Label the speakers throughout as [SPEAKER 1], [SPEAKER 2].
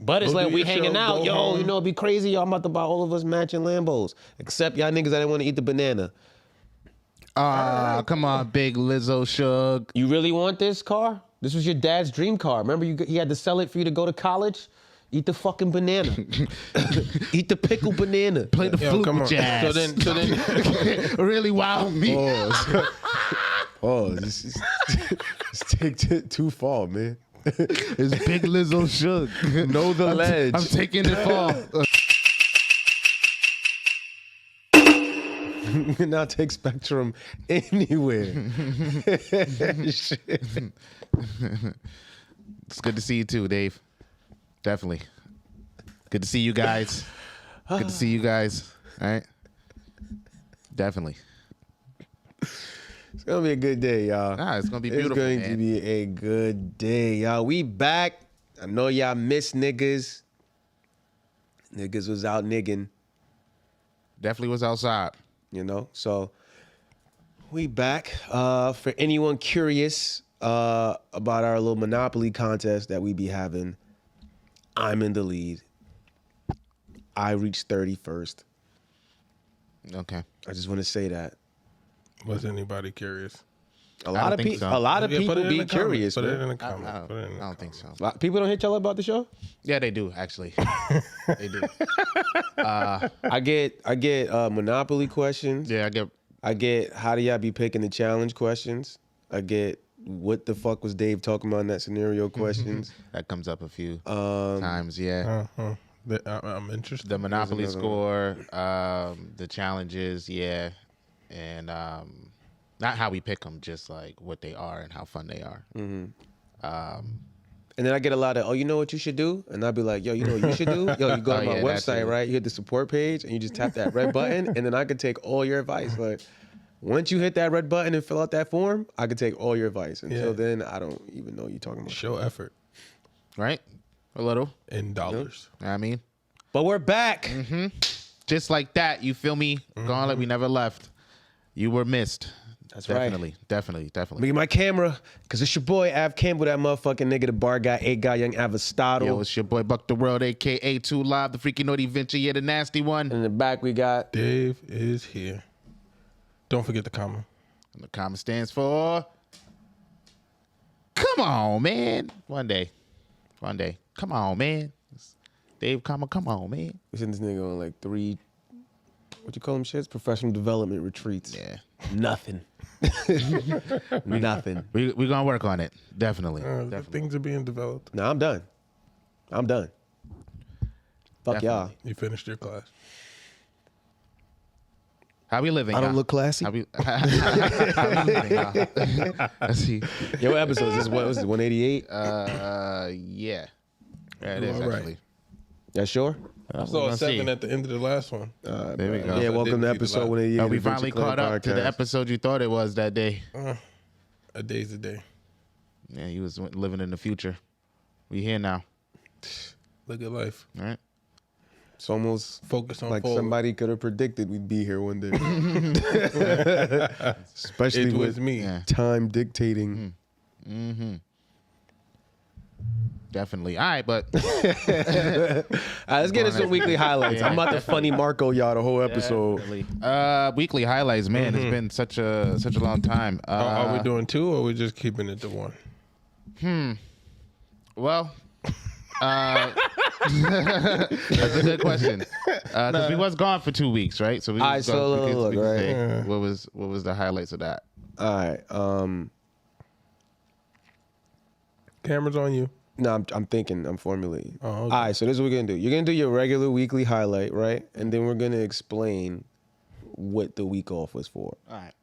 [SPEAKER 1] But it's
[SPEAKER 2] Go
[SPEAKER 1] like
[SPEAKER 2] do
[SPEAKER 1] we
[SPEAKER 2] your
[SPEAKER 1] hanging
[SPEAKER 2] show,
[SPEAKER 1] out,
[SPEAKER 2] go
[SPEAKER 1] yo,
[SPEAKER 2] home.
[SPEAKER 1] you know, it'd be crazy. Yo, I'm about to buy all of us matching Lambos. Except y'all niggas that didn't want to eat the banana.
[SPEAKER 3] Come on, big Lizzo, Suge.
[SPEAKER 1] You really want this car? This was your dad's dream car. Remember he had to sell it for you to go to college? Eat the fucking banana. Eat the pickled banana.
[SPEAKER 3] Play the flute
[SPEAKER 2] come
[SPEAKER 3] with
[SPEAKER 2] on.
[SPEAKER 3] your ass.
[SPEAKER 2] So then,
[SPEAKER 3] Really wild me.
[SPEAKER 1] This take it too far, man.
[SPEAKER 3] It's big Lizzo, Suge.
[SPEAKER 1] Know the ledge.
[SPEAKER 3] I'm taking it far.
[SPEAKER 1] You can now take Spectrum anywhere. Shit.
[SPEAKER 3] It's good to see you too, Dave. Definitely. Good to see you guys. Good to see you guys. All right. Definitely.
[SPEAKER 1] It's gonna be a good day, y'all.
[SPEAKER 3] Nah, it's gonna be beautiful.
[SPEAKER 1] It's going
[SPEAKER 3] man.
[SPEAKER 1] to be a good day, y'all. We back. I know y'all miss niggas. Niggas was out nigging,
[SPEAKER 3] Definitely was outside.
[SPEAKER 1] you know. So we back. For anyone curious about our little Monopoly contest that we be having, I'm in the lead. I reached 30 first.
[SPEAKER 3] Okay.
[SPEAKER 1] I just want to say that.
[SPEAKER 2] was anybody curious?
[SPEAKER 1] A lot of
[SPEAKER 3] think
[SPEAKER 1] people,
[SPEAKER 3] so.
[SPEAKER 1] a lot of
[SPEAKER 2] Yeah,
[SPEAKER 1] people
[SPEAKER 2] put it in
[SPEAKER 1] be
[SPEAKER 2] the comments.
[SPEAKER 1] curious.
[SPEAKER 2] Put it
[SPEAKER 1] Man.
[SPEAKER 2] in the
[SPEAKER 3] I
[SPEAKER 2] comments. Put it in the
[SPEAKER 3] don't think so.
[SPEAKER 1] A lot- People don't hit y'all about the show.
[SPEAKER 3] Yeah, they do actually. They do.
[SPEAKER 1] I get Monopoly questions.
[SPEAKER 3] Yeah,
[SPEAKER 1] I get how do y'all be picking the challenge questions. I get what the fuck was Dave talking about in that scenario questions.
[SPEAKER 3] that comes up a few times. Yeah.
[SPEAKER 2] I'm interested.
[SPEAKER 3] The Monopoly
[SPEAKER 1] another
[SPEAKER 3] score, the challenges, yeah, and not how we pick them, just like what they are and how fun they are.
[SPEAKER 1] And then I get a lot of, oh, you know what you should do? And I'll be like, yo, you know what you should do? Yo, you go on my
[SPEAKER 3] yeah, that
[SPEAKER 1] website,
[SPEAKER 3] too.
[SPEAKER 1] right? You hit the support page and you just tap that red button, and then I could take all your advice. Like, once you hit that red button and fill out that form, I could take all your advice. Until then, I don't even know what you're talking about.
[SPEAKER 2] Show effort
[SPEAKER 3] Right? A little.
[SPEAKER 2] in dollars.
[SPEAKER 3] You know what I mean,
[SPEAKER 1] But we're back.
[SPEAKER 3] just like that. You feel me? Gone like we never left. You were missed.
[SPEAKER 1] That's right.
[SPEAKER 3] Definitely.
[SPEAKER 1] Look at my camera, because it's your boy, Av Campbell, that motherfucking nigga, the bar guy, 8 guy, young Avastado.
[SPEAKER 3] Yo, it's your boy Buck the World, aka 2 Live, the freaky naughty venture, yeah, the nasty one.
[SPEAKER 1] And in the back, we got
[SPEAKER 2] Dave is here. Don't forget the comma.
[SPEAKER 3] And the comma stands for. Come on, man. One day. Come on, man. Dave, come on, man.
[SPEAKER 1] we sent this nigga on like 3, what you call them shits? Professional development retreats.
[SPEAKER 3] Yeah.
[SPEAKER 1] Nothing. Nothing.
[SPEAKER 3] We're going to work on it. Definitely.
[SPEAKER 2] The things are being developed.
[SPEAKER 1] No, I'm done. Fuck
[SPEAKER 3] Definitely.
[SPEAKER 1] y'all.
[SPEAKER 2] You finished your class.
[SPEAKER 3] How we living,
[SPEAKER 1] I don't
[SPEAKER 3] y'all?
[SPEAKER 1] look classy.
[SPEAKER 3] How we living, y'all? Let's see.
[SPEAKER 1] Yo, what episode is this? What was it? 188?
[SPEAKER 3] Yeah. Yeah, it is,
[SPEAKER 2] all right.
[SPEAKER 3] actually.
[SPEAKER 1] Yeah, sure?
[SPEAKER 2] I
[SPEAKER 3] we're
[SPEAKER 2] saw
[SPEAKER 3] gonna
[SPEAKER 2] a 7
[SPEAKER 3] see.
[SPEAKER 2] at the end of the last one.
[SPEAKER 3] There we go.
[SPEAKER 1] Yeah,
[SPEAKER 2] I
[SPEAKER 1] welcome
[SPEAKER 2] didn't
[SPEAKER 1] to
[SPEAKER 2] see the
[SPEAKER 1] episode
[SPEAKER 2] last-
[SPEAKER 1] 188.
[SPEAKER 3] Oh,
[SPEAKER 1] of
[SPEAKER 3] we
[SPEAKER 1] the
[SPEAKER 3] finally
[SPEAKER 1] Adventure
[SPEAKER 3] caught
[SPEAKER 1] Clan
[SPEAKER 3] up to the
[SPEAKER 1] podcast.
[SPEAKER 3] episode you thought it was that day.
[SPEAKER 2] A day's a day.
[SPEAKER 3] Yeah, you was living in the future. We here now.
[SPEAKER 2] Look at life.
[SPEAKER 3] All right.
[SPEAKER 1] It's almost
[SPEAKER 2] Focus on
[SPEAKER 1] like
[SPEAKER 2] forward.
[SPEAKER 1] somebody could have predicted we'd be here one day. Especially
[SPEAKER 2] It
[SPEAKER 1] with
[SPEAKER 2] was me.
[SPEAKER 3] Yeah.
[SPEAKER 1] time dictating.
[SPEAKER 3] Definitely. All right, but
[SPEAKER 1] All right, let's get into some weekly highlights. I'm about to funny Marco y'all the whole episode.
[SPEAKER 3] definitely. Weekly highlights, man. It's been such a long time.
[SPEAKER 2] Are we doing 2 or are we just keeping it to 1?
[SPEAKER 3] Well, that's a good question. Because we was gone for 2 weeks, right? So we
[SPEAKER 1] All
[SPEAKER 3] was
[SPEAKER 1] right,
[SPEAKER 3] gone-
[SPEAKER 1] so
[SPEAKER 3] we could-
[SPEAKER 1] look,
[SPEAKER 3] we could
[SPEAKER 1] right.
[SPEAKER 3] say, what was the highlights of that?
[SPEAKER 1] All right.
[SPEAKER 2] Camera's on you.
[SPEAKER 1] No, I'm thinking. I'm formulating.
[SPEAKER 2] Oh, okay.
[SPEAKER 1] All right, so this is what we're going to do. You're going to do your regular weekly highlight, right? And then we're going to explain what the week off was for.
[SPEAKER 3] All right.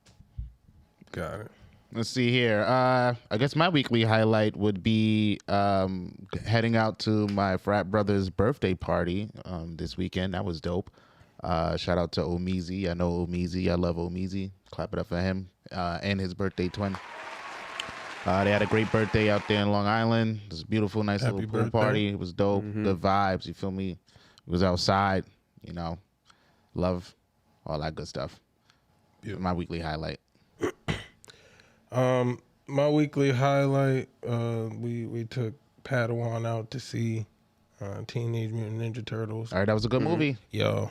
[SPEAKER 2] Got it.
[SPEAKER 3] Let's see here. I guess my weekly highlight would be heading out to my frat brother's birthday party this weekend. That was dope. Shout out to Omizi. I know Omizi. I love Omizi. Clap it up for him and his birthday twin. They had a great birthday out there in Long Island. It was a beautiful, nice
[SPEAKER 2] Happy
[SPEAKER 3] little pool
[SPEAKER 2] birthday.
[SPEAKER 3] party. It was dope. Good vibes. You feel me? It was outside. You know, love, all that good stuff.
[SPEAKER 2] Beautiful.
[SPEAKER 3] My weekly highlight.
[SPEAKER 2] My weekly highlight, we took Padawan out to see Teenage Mutant Ninja Turtles.
[SPEAKER 3] All right, that was a good movie.
[SPEAKER 2] Yo,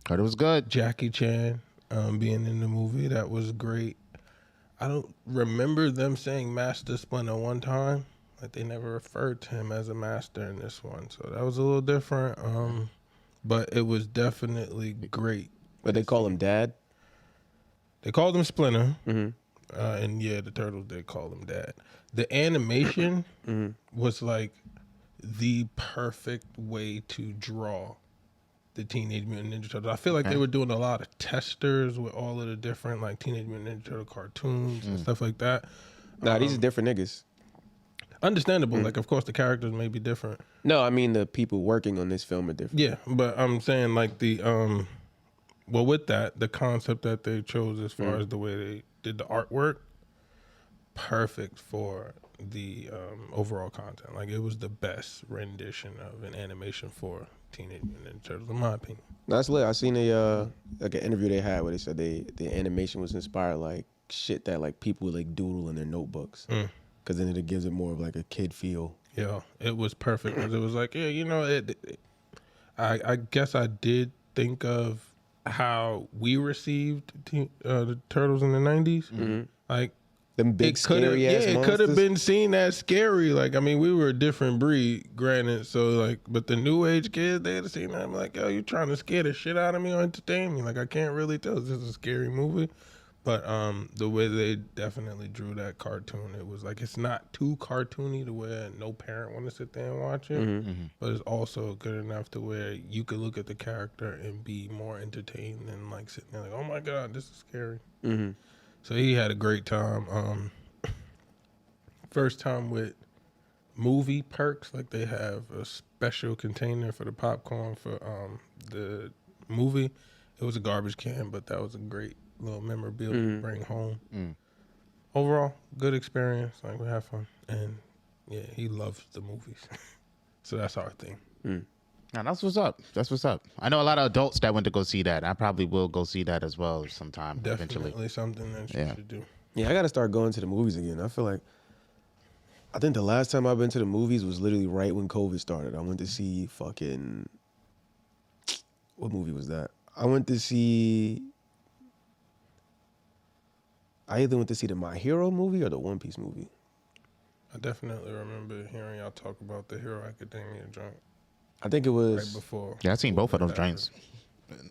[SPEAKER 3] Heard it was good.
[SPEAKER 2] Jackie Chan being in the movie, that was great. I don't remember them saying Master Splinter one time. Like they never referred to him as a master in this one, so that was a little different. But it was definitely great.
[SPEAKER 1] But they call him Dad.
[SPEAKER 2] They called him Splinter, and yeah, the Turtles did call him Dad. The animation was like the perfect way to draw the Teenage Mutant Ninja Turtles. I feel like they were doing a lot of testers with all of the different like Teenage Mutant Ninja Turtle cartoons and stuff like that.
[SPEAKER 1] Nah, these are different niggas.
[SPEAKER 2] Understandable. Like, of course, the characters may be different.
[SPEAKER 1] No, I mean the people working on this film are different.
[SPEAKER 2] Yeah, but I'm saying like the well, with that, the concept that they chose as far as the way they did the artwork, perfect for the overall content. Like it was the best rendition of an animation for Teenage Mutant Ninja Turtles, in my opinion.
[SPEAKER 1] That's lit. I seen a like an interview they had where they said the animation was inspired like shit that like people would like doodle in their notebooks, because then it gives it more of like a kid feel.
[SPEAKER 2] Yeah, it was perfect because it was like, yeah, you know, I guess I did think of how we received the Turtles in the 90s. Like,
[SPEAKER 1] Them big scary ass
[SPEAKER 2] it could have been seen as scary. Like, I mean, we were a different breed, granted. So, like, but the new age kids, they'd have seen that. I'm like, yo, you trying to scare the shit out of me or entertain me? Like, I can't really tell. This is a scary movie. But the way they definitely drew that cartoon, it was like, it's not too cartoony to where no parent want to sit there and watch it. But it's also good enough to where you could look at the character and be more entertained than like sitting there like, oh my God, this is scary. So he had a great time. First time with movie perks, like they have a special container for the popcorn for the movie. It was a garbage can, but that was a great little memorabilia to bring home. Overall, good experience. Like, we have fun. And yeah, he loves the movies. So that's our thing.
[SPEAKER 3] Now, that's what's up. That's what's up. I know a lot of adults that went to go see that. I probably will go see that as well sometime
[SPEAKER 2] Definitely
[SPEAKER 3] eventually.
[SPEAKER 2] something that you should do.
[SPEAKER 1] Yeah, I gotta start going to the movies again. I feel like I think the last time I've been to the movies was literally right when COVID started. I went to see fucking what movie was that? I either went to see the My Hero movie or the One Piece movie.
[SPEAKER 2] I definitely remember hearing y'all talk about the Hero Academia joint
[SPEAKER 1] I think it
[SPEAKER 2] right
[SPEAKER 1] was.
[SPEAKER 2] before.
[SPEAKER 3] Yeah, I've seen both of those joints.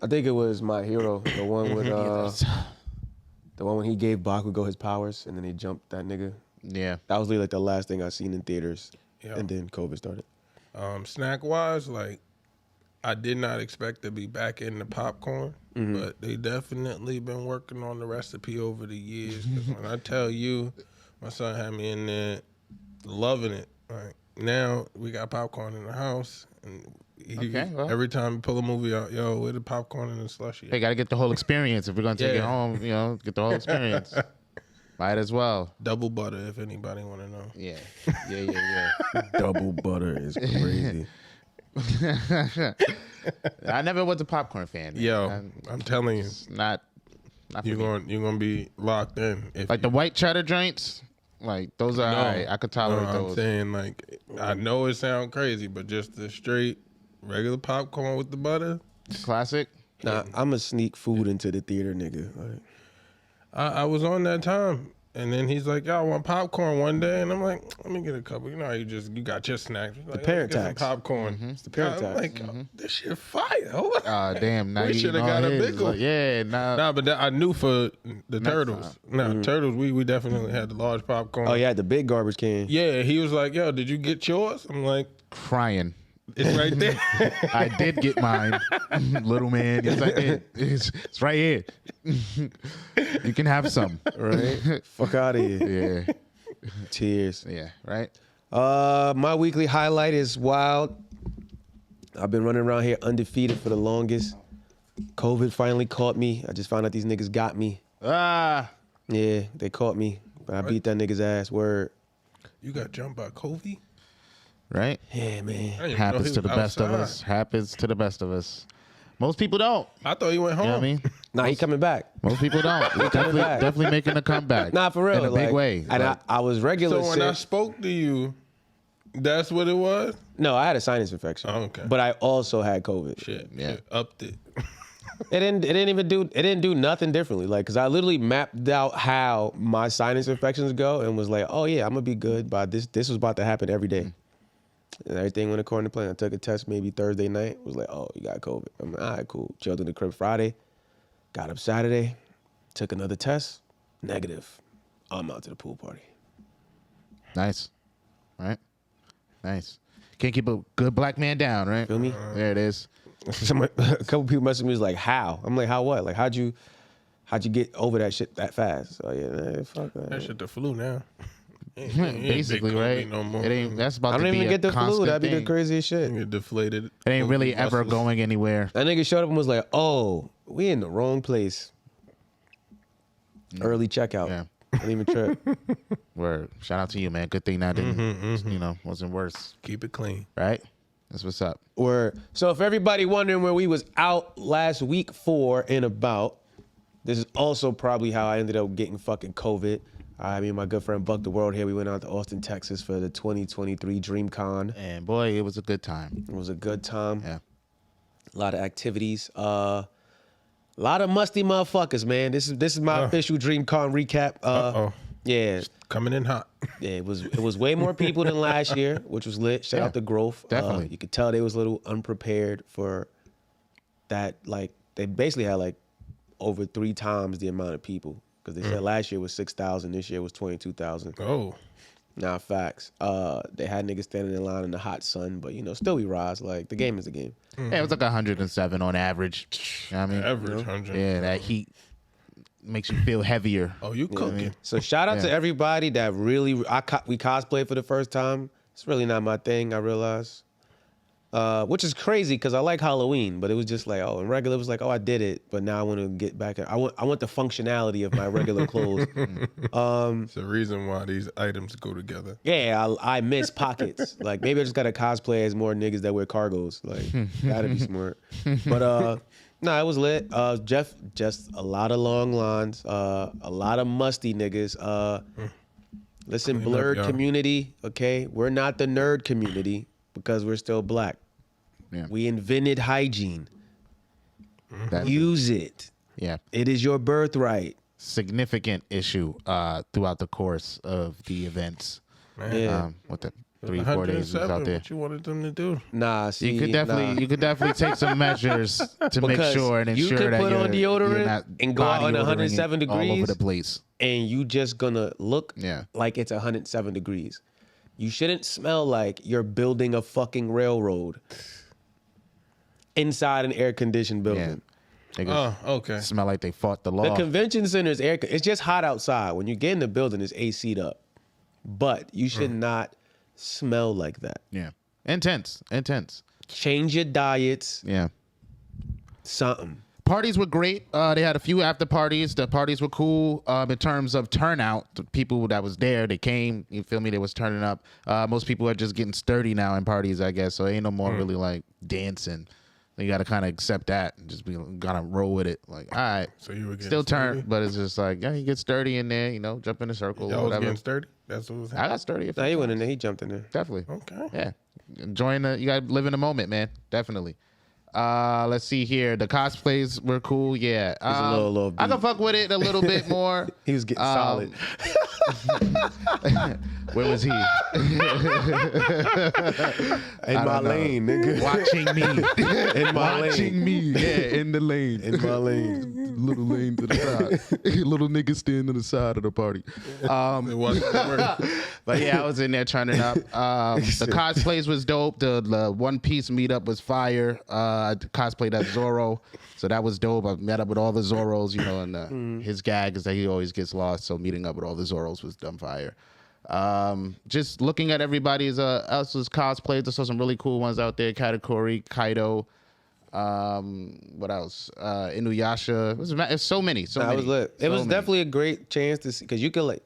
[SPEAKER 1] I think it was My Hero, the one with the one when he gave Bakugo his powers and then he jumped that nigga.
[SPEAKER 3] Yeah.
[SPEAKER 1] That was literally like the last thing I seen in theaters,
[SPEAKER 2] Yeah.
[SPEAKER 1] and then COVID started.
[SPEAKER 2] Snack wise, like, I did not expect to be back in the popcorn, but they definitely been working on the recipe over the years. 'Cause when I tell you, my son had me in there loving it. Like, now we got popcorn in the house, and every time we pull a movie out, yo, where the popcorn and the slushy?
[SPEAKER 3] Hey, got to get the whole experience. If we're going to take it home, you know, get the whole experience. Might as well.
[SPEAKER 2] Double butter, if anybody want to know.
[SPEAKER 3] Yeah. Yeah.
[SPEAKER 1] Double butter is crazy.
[SPEAKER 3] I never was a popcorn fan.
[SPEAKER 2] Yo, I'm telling you,
[SPEAKER 3] It's not for
[SPEAKER 2] you're
[SPEAKER 3] me.
[SPEAKER 2] gonna be locked in. If
[SPEAKER 3] Like the white cheddar joints, like those are alright. I could tolerate
[SPEAKER 2] I'm
[SPEAKER 3] those.
[SPEAKER 2] saying, like, I know it sounds crazy, but just the straight regular popcorn with the butter.
[SPEAKER 3] Classic.
[SPEAKER 1] Nah, I'm a sneak food into the theater nigga. Like,
[SPEAKER 2] I was on that time, and then he's like, "Y'all want popcorn one day?" And I'm like, "Let me get a couple." You know how you got your snacks. Like,
[SPEAKER 1] parent
[SPEAKER 2] "Let me get some
[SPEAKER 1] tax.
[SPEAKER 2] popcorn.
[SPEAKER 1] It's the parent
[SPEAKER 2] I'm
[SPEAKER 1] tax.
[SPEAKER 2] like, this shit fire. Hold on.
[SPEAKER 3] Damn. Now
[SPEAKER 2] We
[SPEAKER 3] you
[SPEAKER 2] shoulda
[SPEAKER 3] eating
[SPEAKER 2] got
[SPEAKER 3] all
[SPEAKER 2] a
[SPEAKER 3] his.
[SPEAKER 2] big one.
[SPEAKER 3] Like, yeah.
[SPEAKER 2] Nah, but I knew for the turtles. Turtles, we definitely had the large popcorn.
[SPEAKER 1] oh yeah, the big garbage can.
[SPEAKER 2] Yeah, he was like, "Yo, did you get yours?" I'm like,
[SPEAKER 3] Crying.
[SPEAKER 2] "It's right there."
[SPEAKER 3] I did get mine, little man. Yes, I did. It's right here. You can have some.
[SPEAKER 1] Right? Fuck out of here.
[SPEAKER 3] Yeah.
[SPEAKER 1] Tears.
[SPEAKER 3] Yeah. Right.
[SPEAKER 1] My weekly highlight is wild. I've been running around here undefeated for the longest. COVID finally caught me. I just found out these niggas got me.
[SPEAKER 3] Ah.
[SPEAKER 1] Yeah, they caught me. But I beat that nigga's ass. Word.
[SPEAKER 2] You got jumped by Kobe?
[SPEAKER 3] Right.
[SPEAKER 1] Yeah, man.
[SPEAKER 2] I didn't even know
[SPEAKER 3] Happens
[SPEAKER 2] he
[SPEAKER 3] to the
[SPEAKER 2] was
[SPEAKER 3] best of
[SPEAKER 2] outside.
[SPEAKER 3] us. Happens to the best of us. Most people don't.
[SPEAKER 2] I thought he went home.
[SPEAKER 3] You know what I mean?
[SPEAKER 1] Nah, he coming back.
[SPEAKER 3] Most people don't. Definitely making a comeback.
[SPEAKER 1] Nah, for real.
[SPEAKER 3] In a big way.
[SPEAKER 1] And
[SPEAKER 3] Like,
[SPEAKER 1] I was regular
[SPEAKER 2] So when I
[SPEAKER 1] sick.
[SPEAKER 2] spoke to you, That's what it was?
[SPEAKER 1] No, I had a sinus infection.
[SPEAKER 2] Oh, okay.
[SPEAKER 1] But I also had COVID.
[SPEAKER 2] Shit.
[SPEAKER 3] Yeah.
[SPEAKER 2] Shit, upped it.
[SPEAKER 1] It didn't do nothing differently. Like, cause I literally mapped out how my sinus infections go and was like, oh yeah, I'm gonna be good. But this was about to happen every day. And everything went according to plan. I took a test maybe Thursday night. Was like, oh, you got COVID. I'm like, all right, cool. Chilled in the crib Friday. Got up Saturday. Took another test. Negative. I'm out to the pool party.
[SPEAKER 3] Nice. Right? Nice. Can't keep a good black man down, right?
[SPEAKER 1] Feel me?
[SPEAKER 3] There it is.
[SPEAKER 1] A couple people messaged me was like, how? I'm like, how what? Like, how'd you get over that shit that fast? Oh yeah, man, fuck that.
[SPEAKER 2] That shit the flu now.
[SPEAKER 3] Basically, right?
[SPEAKER 2] No more.
[SPEAKER 3] It ain't. That's about
[SPEAKER 1] I
[SPEAKER 3] to
[SPEAKER 1] don't
[SPEAKER 3] be
[SPEAKER 1] even
[SPEAKER 3] a
[SPEAKER 1] get the flu.
[SPEAKER 3] constant
[SPEAKER 1] That'd be the
[SPEAKER 3] thing.
[SPEAKER 1] craziest shit.
[SPEAKER 2] Get deflated.
[SPEAKER 3] It ain't really ever
[SPEAKER 2] Muscles.
[SPEAKER 3] going anywhere.
[SPEAKER 1] That nigga showed up and was like, oh, we in the wrong place. Early checkout.
[SPEAKER 3] Yeah.
[SPEAKER 1] Didn't even trip.
[SPEAKER 3] Word. Shout out to you, man. Good thing that didn't, wasn't worse.
[SPEAKER 2] Keep it clean.
[SPEAKER 3] Right? That's what's up.
[SPEAKER 1] So if everybody wondering where we was out last week for and about, this is also probably how I ended up getting fucking COVID. I mean, my good friend Buck the World here, we went out to Austin, Texas for the 2023 DreamCon.
[SPEAKER 3] And boy, it was a good time.
[SPEAKER 1] It was a good time.
[SPEAKER 3] Yeah.
[SPEAKER 1] A lot of activities. A lot of musty motherfuckers, man. This is my official DreamCon recap.
[SPEAKER 2] Uh-oh.
[SPEAKER 1] Yeah.
[SPEAKER 2] Coming in hot.
[SPEAKER 1] Yeah, it was way more people than last year, which was lit. Shout out to Growth.
[SPEAKER 3] Definitely.
[SPEAKER 1] You could tell they was a little unprepared for that. Like, they basically had like over 3 times the amount of people. Because they said last year was 6,000, this year was 22,000.
[SPEAKER 2] Oh.
[SPEAKER 1] Nah, facts. They had niggas standing in line in the hot sun, but still we rise. Like, the game is the game.
[SPEAKER 3] Yeah, it was like 107 on average. You know what I mean?
[SPEAKER 2] Average 100.
[SPEAKER 3] Yeah, that heat makes you feel heavier.
[SPEAKER 2] Oh, you cooking.
[SPEAKER 1] So shout out to everybody that really we cosplayed for the first time. It's really not my thing, I realize. Which is crazy because I like Halloween, but it was just like, oh, and regular was like, oh, I did it, but now I want to get back. I want the functionality of my regular clothes.
[SPEAKER 2] It's the reason why these items go together.
[SPEAKER 1] Yeah, I miss pockets. Like, maybe I just gotta cosplay as more niggas that wear cargos. Like, that'd be smart. But no, it was lit. Jeff, just a lot of long lines, a lot of musty niggas. Listen,
[SPEAKER 2] Clean up,
[SPEAKER 1] blurred
[SPEAKER 2] y'all.
[SPEAKER 1] community, okay? We're not the nerd community because we're still black.
[SPEAKER 3] Yeah.
[SPEAKER 1] We invented hygiene.
[SPEAKER 3] That's
[SPEAKER 1] Use it.
[SPEAKER 3] yeah.
[SPEAKER 1] It is your birthright.
[SPEAKER 3] Significant issue throughout the course of the events.
[SPEAKER 2] Man.
[SPEAKER 1] Yeah.
[SPEAKER 3] What the 3-4 days we was out there.
[SPEAKER 2] What you wanted them to do?
[SPEAKER 1] Nah, see,
[SPEAKER 3] You could definitely take some measures to make
[SPEAKER 1] Because
[SPEAKER 3] sure and
[SPEAKER 1] you
[SPEAKER 3] ensure
[SPEAKER 1] could
[SPEAKER 3] that
[SPEAKER 1] put on
[SPEAKER 3] you're
[SPEAKER 1] deodorant
[SPEAKER 3] not
[SPEAKER 1] and go out
[SPEAKER 3] body
[SPEAKER 1] on
[SPEAKER 3] odoring
[SPEAKER 1] 107
[SPEAKER 3] it all over
[SPEAKER 1] degrees.
[SPEAKER 3] the place.
[SPEAKER 1] and you just gonna look
[SPEAKER 3] Yeah.
[SPEAKER 1] like it's 107 degrees. You shouldn't smell like you're building a fucking railroad inside an air-conditioned building.
[SPEAKER 3] Niggas
[SPEAKER 2] Oh, okay.
[SPEAKER 3] smell like they fought the law.
[SPEAKER 1] The convention center's it's just hot outside. When you get in the building, it's AC'd up. But you should not smell like that.
[SPEAKER 3] Yeah. Intense.
[SPEAKER 1] Change your diets,
[SPEAKER 3] Yeah.
[SPEAKER 1] something.
[SPEAKER 3] Parties were great. They had a few after parties. The parties were cool in terms of turnout. The people that was there, they came. You feel me? They was turning up. Most people are just getting sturdy now in parties, I guess. So ain't no more really like dancing. You got to kind of accept that and just be gotta roll with it. Like, all right,
[SPEAKER 2] So you were getting
[SPEAKER 3] still
[SPEAKER 2] sturdy?
[SPEAKER 3] turn, but it's just like, yeah, you get sturdy in there. Jump in a circle
[SPEAKER 2] Y'all
[SPEAKER 3] or
[SPEAKER 2] was
[SPEAKER 3] whatever.
[SPEAKER 2] getting sturdy? That's what was
[SPEAKER 3] I
[SPEAKER 2] happening?
[SPEAKER 3] got sturdy.
[SPEAKER 1] Nah, he went in there. He jumped in there.
[SPEAKER 3] Definitely.
[SPEAKER 2] Okay.
[SPEAKER 3] Yeah. Enjoying you got to live in the moment, man. Definitely. Let's see here. The cosplays were cool. Yeah.
[SPEAKER 1] a little
[SPEAKER 3] I can
[SPEAKER 1] beat.
[SPEAKER 3] fuck with it a little bit more.
[SPEAKER 1] He was getting solid.
[SPEAKER 3] Where was he?
[SPEAKER 1] In my lane, nigga.
[SPEAKER 3] Watching me.
[SPEAKER 1] In my lane.
[SPEAKER 3] Watching me. Yeah, in the lane.
[SPEAKER 1] In my lane.
[SPEAKER 3] Little lane to the side. Little nigga standing to the side of the party.
[SPEAKER 2] It wasn't work.
[SPEAKER 3] But yeah, I was in there turning up. The cosplays was dope. The One Piece meetup was fire. I cosplayed as Zoro, so that was dope. I met up with all the Zoros, and his gag is that he always gets lost. So meeting up with all the Zoros was dumb fire. Just looking at everybody else's cosplays, I saw some really cool ones out there. Katakuri, Kaido. What else? Inuyasha. It's so many.
[SPEAKER 1] Nah, it was lit. It
[SPEAKER 3] So
[SPEAKER 1] was
[SPEAKER 3] many.
[SPEAKER 1] definitely a great chance to see, because you can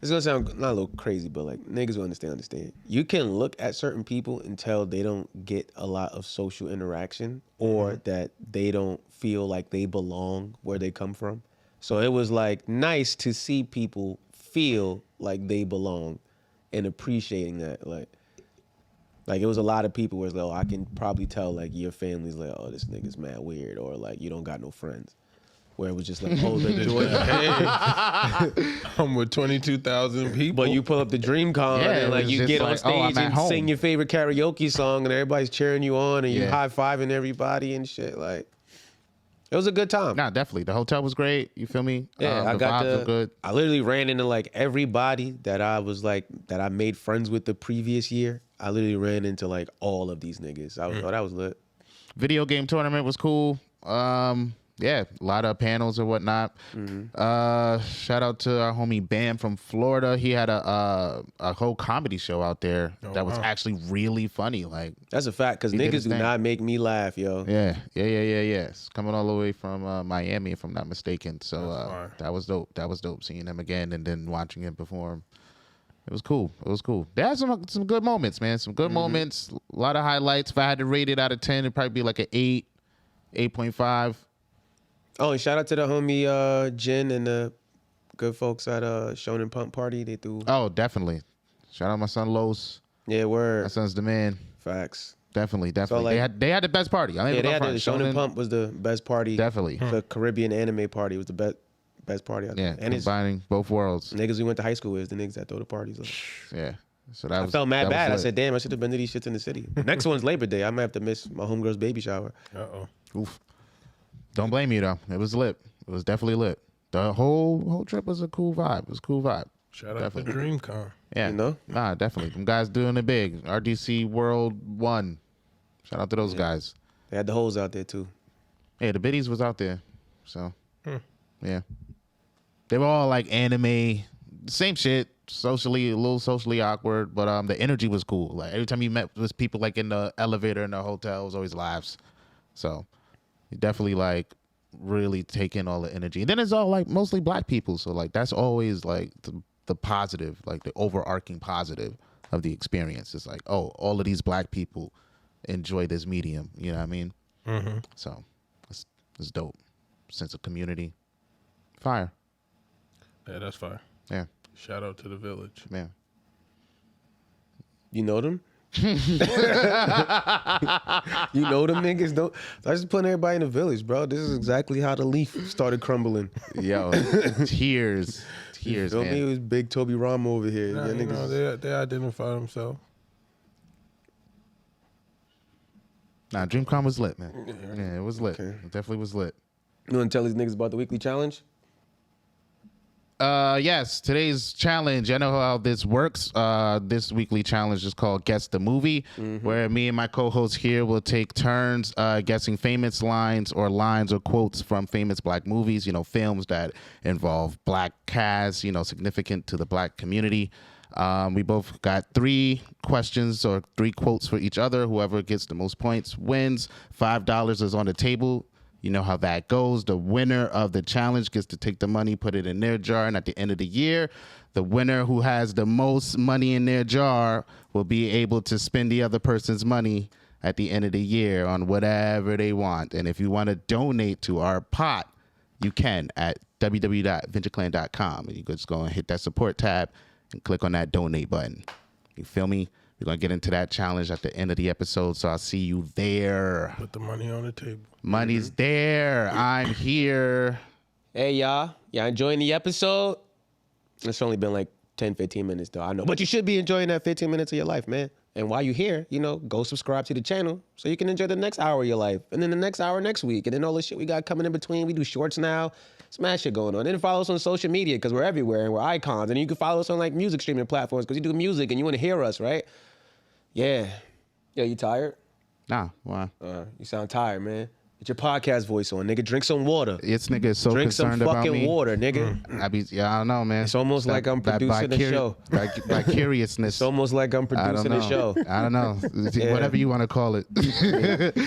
[SPEAKER 1] it's gonna sound not a little crazy, but like niggas will understand. You can look at certain people and tell they don't get a lot of social interaction or that they don't feel like they belong where they come from. So it was like nice to see people feel like they belong and appreciating that. Like, Like, it was a lot of people where it's like, oh, I can probably tell, like, your family's like, oh, this nigga's mad weird, or like, you don't got no friends. Where it was just like, oh, the joy.
[SPEAKER 2] I'm with 22,000 people.
[SPEAKER 1] But you pull up the DreamCon
[SPEAKER 3] Yeah,
[SPEAKER 1] and like
[SPEAKER 3] it
[SPEAKER 1] you
[SPEAKER 3] was
[SPEAKER 1] get
[SPEAKER 3] just
[SPEAKER 1] on
[SPEAKER 3] like, oh, I'm
[SPEAKER 1] stage
[SPEAKER 3] at
[SPEAKER 1] and
[SPEAKER 3] home.
[SPEAKER 1] sing your favorite karaoke song and everybody's cheering you on and you
[SPEAKER 3] Yeah.
[SPEAKER 1] high-fiving everybody and shit. Like, it was a good time.
[SPEAKER 3] Nah, definitely. The hotel was great. You feel me?
[SPEAKER 1] Yeah, I
[SPEAKER 3] the
[SPEAKER 1] got
[SPEAKER 3] vibes were good.
[SPEAKER 1] I literally ran into like everybody that I was like that I made friends with the previous year. I literally ran into like all of these niggas. I was oh, that was lit.
[SPEAKER 3] Video game tournament was cool. Yeah, a lot of panels and whatnot. Shout out to our homie Bam from Florida. He had a whole comedy show out there that was actually really funny. Like,
[SPEAKER 1] That's a fact because
[SPEAKER 3] did
[SPEAKER 1] niggas
[SPEAKER 3] his
[SPEAKER 1] do
[SPEAKER 3] thing.
[SPEAKER 1] not make me laugh, yo.
[SPEAKER 3] yeah. It's coming all the way from Miami, if I'm not mistaken. So
[SPEAKER 2] fire.
[SPEAKER 3] that was dope. That was dope seeing him again and then watching him perform. It was cool. They had some good moments, man. Some good moments. A lot of highlights. If I had to rate it out of 10, it'd probably be like an 8, 8.5.
[SPEAKER 1] Oh, and shout out to the homie Jen and the good folks at Shonen Pump Party. They threw
[SPEAKER 3] Oh, definitely. Shout out my son Los.
[SPEAKER 1] yeah,
[SPEAKER 3] My
[SPEAKER 1] word.
[SPEAKER 3] son's the man.
[SPEAKER 1] Facts.
[SPEAKER 3] Definitely.
[SPEAKER 1] like-
[SPEAKER 3] they had the best party. I
[SPEAKER 1] Yeah,
[SPEAKER 3] ain't
[SPEAKER 1] they
[SPEAKER 3] gonna
[SPEAKER 1] had the
[SPEAKER 3] front.
[SPEAKER 1] Shonen Pump was the best party.
[SPEAKER 3] Definitely.
[SPEAKER 1] The Caribbean anime party was the best party.
[SPEAKER 3] Yeah,
[SPEAKER 1] and it's
[SPEAKER 3] combining both worlds.
[SPEAKER 1] niggas we went to high school with, the niggas that throw the parties. Like,
[SPEAKER 3] Yeah. So that
[SPEAKER 1] I
[SPEAKER 3] was.
[SPEAKER 1] felt mad
[SPEAKER 3] that
[SPEAKER 1] bad. I
[SPEAKER 3] was
[SPEAKER 1] said, damn, I should have been to these shits in the city. Next one's Labor Day. I might have to miss my homegirl's baby shower.
[SPEAKER 2] Uh-oh.
[SPEAKER 3] Oof. Don't blame you though. It was lit. It was definitely lit. The whole trip was a cool vibe. It was a cool vibe.
[SPEAKER 2] Shout out
[SPEAKER 3] Definitely.
[SPEAKER 2] to DreamCon.
[SPEAKER 3] Yeah.
[SPEAKER 1] You know?
[SPEAKER 3] Nah, definitely. Them guys doing it big. RDC World 1. Shout out to those guys.
[SPEAKER 1] They had the hoes out there too.
[SPEAKER 3] Yeah, the biddies was out there. So, yeah. They were all like anime, same shit, a little socially awkward, but the energy was cool. Like every time you met with people like in the elevator in the hotel, it was always laughs. So, you definitely like really take in all the energy. And then it's all like mostly black people. So like that's always like the positive, like the overarching positive of the experience. It's like, oh, all of these black people enjoy this medium. You know what I mean?
[SPEAKER 2] Mm-hmm.
[SPEAKER 3] So it's dope. Sense of community. Fire.
[SPEAKER 2] Yeah, that's fire.
[SPEAKER 3] Yeah.
[SPEAKER 2] Shout out to the village.
[SPEAKER 3] Yeah.
[SPEAKER 1] You know them? You know them niggas don't. I just putting everybody in the village, bro. This is exactly how the leaf started crumbling.
[SPEAKER 3] Yo, tears,
[SPEAKER 1] You feel me? It
[SPEAKER 3] man.
[SPEAKER 1] was big Toby Rama over here.
[SPEAKER 2] Nah,
[SPEAKER 1] Yeah,
[SPEAKER 2] you
[SPEAKER 1] niggas.
[SPEAKER 2] know, they identify themselves.
[SPEAKER 3] Nah, DreamCon was lit, man. Yeah, it was lit.
[SPEAKER 1] Okay.
[SPEAKER 3] It definitely was lit.
[SPEAKER 1] You want to tell these niggas about the weekly challenge?
[SPEAKER 3] Yes, today's challenge. I know how this works. This weekly challenge is called Guess the Movie, where me and my co-host here will take turns guessing famous lines or quotes from famous black movies, you know, films that involve black casts, you know, significant to the black community. We both got 3 questions or 3 quotes for each other. Whoever gets the most points wins. $5 is on the table. You know how that goes. The winner of the challenge gets to take the money, put it in their jar, and at the end of the year, the winner who has the most money in their jar will be able to spend the other person's money at the end of the year on whatever they want. And if you want to donate to our pot, you can at www.ventureclan.com. And you can just go and hit that support tab and click on that donate button. You feel me? We're going to get into that challenge at the end of the episode, so I'll see you there.
[SPEAKER 2] Put the money on the table.
[SPEAKER 3] Money's there. I'm here.
[SPEAKER 1] Hey, y'all. Y'all enjoying the episode? It's only been like 10, 15 minutes, though. I know. But you should be enjoying that 15 minutes of your life, man. And while you're here, you know, go subscribe to the channel so you can enjoy the next hour of your life. And then the next hour next week. And then all the shit we got coming in between. We do shorts now. Smash shit going on. Then follow us on social media because we're everywhere and we're icons. And you can follow us on like music streaming platforms because you do music and you want to hear us, right? Yeah. Yeah, you tired?
[SPEAKER 3] Nah, why?
[SPEAKER 1] You sound tired, man. Get your podcast voice on, nigga. Drink some water.
[SPEAKER 3] This nigga is so
[SPEAKER 1] Drink some
[SPEAKER 3] concerned about
[SPEAKER 1] fucking
[SPEAKER 3] me.
[SPEAKER 1] water, nigga.
[SPEAKER 3] I don't know, man.
[SPEAKER 1] It's almost like I'm producing the show.
[SPEAKER 3] Vicariousness.
[SPEAKER 1] It's almost like I'm
[SPEAKER 3] I don't
[SPEAKER 1] producing the show.
[SPEAKER 3] I don't know.
[SPEAKER 1] Yeah.
[SPEAKER 3] Whatever you want to call it.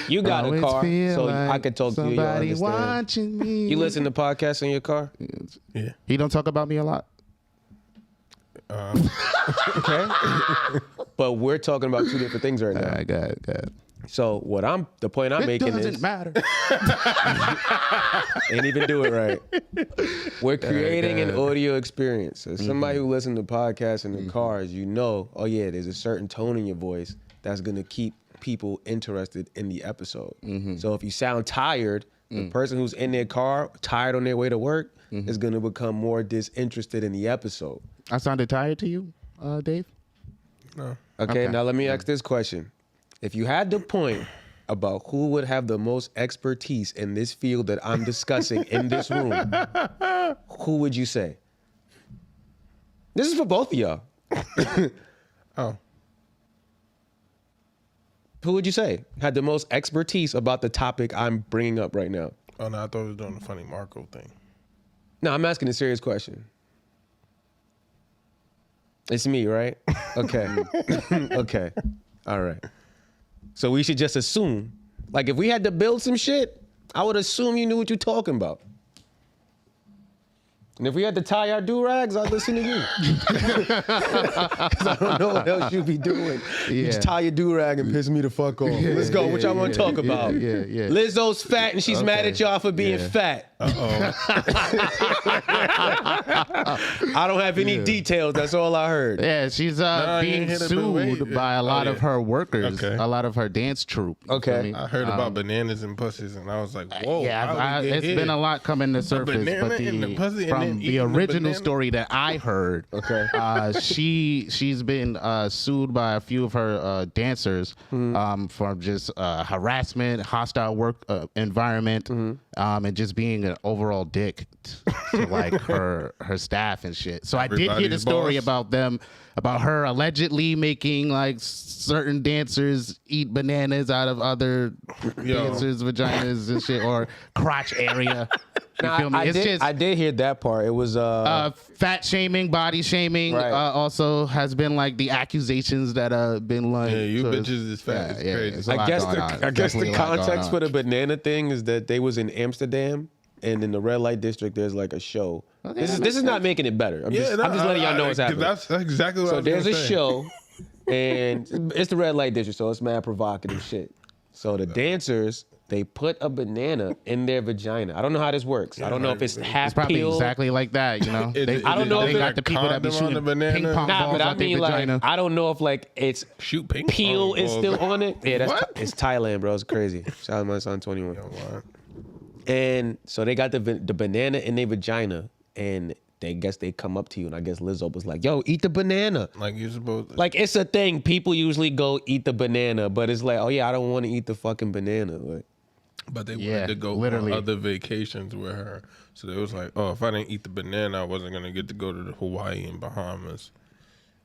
[SPEAKER 1] You got a
[SPEAKER 3] Always
[SPEAKER 1] car,
[SPEAKER 3] feel
[SPEAKER 1] so
[SPEAKER 3] like
[SPEAKER 1] I could talk to you. You'll
[SPEAKER 3] somebody
[SPEAKER 1] understand.
[SPEAKER 3] watching me.
[SPEAKER 1] You listen to podcasts in your car?
[SPEAKER 2] Yeah.
[SPEAKER 3] He don't talk about me a lot.
[SPEAKER 1] Okay. But we're talking about 2 different things right now.
[SPEAKER 3] I got it.
[SPEAKER 1] So the point I'm
[SPEAKER 3] It
[SPEAKER 1] making
[SPEAKER 3] doesn't
[SPEAKER 1] is,
[SPEAKER 3] matter.
[SPEAKER 1] ain't even do it right. We're creating an audio experience. So somebody who listens to podcasts in the cars, you know, oh yeah, there's a certain tone in your voice that's gonna keep people interested in the episode.
[SPEAKER 3] Mm-hmm.
[SPEAKER 1] So if you sound tired, the person who's in their car, tired on their way to work, is gonna become more disinterested in the episode.
[SPEAKER 3] I sounded tired to you, Dave?
[SPEAKER 2] No.
[SPEAKER 1] Okay,
[SPEAKER 3] Okay.
[SPEAKER 1] now let me ask this question. If you had to point about who would have the most expertise in this field that I'm discussing in this room, who would you say? This is for both of y'all.
[SPEAKER 2] Oh.
[SPEAKER 1] Who would you say had the most expertise about the topic I'm bringing up right now?
[SPEAKER 2] Oh, no, I thought he was doing the funny Marco thing.
[SPEAKER 1] No, I'm asking a serious question. It's me, right? Okay. Okay. All right. So we should just assume. Like, if we had to build some shit, I would assume you knew what you're talking about. And if we had to tie our do-rags, I'd listen to you. Because I don't know what else you'd be doing. You
[SPEAKER 3] Yeah.
[SPEAKER 1] just tie your do-rag and piss me the fuck off. Let's go. What y'all want to talk about?
[SPEAKER 3] Yeah.
[SPEAKER 1] Lizzo's fat and she's mad at y'all for being fat.
[SPEAKER 2] Uh-oh.
[SPEAKER 1] I don't have any details. That's all I heard.
[SPEAKER 3] Yeah, she's
[SPEAKER 2] you
[SPEAKER 3] being
[SPEAKER 2] ain't hit it, but wait.
[SPEAKER 3] sued by a lot of her workers,
[SPEAKER 2] Okay.
[SPEAKER 3] a lot of her dance troupe. You
[SPEAKER 1] Okay.
[SPEAKER 3] feel me?
[SPEAKER 2] I heard about bananas and pussies, and I was like, whoa.
[SPEAKER 3] Yeah,
[SPEAKER 2] how we get
[SPEAKER 3] it's
[SPEAKER 2] here?
[SPEAKER 3] been a lot coming to surface,
[SPEAKER 2] banana
[SPEAKER 3] but
[SPEAKER 2] in the pussy and
[SPEAKER 3] from
[SPEAKER 2] then
[SPEAKER 3] the
[SPEAKER 2] eating the
[SPEAKER 3] original
[SPEAKER 2] banana?
[SPEAKER 3] story that I heard,
[SPEAKER 1] Okay.
[SPEAKER 3] she's been sued by a few of her dancers for just harassment, hostile work environment, and just being an overall dick to like her staff and shit. So I did hear the
[SPEAKER 2] Everybody's
[SPEAKER 3] story
[SPEAKER 2] boss.
[SPEAKER 3] about her allegedly making like certain dancers eat bananas out of other dancers' vaginas and shit, or crotch area. You feel me?
[SPEAKER 1] I did hear that part. It was
[SPEAKER 3] Fat shaming, body shaming,
[SPEAKER 1] Right.
[SPEAKER 3] Also has been like the accusations that have been like.
[SPEAKER 2] Yeah, you
[SPEAKER 3] so
[SPEAKER 2] bitches is fat. It's crazy.
[SPEAKER 3] it's a
[SPEAKER 1] I
[SPEAKER 3] lot
[SPEAKER 1] guess
[SPEAKER 3] going on.
[SPEAKER 1] I guess
[SPEAKER 3] Definitely
[SPEAKER 1] the
[SPEAKER 3] a lot going
[SPEAKER 1] context
[SPEAKER 3] on.
[SPEAKER 1] for the banana thing is that they was in Amsterdam, and in the red light district there's like a show.
[SPEAKER 3] Okay,
[SPEAKER 1] This
[SPEAKER 3] that
[SPEAKER 1] is not making it better. I'm just
[SPEAKER 2] no,
[SPEAKER 1] letting y'all know what's happening.
[SPEAKER 2] That's exactly what I
[SPEAKER 1] So
[SPEAKER 2] was
[SPEAKER 1] there's
[SPEAKER 2] gonna
[SPEAKER 1] a
[SPEAKER 2] say.
[SPEAKER 1] show, and it's the red light district, so it's mad provocative shit. So the dancers, they put a banana in their vagina. I don't know how this works. I don't know if it's half
[SPEAKER 3] It's probably
[SPEAKER 1] peeled.
[SPEAKER 3] exactly like that, you know.
[SPEAKER 1] I don't know if
[SPEAKER 3] they
[SPEAKER 1] it's
[SPEAKER 3] got the people that be
[SPEAKER 2] condom on the
[SPEAKER 3] shooting
[SPEAKER 2] banana.
[SPEAKER 3] ping pong
[SPEAKER 1] Nah,
[SPEAKER 3] balls
[SPEAKER 1] but I
[SPEAKER 3] out their
[SPEAKER 1] mean, like,
[SPEAKER 3] vagina.
[SPEAKER 1] I don't know if like it's
[SPEAKER 2] Shoot ping
[SPEAKER 1] peel
[SPEAKER 2] pong
[SPEAKER 1] is
[SPEAKER 2] balls.
[SPEAKER 1] still on it. Yeah, that's
[SPEAKER 2] What?
[SPEAKER 1] it's Thailand, bro. It's crazy. Shout out to my son 21.
[SPEAKER 2] What?
[SPEAKER 1] And so they got the banana in their vagina, and they guess they come up to you, and I guess Lizzo was like, "Yo, eat the banana."
[SPEAKER 2] Like you're supposed to.
[SPEAKER 1] Like, it's a thing. People usually go eat the banana, but it's like, oh yeah, I don't want to eat the fucking banana. Like,
[SPEAKER 2] But they
[SPEAKER 3] Yeah,
[SPEAKER 2] wanted to go
[SPEAKER 3] literally.
[SPEAKER 2] on other vacations with her. So they was like, oh, if I didn't eat the banana, I wasn't going to get to go to the Hawaii and Bahamas.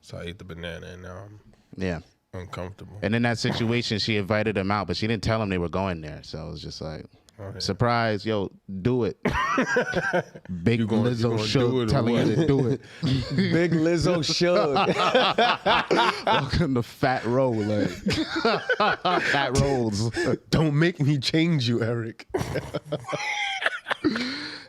[SPEAKER 2] So I ate the banana, and now I'm
[SPEAKER 3] Yeah.
[SPEAKER 2] uncomfortable.
[SPEAKER 3] And in that situation, she invited them out, but she didn't tell them they were going there. So it was just like,
[SPEAKER 2] yeah.
[SPEAKER 3] surprise, yo, do it. Big
[SPEAKER 2] You gonna
[SPEAKER 3] Lizzo
[SPEAKER 2] do it
[SPEAKER 3] show
[SPEAKER 2] or
[SPEAKER 3] telling you
[SPEAKER 2] what?
[SPEAKER 3] to do it.
[SPEAKER 1] Big Lizzo Suge.
[SPEAKER 3] Welcome to Fat Roll, like Fat Rolls.
[SPEAKER 1] Don't make me change you, Eric.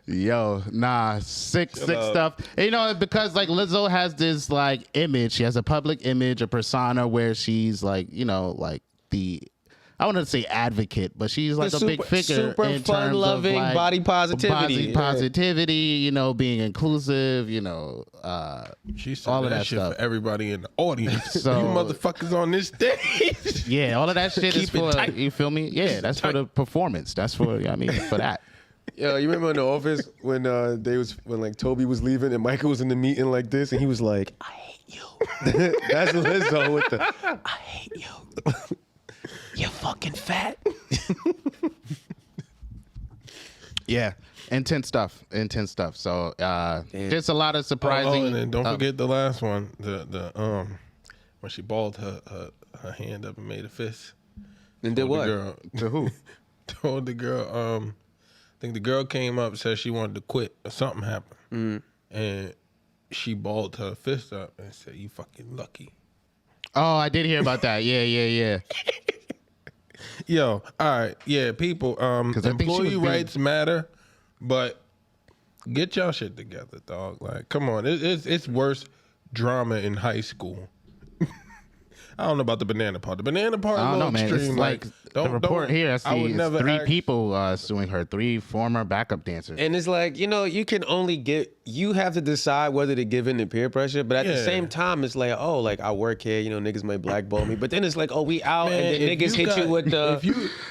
[SPEAKER 3] Yo, nah, sick
[SPEAKER 2] up.
[SPEAKER 3] stuff. And, you know, because like Lizzo has this like image, she has a public image, a persona where she's like, you know, like I wouldn't say advocate, but she's like a big figure
[SPEAKER 1] super
[SPEAKER 3] in terms
[SPEAKER 1] fun-loving,
[SPEAKER 3] of like
[SPEAKER 1] body positivity.
[SPEAKER 3] positivity, you know, being inclusive, you know,
[SPEAKER 2] She said
[SPEAKER 3] all
[SPEAKER 2] that,
[SPEAKER 3] of that
[SPEAKER 2] shit
[SPEAKER 3] stuff.
[SPEAKER 2] for everybody in the audience.
[SPEAKER 3] So-
[SPEAKER 2] you motherfuckers on this stage.
[SPEAKER 3] Yeah, all of that shit is
[SPEAKER 2] Keep it
[SPEAKER 3] for
[SPEAKER 2] tight.
[SPEAKER 3] you feel me? Yeah, that's for the performance. That's for for that.
[SPEAKER 1] Yo, you remember in the office when when like Toby was leaving and Michael was in the meeting like this, and he was like, "I hate you." That's Lizzo with the "I hate you." You're fucking fat.
[SPEAKER 3] Yeah, intense stuff. So just a lot of surprising.
[SPEAKER 2] and then don't forget the last one. The when she balled her hand up and made a fist.
[SPEAKER 1] And did
[SPEAKER 2] Told
[SPEAKER 1] what?
[SPEAKER 2] The girl,
[SPEAKER 3] To who?
[SPEAKER 2] told the girl, I think the girl came up, said she wanted to quit or something happened. And she balled her fist up and said, "You fucking lucky."
[SPEAKER 3] Oh, I did hear about that. Yeah.
[SPEAKER 2] Yo, all right. Yeah, people,
[SPEAKER 3] I think she was
[SPEAKER 2] employee
[SPEAKER 3] being-
[SPEAKER 2] rights matter, but get y'all shit together, dog. Like, come on. It's worse drama in high school. I don't know about the banana part. The banana part
[SPEAKER 3] I
[SPEAKER 2] is a
[SPEAKER 3] don't know,
[SPEAKER 2] little
[SPEAKER 3] man.
[SPEAKER 2] extreme.
[SPEAKER 3] It's like the report here. I
[SPEAKER 2] would
[SPEAKER 3] see
[SPEAKER 2] never
[SPEAKER 3] it's 3
[SPEAKER 2] ask-
[SPEAKER 3] people suing her, 3 former backup dancers.
[SPEAKER 1] And it's like, you know, you can only get you have to decide whether to give in to peer pressure, but at the
[SPEAKER 2] Yeah.
[SPEAKER 1] same time, it's like, oh, like I work here, niggas might blackball me, but then it's like, oh, we out,
[SPEAKER 2] Man,
[SPEAKER 1] and then
[SPEAKER 2] if
[SPEAKER 1] niggas hit you with the.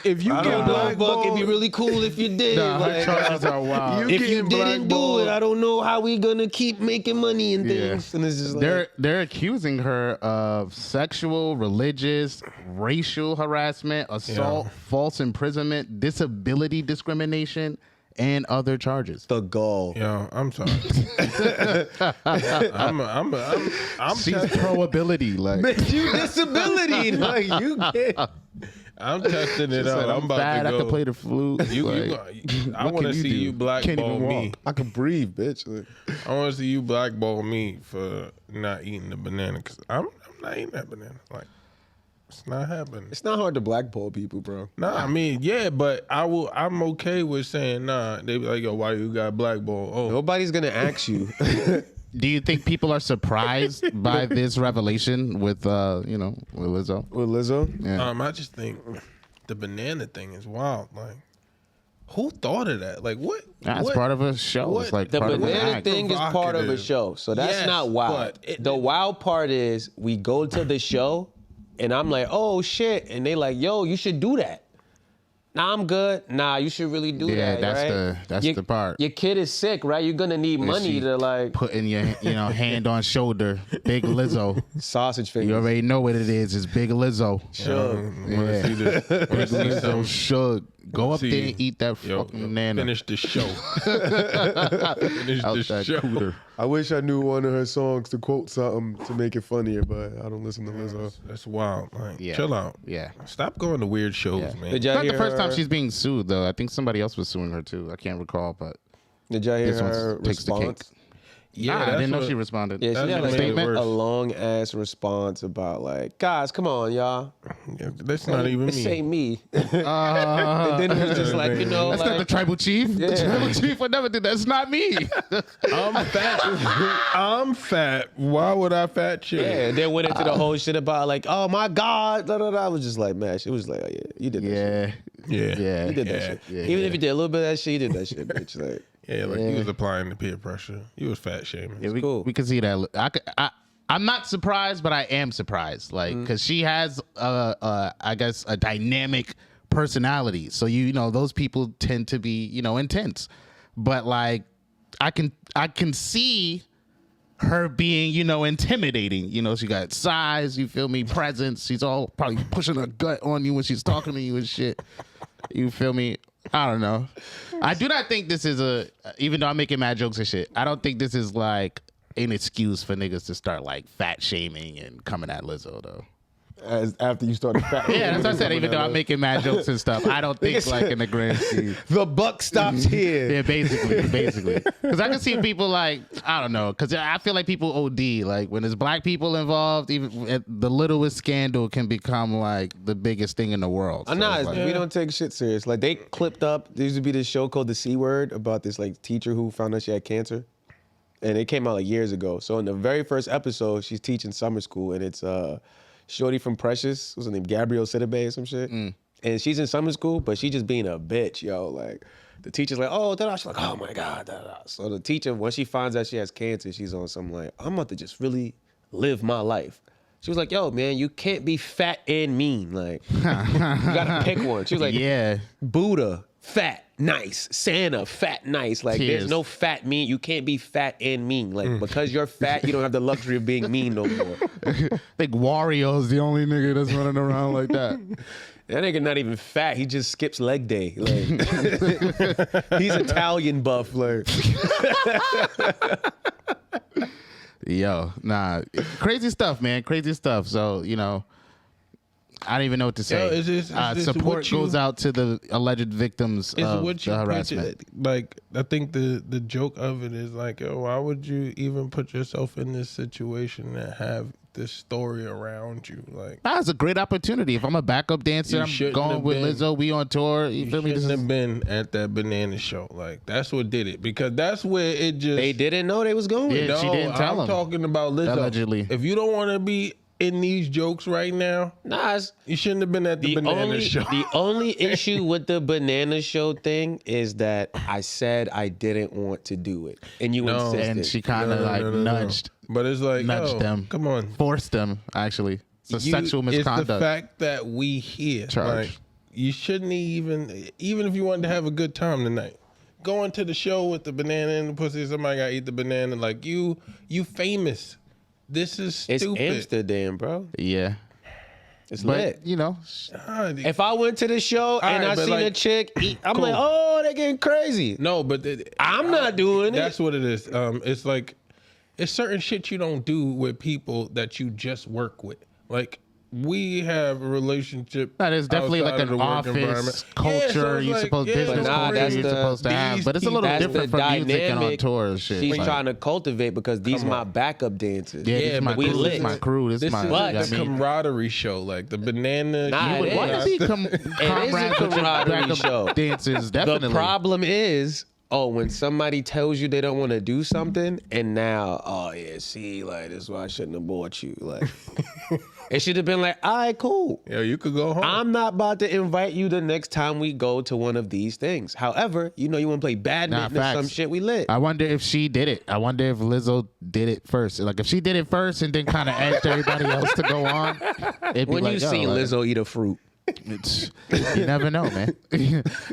[SPEAKER 2] if you
[SPEAKER 1] I
[SPEAKER 2] get
[SPEAKER 1] don't know, Buck.
[SPEAKER 2] blackballed,
[SPEAKER 1] It'd be really cool if you did.
[SPEAKER 3] Nah, her
[SPEAKER 1] like,
[SPEAKER 3] charges are wild.
[SPEAKER 1] if you
[SPEAKER 2] getting
[SPEAKER 1] didn't do
[SPEAKER 2] blackballed.
[SPEAKER 1] it, I don't know how we gonna keep making money and things. And it's just like,
[SPEAKER 3] They're accusing her of sexual, religious, racial harassment, assault, false imprisonment, disability discrimination, and other charges.
[SPEAKER 1] the goal.
[SPEAKER 2] Yo, I'm sorry. I'm
[SPEAKER 3] She's pro-ability, like.
[SPEAKER 1] But you disability, like you can't.
[SPEAKER 2] I'm testing it
[SPEAKER 3] She said,
[SPEAKER 2] out. I'm about
[SPEAKER 3] fat,
[SPEAKER 2] to go.
[SPEAKER 3] I can play the flute.
[SPEAKER 2] I
[SPEAKER 3] what
[SPEAKER 2] want to
[SPEAKER 3] can you
[SPEAKER 2] see
[SPEAKER 3] do?
[SPEAKER 2] you
[SPEAKER 3] Can't
[SPEAKER 2] blackball
[SPEAKER 3] even
[SPEAKER 2] me.
[SPEAKER 3] walk.
[SPEAKER 1] I can breathe, bitch. Like,
[SPEAKER 2] I want to see you blackball me for not eating the banana because I'm not eating that banana. Like, it's not happening.
[SPEAKER 1] it's not hard to blackball people, bro.
[SPEAKER 2] Nah, I mean, yeah, but I'm okay with saying nah. They be like, yo, why you got blackball? Oh,
[SPEAKER 1] Nobody's gonna ask you.
[SPEAKER 3] Do you think people are surprised by this revelation with Lizzo?
[SPEAKER 1] With Lizzo,
[SPEAKER 3] Yeah.
[SPEAKER 2] I just think the banana thing is wild. Like, who thought of that? Like, what?
[SPEAKER 3] That's
[SPEAKER 2] what?
[SPEAKER 3] part of a show.
[SPEAKER 2] what-
[SPEAKER 3] It's like
[SPEAKER 1] the
[SPEAKER 3] part of an
[SPEAKER 1] banana
[SPEAKER 3] act.
[SPEAKER 1] thing is part of a
[SPEAKER 2] Provocative.
[SPEAKER 1] show, so that's
[SPEAKER 2] Yes,
[SPEAKER 1] not wild.
[SPEAKER 2] but
[SPEAKER 1] The wild part is we go to the show, and I'm like, oh shit, and they like, yo, you should do that. Nah, I'm good. Nah, you should really do
[SPEAKER 3] Yeah,
[SPEAKER 1] that.
[SPEAKER 3] that's
[SPEAKER 1] right?
[SPEAKER 3] the part.
[SPEAKER 1] Your kid is sick, right? You're gonna need money
[SPEAKER 3] she
[SPEAKER 1] to like
[SPEAKER 3] Putting your hand on shoulder, Big Lizzo.
[SPEAKER 1] sausage fingers.
[SPEAKER 3] You already know what it is. It's Big Lizzo.
[SPEAKER 1] Sure.
[SPEAKER 2] Wanna see this? Wanna
[SPEAKER 3] Big
[SPEAKER 2] see
[SPEAKER 3] Lizzo
[SPEAKER 2] some-
[SPEAKER 3] should go up
[SPEAKER 2] see-
[SPEAKER 3] there and eat that fucking banana.
[SPEAKER 2] Finish the show. Finish
[SPEAKER 3] Out
[SPEAKER 2] the
[SPEAKER 3] that
[SPEAKER 2] show.
[SPEAKER 3] cooter.
[SPEAKER 1] I wish I knew one of her songs to quote something to make it funnier, but I don't listen to Lizzo.
[SPEAKER 2] That's wild. Like,
[SPEAKER 3] Yeah.
[SPEAKER 2] chill out.
[SPEAKER 3] Yeah.
[SPEAKER 2] Stop going to weird shows,
[SPEAKER 3] Yeah.
[SPEAKER 2] man.
[SPEAKER 1] Did
[SPEAKER 3] It's
[SPEAKER 1] y'all
[SPEAKER 3] not the
[SPEAKER 1] hear
[SPEAKER 3] first time
[SPEAKER 1] her-
[SPEAKER 3] she's being sued, though. I think somebody else was suing her, too. I can't recall, but
[SPEAKER 1] Did y'all hear
[SPEAKER 3] this
[SPEAKER 1] her
[SPEAKER 3] one takes the cake.
[SPEAKER 1] response?
[SPEAKER 2] Yeah,
[SPEAKER 3] Nah, I
[SPEAKER 2] that's
[SPEAKER 3] didn't know
[SPEAKER 2] what-
[SPEAKER 3] she responded.
[SPEAKER 1] Yeah,
[SPEAKER 2] That's
[SPEAKER 1] she had
[SPEAKER 2] what
[SPEAKER 1] like
[SPEAKER 2] made it worse.
[SPEAKER 1] a long ass response about like, guys, come on, y'all.
[SPEAKER 2] Yeah, that's not even
[SPEAKER 1] This
[SPEAKER 2] me.
[SPEAKER 1] ain't me. And then it was just like,
[SPEAKER 3] That's not the
[SPEAKER 1] like,
[SPEAKER 3] tribal chief. The tribal chief would never do that. That's not me.
[SPEAKER 2] I'm fat. I'm fat. Why would I fat shame?
[SPEAKER 1] yeah. And then went into the whole shit about like, oh my God, da da da. I was just like, man, it was like, oh, yeah, you did that shit.
[SPEAKER 3] Yeah.
[SPEAKER 2] Yeah.
[SPEAKER 3] Yeah.
[SPEAKER 1] You did that
[SPEAKER 2] Yeah.
[SPEAKER 1] shit.
[SPEAKER 3] Yeah,
[SPEAKER 1] Even
[SPEAKER 3] yeah.
[SPEAKER 1] if you did a little bit of that shit, you did that shit, bitch. Like,
[SPEAKER 2] Yeah, like he was applying the peer pressure. He was fat shaming.
[SPEAKER 3] Yeah, we,
[SPEAKER 1] cool.
[SPEAKER 3] we can see that. I'm not surprised, but I am surprised. Like, because she has, I guess, a dynamic personality. So those people tend to be, intense. But like, I can see her being, intimidating. She got size. You feel me? Presence. She's all probably pushing her gut on you when she's talking to you and shit. You feel me? I don't know. I do not think this is even though I'm making mad jokes and shit, I don't think this is like an excuse for niggas to start like fat shaming and coming at Lizzo though.
[SPEAKER 1] after you started fat.
[SPEAKER 3] Yeah, that's what I said. Even though I'm making mad jokes and stuff, I don't think like in the grand scheme.
[SPEAKER 1] The buck stops here.
[SPEAKER 3] Yeah, basically. Because I can see people like, I don't know, because I feel like people OD. Like when there's black people involved, even the littlest scandal can become like the biggest thing in the world. So
[SPEAKER 1] Nah,
[SPEAKER 3] it's like,
[SPEAKER 1] we don't take shit serious. Like they clipped up. There used to be this show called The C Word about this like teacher who found out she had cancer, and it came out like years ago. So in the very first episode, she's teaching summer school, and it's shorty from Precious. What's her name? Gabrielle Sidibe or some shit. And she's in summer school, but she just being a bitch, yo. Like the teacher's like, oh, da-da. She's like, oh my god, da-da. So the teacher, once she finds out she has cancer, she's on some like, I'm about to just really live my life. She was like, yo, man, you can't be fat and mean. Like, you gotta pick one. She was like,
[SPEAKER 3] yeah.
[SPEAKER 1] Buddha, fat, nice. Santa, fat, nice. Like,
[SPEAKER 3] Cheers.
[SPEAKER 1] there's no fat, mean. You can't be fat and mean. Like, because you're fat, you don't have the luxury of being mean no more.
[SPEAKER 3] I think Wario's the only nigga that's running around like that.
[SPEAKER 1] That nigga not even fat. He just skips leg day. Like, he's Italian buff. Like,
[SPEAKER 3] Yo, nah, crazy stuff, man, crazy stuff. So I don't even know what to say.
[SPEAKER 2] Yo, is this
[SPEAKER 3] Support
[SPEAKER 2] what you-
[SPEAKER 3] goes out to the alleged victims
[SPEAKER 2] It's
[SPEAKER 3] of
[SPEAKER 2] what you
[SPEAKER 3] the
[SPEAKER 2] put
[SPEAKER 3] harassment.
[SPEAKER 2] like I think the joke of it is like, yo, why would you even put yourself in this situation and have this story around you? Like,
[SPEAKER 3] That's a great opportunity. If I'm a backup dancer,
[SPEAKER 2] You
[SPEAKER 3] I'm
[SPEAKER 2] shouldn't
[SPEAKER 3] going
[SPEAKER 2] have
[SPEAKER 3] with
[SPEAKER 2] been-
[SPEAKER 3] Lizzo. We on tour. You
[SPEAKER 2] you
[SPEAKER 3] feel me?
[SPEAKER 2] shouldn't
[SPEAKER 3] This is-
[SPEAKER 2] have been at that banana show. Like, that's what did it, because that's where it just
[SPEAKER 1] they didn't know they was going.
[SPEAKER 3] Yeah.
[SPEAKER 2] No,
[SPEAKER 3] she didn't tell
[SPEAKER 2] I'm
[SPEAKER 3] him.
[SPEAKER 2] talking about Lizzo.
[SPEAKER 3] Allegedly.
[SPEAKER 2] If you don't want to be in these jokes right now.
[SPEAKER 1] Nah,
[SPEAKER 2] You shouldn't have been at the banana show.
[SPEAKER 1] The only issue with the banana show thing is that I said I didn't want to do it, and you insisted.
[SPEAKER 3] And she kind of nudged
[SPEAKER 2] But it's like,
[SPEAKER 3] them.
[SPEAKER 2] Come on.
[SPEAKER 3] Forced them, actually. It's a sexual misconduct.
[SPEAKER 2] It's the fact that we here.
[SPEAKER 3] Charge.
[SPEAKER 2] Like, you shouldn't even if you wanted to have a good time tonight, going to the show with the banana and the pussy, somebody got to eat the banana. Like, you famous. This is stupid.
[SPEAKER 1] It's Amsterdam, bro.
[SPEAKER 3] Yeah.
[SPEAKER 1] It's
[SPEAKER 3] But,
[SPEAKER 1] lit.
[SPEAKER 3] you know,
[SPEAKER 1] If I went to the show and I seen a chick eat, I'm
[SPEAKER 2] cool.
[SPEAKER 1] like, oh, they're getting crazy.
[SPEAKER 2] No, but
[SPEAKER 1] I'm not doing it.
[SPEAKER 2] That's what it is. It's like, it's certain shit you don't do with people that you just work with. Like, we have a relationship.
[SPEAKER 3] that is definitely like an office culture you're supposed business culture
[SPEAKER 1] that's
[SPEAKER 3] you're supposed to have. But it's a little
[SPEAKER 1] that's
[SPEAKER 3] different
[SPEAKER 1] the
[SPEAKER 3] from music and on
[SPEAKER 1] dynamic
[SPEAKER 3] tour and shit.
[SPEAKER 1] She's
[SPEAKER 3] Like,
[SPEAKER 1] trying to cultivate because these my backup dancers.
[SPEAKER 3] yeah, this is my
[SPEAKER 2] but
[SPEAKER 3] crew.
[SPEAKER 1] lit.
[SPEAKER 3] This is my crew. This
[SPEAKER 2] This
[SPEAKER 3] is my.
[SPEAKER 2] is
[SPEAKER 3] you
[SPEAKER 2] like
[SPEAKER 3] know
[SPEAKER 2] a
[SPEAKER 3] what I mean?
[SPEAKER 2] camaraderie show. Like the banana.
[SPEAKER 1] Nah,
[SPEAKER 2] you
[SPEAKER 1] it
[SPEAKER 2] would
[SPEAKER 3] Why
[SPEAKER 1] is.
[SPEAKER 3] to be
[SPEAKER 1] It is a
[SPEAKER 3] comrades with your
[SPEAKER 1] camaraderie
[SPEAKER 3] backup
[SPEAKER 1] show.
[SPEAKER 3] dancers? Definitely.
[SPEAKER 1] The problem is, when somebody tells you they don't want to do something, and now, see, like, this is why I shouldn't have bought you. Like, it should have been like, all right, cool.
[SPEAKER 2] Yeah, you could go home.
[SPEAKER 1] I'm not about to invite you the next time we go to one of these things. However, you want to play badminton or some
[SPEAKER 3] facts.
[SPEAKER 1] shit, we lit.
[SPEAKER 3] I wonder if she did it. I wonder if Lizzo did it first. Like if she did it first and then kind of edged everybody else to go on. It'd be
[SPEAKER 1] When
[SPEAKER 3] like,
[SPEAKER 1] you see
[SPEAKER 3] like,
[SPEAKER 1] Lizzo eat a fruit.
[SPEAKER 3] you never know, man.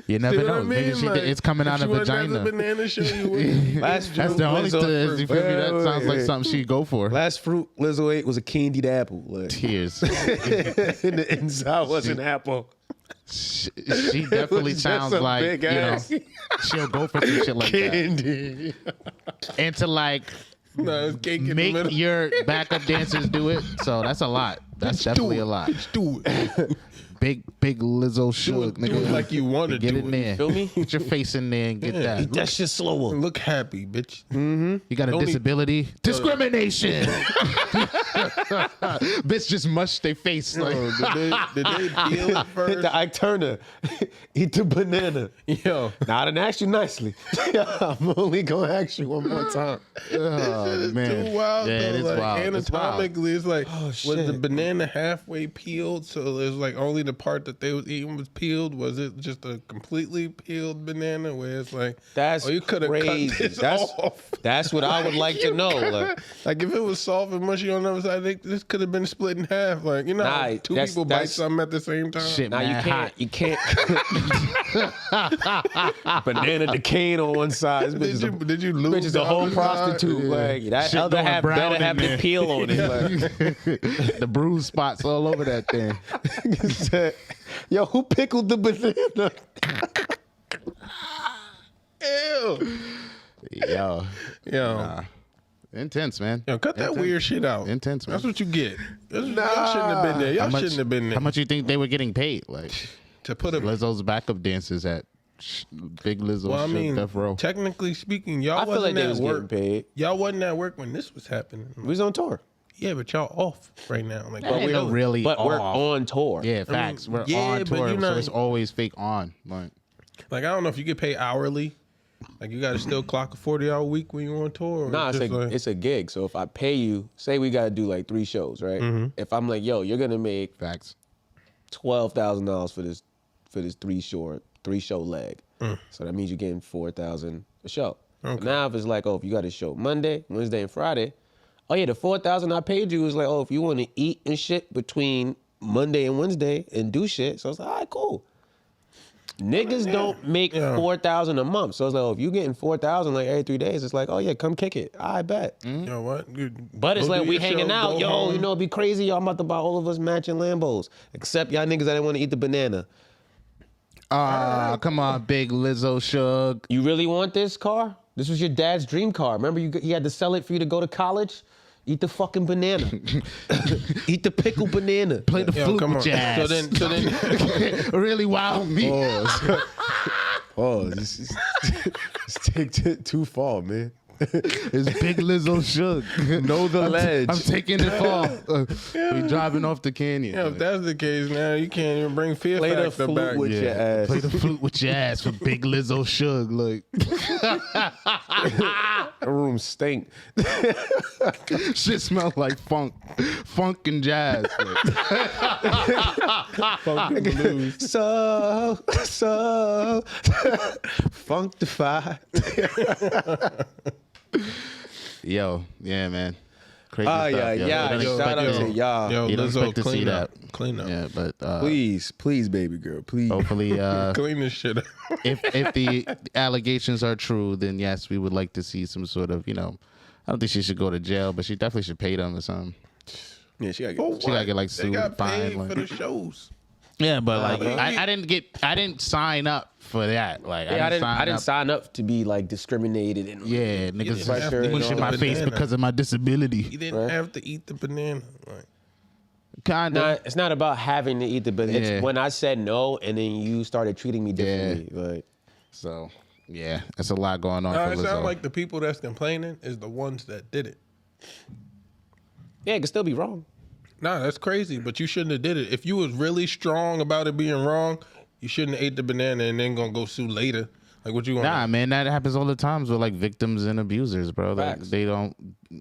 [SPEAKER 3] You never
[SPEAKER 2] See what
[SPEAKER 3] know.
[SPEAKER 2] I mean?
[SPEAKER 3] Maybe
[SPEAKER 2] Like,
[SPEAKER 3] it's coming out
[SPEAKER 2] if
[SPEAKER 3] of
[SPEAKER 2] she wasn't at
[SPEAKER 3] vagina.
[SPEAKER 2] the banana show, you wouldn't.
[SPEAKER 1] Last
[SPEAKER 3] That's
[SPEAKER 1] fruit
[SPEAKER 3] the only
[SPEAKER 1] Lizzo-
[SPEAKER 3] thing. You feel me? That
[SPEAKER 1] Wait,
[SPEAKER 3] sounds like
[SPEAKER 1] wait.
[SPEAKER 3] something she'd go for.
[SPEAKER 1] Last fruit Lizzo ate was a candied apple. Like,
[SPEAKER 3] Tears.
[SPEAKER 1] and the inside was an apple.
[SPEAKER 3] She definitely
[SPEAKER 1] Just
[SPEAKER 3] sounds
[SPEAKER 1] a
[SPEAKER 3] like,
[SPEAKER 1] big
[SPEAKER 3] you know,
[SPEAKER 1] ass.
[SPEAKER 3] she'll go for some shit like that.
[SPEAKER 1] Candy.
[SPEAKER 3] And to like
[SPEAKER 2] No, it's cake in the
[SPEAKER 3] make
[SPEAKER 2] middle.
[SPEAKER 3] your backup dancers do it. So that's a lot. That's definitely a lot.
[SPEAKER 2] Let's do it.
[SPEAKER 3] Big Lizzo Suge,
[SPEAKER 2] Do it like you want to
[SPEAKER 3] Get
[SPEAKER 2] do
[SPEAKER 3] in
[SPEAKER 2] it.
[SPEAKER 3] there.
[SPEAKER 1] Feel me?
[SPEAKER 3] Get your face in there and get that.
[SPEAKER 1] That shit slower.
[SPEAKER 2] Look happy, bitch.
[SPEAKER 3] You got a
[SPEAKER 2] Don't
[SPEAKER 3] disability? Discrimination. Bitch just mushed their face. Like,
[SPEAKER 2] Did they peel it
[SPEAKER 1] Hit
[SPEAKER 2] first?
[SPEAKER 1] the Ike Turner. Eat the banana.
[SPEAKER 2] Yo,
[SPEAKER 1] Now, I didn't ask you nicely. I'm only going to ask you one more time.
[SPEAKER 3] oh, man.
[SPEAKER 2] too wild.
[SPEAKER 3] Yeah,
[SPEAKER 2] though.
[SPEAKER 3] it is
[SPEAKER 2] like,
[SPEAKER 3] wild. It's wild.
[SPEAKER 2] Anatomically, it's like was
[SPEAKER 1] shit.
[SPEAKER 2] the banana halfway peeled? So it's like only the part that they was eating was peeled. Was it just a completely peeled banana where it's like,
[SPEAKER 1] That's
[SPEAKER 2] you could have
[SPEAKER 1] crazy.
[SPEAKER 2] cut this
[SPEAKER 1] That's
[SPEAKER 2] off?
[SPEAKER 1] that's what I would like to know. Like,
[SPEAKER 2] Like if it was soft and mushy on the other side, this could have been split in half. Like how
[SPEAKER 1] Nah,
[SPEAKER 2] two
[SPEAKER 1] that's-
[SPEAKER 2] people bite
[SPEAKER 1] that's-
[SPEAKER 2] something at the same time.
[SPEAKER 3] Shit,
[SPEAKER 1] now
[SPEAKER 3] man,
[SPEAKER 1] you can't banana decaying on one side. This bitch
[SPEAKER 2] Did you lose
[SPEAKER 1] bitch is a whole
[SPEAKER 2] other side?
[SPEAKER 1] prostitute. Like that
[SPEAKER 3] Shit
[SPEAKER 1] other
[SPEAKER 3] going
[SPEAKER 1] half
[SPEAKER 3] brown
[SPEAKER 1] better
[SPEAKER 3] in
[SPEAKER 1] have
[SPEAKER 3] there.
[SPEAKER 1] the peel on it. Like,
[SPEAKER 3] the bruise spots all over that thing.
[SPEAKER 1] said, yo, who pickled the banana?
[SPEAKER 2] Ew.
[SPEAKER 3] Yo,
[SPEAKER 2] Yo.
[SPEAKER 3] intense, man.
[SPEAKER 2] Yo, cut that weird shit out.
[SPEAKER 3] Intense, man.
[SPEAKER 2] That's what you get. Y'all shouldn't have been there. Y'all shouldn't have been there.
[SPEAKER 3] How much you think they were getting paid? Like
[SPEAKER 2] To put a
[SPEAKER 3] Lizzo's backup dancers at Big Lizzo
[SPEAKER 2] well, I mean,
[SPEAKER 3] Death Row.
[SPEAKER 2] technically speaking, y'all
[SPEAKER 1] I feel like
[SPEAKER 2] wasn't
[SPEAKER 1] they
[SPEAKER 2] at
[SPEAKER 1] was
[SPEAKER 2] work.
[SPEAKER 1] getting paid.
[SPEAKER 2] Y'all wasn't at work when this was happening.
[SPEAKER 1] We was on tour.
[SPEAKER 2] Yeah, but y'all off right now. Like,
[SPEAKER 3] But we're really
[SPEAKER 1] But we're
[SPEAKER 3] off.
[SPEAKER 1] on tour.
[SPEAKER 3] Yeah, facts. We're
[SPEAKER 2] yeah,
[SPEAKER 3] on
[SPEAKER 2] but
[SPEAKER 3] tour,
[SPEAKER 2] you're
[SPEAKER 3] so
[SPEAKER 2] not-
[SPEAKER 3] it's always fake on.
[SPEAKER 2] like I don't know if you get paid hourly. Like you got to still clock a 40-hour week when you're on tour. Or
[SPEAKER 1] Nah,
[SPEAKER 2] just like,
[SPEAKER 1] it's a gig. So if I pay you, say we got to do like 3 shows, right? If I'm like, yo, you're gonna make
[SPEAKER 3] Facts.
[SPEAKER 1] $12,000 for this 3-show leg. So that means you're getting $4,000 a show.
[SPEAKER 2] Okay.
[SPEAKER 1] Now if it's like, if you got a show Monday, Wednesday, and Friday, the $4,000 I paid you is like, if you want to eat and shit between Monday and Wednesday and do shit. So it's like, all right, cool. Niggas don't make $4,000 a month. So it's like, if you getting $4,000 like every 3 days, it's like, come kick it. I bet.
[SPEAKER 2] you know what?
[SPEAKER 1] But it's
[SPEAKER 2] Go
[SPEAKER 1] like
[SPEAKER 2] do
[SPEAKER 1] we
[SPEAKER 2] your
[SPEAKER 1] hanging
[SPEAKER 2] show,
[SPEAKER 1] out,
[SPEAKER 2] go
[SPEAKER 1] yo,
[SPEAKER 2] home.
[SPEAKER 1] it'd be crazy. Yo, I'm about to buy all of us matching Lambos. Except y'all niggas that didn't want to eat the banana.
[SPEAKER 3] Come on, Big Lizzo Suge.
[SPEAKER 1] You really want this car? This was your dad's dream car. Remember he had to sell it for you to go to college? Eat the fucking banana. Eat the pickled banana.
[SPEAKER 3] Play the flute
[SPEAKER 2] come
[SPEAKER 3] with
[SPEAKER 2] on.
[SPEAKER 3] your ass.
[SPEAKER 2] So then,
[SPEAKER 3] really wild me.
[SPEAKER 1] This take too far, man.
[SPEAKER 3] It's Big Lizzo Suge.
[SPEAKER 1] Know the ledge.
[SPEAKER 3] I'm taking it far. We driving off the canyon.
[SPEAKER 2] yeah, if that's the case, now you can't even bring Fear
[SPEAKER 1] Play the
[SPEAKER 2] Factor
[SPEAKER 1] flute
[SPEAKER 2] back.
[SPEAKER 1] with your ass.
[SPEAKER 3] Play the flute with your ass for Big Lizzo Suge. Like,
[SPEAKER 1] That room room stink.
[SPEAKER 3] Shit smelled like funk and jazz.
[SPEAKER 2] Funk and blues.
[SPEAKER 1] So functified.
[SPEAKER 3] Yo, yeah, man. Crazy
[SPEAKER 1] Oh,
[SPEAKER 3] stuff.
[SPEAKER 1] yeah,
[SPEAKER 3] yo.
[SPEAKER 1] yeah.
[SPEAKER 3] You don't
[SPEAKER 1] Shout out
[SPEAKER 3] expect
[SPEAKER 1] to
[SPEAKER 3] it.
[SPEAKER 1] y'all.
[SPEAKER 2] Yo,
[SPEAKER 3] You don't
[SPEAKER 2] Lizzo,
[SPEAKER 3] expect to see
[SPEAKER 2] clean up.
[SPEAKER 3] that.
[SPEAKER 2] Clean up.
[SPEAKER 3] Yeah, but
[SPEAKER 1] Please, baby girl, please.
[SPEAKER 3] hopefully,
[SPEAKER 2] Clean this shit up.
[SPEAKER 3] if the allegations are true, then yes, we would like to see some sort of, I don't think she should go to jail, but she definitely should pay them or something.
[SPEAKER 1] Yeah, she gotta
[SPEAKER 2] For
[SPEAKER 1] get.
[SPEAKER 3] She gotta get like
[SPEAKER 2] They
[SPEAKER 3] sued,
[SPEAKER 2] got paid
[SPEAKER 3] fined.
[SPEAKER 2] for
[SPEAKER 3] Like,
[SPEAKER 2] the shows.
[SPEAKER 3] yeah, but like
[SPEAKER 2] but-
[SPEAKER 3] I didn't sign up for that. Like
[SPEAKER 1] Yeah, I didn't
[SPEAKER 3] up.
[SPEAKER 1] sign up to be like discriminated and
[SPEAKER 3] Yeah, niggas
[SPEAKER 2] didn't have to
[SPEAKER 3] just
[SPEAKER 2] eat
[SPEAKER 3] pushing
[SPEAKER 2] the
[SPEAKER 3] my face
[SPEAKER 2] banana.
[SPEAKER 3] because of my disability.
[SPEAKER 2] You didn't have to eat the banana. Like,
[SPEAKER 3] Kind of.
[SPEAKER 1] It's not about having to eat the, but
[SPEAKER 3] Yeah.
[SPEAKER 1] it's when I said no and then you started treating me differently. Like,
[SPEAKER 3] So yeah, it's a lot going on
[SPEAKER 2] nah,
[SPEAKER 3] for
[SPEAKER 2] it
[SPEAKER 3] Lizzo.
[SPEAKER 2] sounds like the people that's complaining is the ones that did it.
[SPEAKER 1] yeah, it could still be wrong.
[SPEAKER 2] Nah, that's crazy, but you shouldn't have did it. If you was really strong about it being wrong, you shouldn't have ate the banana and then gonna go sue later. Like what you want?
[SPEAKER 3] Nah, man, that happens all the times with like victims and abusers, bro. Like,
[SPEAKER 1] Facts.
[SPEAKER 3] they don't.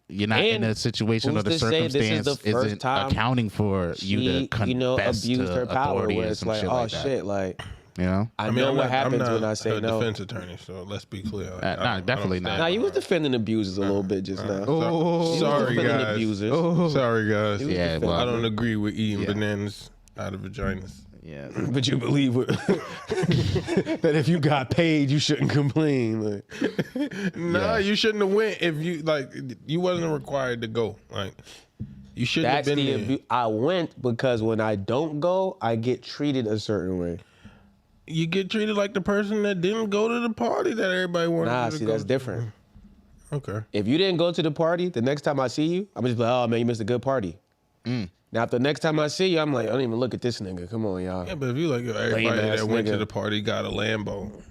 [SPEAKER 3] You're not in
[SPEAKER 1] And
[SPEAKER 3] a situation or
[SPEAKER 1] who's
[SPEAKER 3] the
[SPEAKER 1] to say this is
[SPEAKER 3] circumstance
[SPEAKER 1] the first
[SPEAKER 3] isn't
[SPEAKER 1] time
[SPEAKER 3] accounting for you to
[SPEAKER 1] She,
[SPEAKER 3] confess
[SPEAKER 1] abused
[SPEAKER 3] to
[SPEAKER 1] her power
[SPEAKER 3] authority
[SPEAKER 1] where
[SPEAKER 3] or
[SPEAKER 1] it's
[SPEAKER 3] some
[SPEAKER 1] like,
[SPEAKER 3] shit
[SPEAKER 1] oh
[SPEAKER 3] like that.
[SPEAKER 1] shit, like
[SPEAKER 3] You know?
[SPEAKER 1] I know
[SPEAKER 2] I'm
[SPEAKER 1] what
[SPEAKER 2] not-
[SPEAKER 1] happens
[SPEAKER 2] I'm not
[SPEAKER 1] when I say
[SPEAKER 2] a
[SPEAKER 1] no.
[SPEAKER 2] defense attorney, so let's be clear. Like, I
[SPEAKER 3] Nah,
[SPEAKER 2] don't-
[SPEAKER 3] definitely
[SPEAKER 2] I don't
[SPEAKER 3] not.
[SPEAKER 2] stand
[SPEAKER 1] Nah, you was
[SPEAKER 2] by it.
[SPEAKER 1] defending abusers a little bit just now.
[SPEAKER 3] Oh,
[SPEAKER 2] Sorry,
[SPEAKER 1] defending
[SPEAKER 2] guys.
[SPEAKER 1] abusers.
[SPEAKER 2] Sorry, guys.
[SPEAKER 3] Yeah, well,
[SPEAKER 2] I don't agree with eating
[SPEAKER 3] Yeah.
[SPEAKER 2] bananas out of vaginas.
[SPEAKER 3] yeah.
[SPEAKER 1] But you believe that if you got paid, you shouldn't complain. Like,
[SPEAKER 2] Nah, you shouldn't have went if you wasn't required to go. Like you shouldn't
[SPEAKER 1] that's
[SPEAKER 2] have been
[SPEAKER 1] the
[SPEAKER 2] there.
[SPEAKER 1] abuse. I went because when I don't go, I get treated a certain way.
[SPEAKER 2] You get treated like the person that didn't go to the party that everybody wanted
[SPEAKER 1] Nah,
[SPEAKER 2] you to
[SPEAKER 1] see,
[SPEAKER 2] go
[SPEAKER 1] that's
[SPEAKER 2] to.
[SPEAKER 1] different.
[SPEAKER 2] Okay.
[SPEAKER 1] If you didn't go to the party, the next time I see you, I'm just like, oh man, you missed a good party. Now, if the next time I see you, I'm like, I don't even look at this nigga. Come on, y'all.
[SPEAKER 2] Yeah, but if you like everybody
[SPEAKER 1] Lame-ass
[SPEAKER 2] that went to
[SPEAKER 1] nigga.
[SPEAKER 2] the party got a Lambo,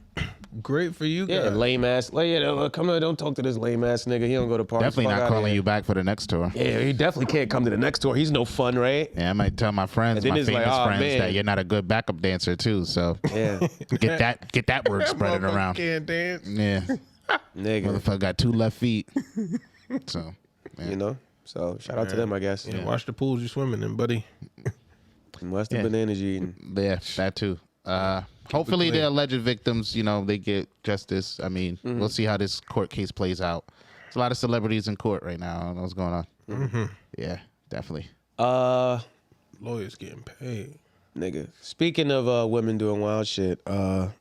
[SPEAKER 2] great for you
[SPEAKER 1] Yeah,
[SPEAKER 2] guys.
[SPEAKER 1] lame ass. Like, come on, don't talk to this lame ass nigga. He don't go to parties.
[SPEAKER 3] Definitely
[SPEAKER 1] Fuck
[SPEAKER 3] not
[SPEAKER 1] outta
[SPEAKER 3] calling
[SPEAKER 1] here.
[SPEAKER 3] you back for the next tour.
[SPEAKER 1] Yeah, he definitely can't come to the next tour. He's no fun, right?
[SPEAKER 3] Yeah, I might tell my friends,
[SPEAKER 1] And then
[SPEAKER 3] my
[SPEAKER 1] it's
[SPEAKER 3] famous
[SPEAKER 1] like, oh,
[SPEAKER 3] friends,
[SPEAKER 1] man.
[SPEAKER 3] that you're not a good backup dancer too. So
[SPEAKER 1] Yeah,
[SPEAKER 3] get that word
[SPEAKER 2] That
[SPEAKER 3] spreading
[SPEAKER 2] motherfucker
[SPEAKER 3] around.
[SPEAKER 2] can't dance.
[SPEAKER 3] Yeah,
[SPEAKER 1] nigga.
[SPEAKER 3] motherfucker got 2 left feet. So yeah.
[SPEAKER 1] You know. So shout out to them, I guess.
[SPEAKER 2] Yeah, watch the pools you swimming in, buddy.
[SPEAKER 1] And what's the
[SPEAKER 3] Yeah.
[SPEAKER 1] bananas you eating?
[SPEAKER 3] Yeah, that too. Hopefully the alleged victims, they get justice. I mean, we'll see how this court case plays out. There's a lot of celebrities in court right now. I don't know what's going on. Yeah, definitely.
[SPEAKER 2] Lawyers getting paid.
[SPEAKER 1] Nigga. Speaking of women doing wild shit, I've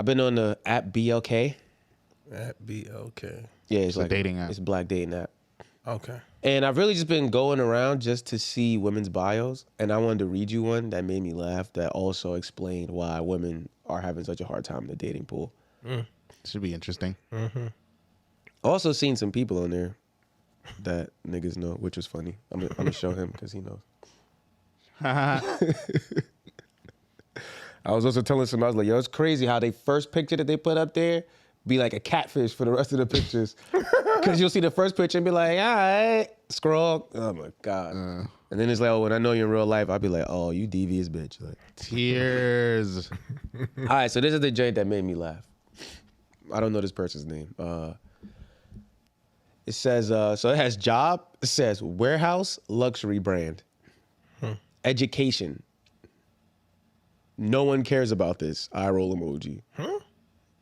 [SPEAKER 1] been on the app BLK.
[SPEAKER 2] That be okay.
[SPEAKER 1] Yeah, it's
[SPEAKER 3] a
[SPEAKER 1] like
[SPEAKER 3] dating app.
[SPEAKER 1] It's a black dating app.
[SPEAKER 2] Okay.
[SPEAKER 1] And I've really just been going around just to see women's bios. And I wanted to read you one that made me laugh that also explained why women are having such a hard time in the dating pool.
[SPEAKER 3] Should be interesting.
[SPEAKER 1] Also seen some people on there that niggas know, which was funny. I'm gonna show him because he knows. I was also telling somebody, I was like, yo, it's crazy how they first picture that they put up there be like a catfish for the rest of the pictures. Because you'll see the first picture and be like, all right, scroll. Oh my God. And then it's like, oh, when I know you in real life, I'll be like, oh, you devious bitch. Like,
[SPEAKER 3] Tears.
[SPEAKER 1] all right, so this is the joint that made me laugh. I don't know this person's name. It says, so it has job. It says warehouse, luxury brand. Education. No one cares about this. Eye roll emoji.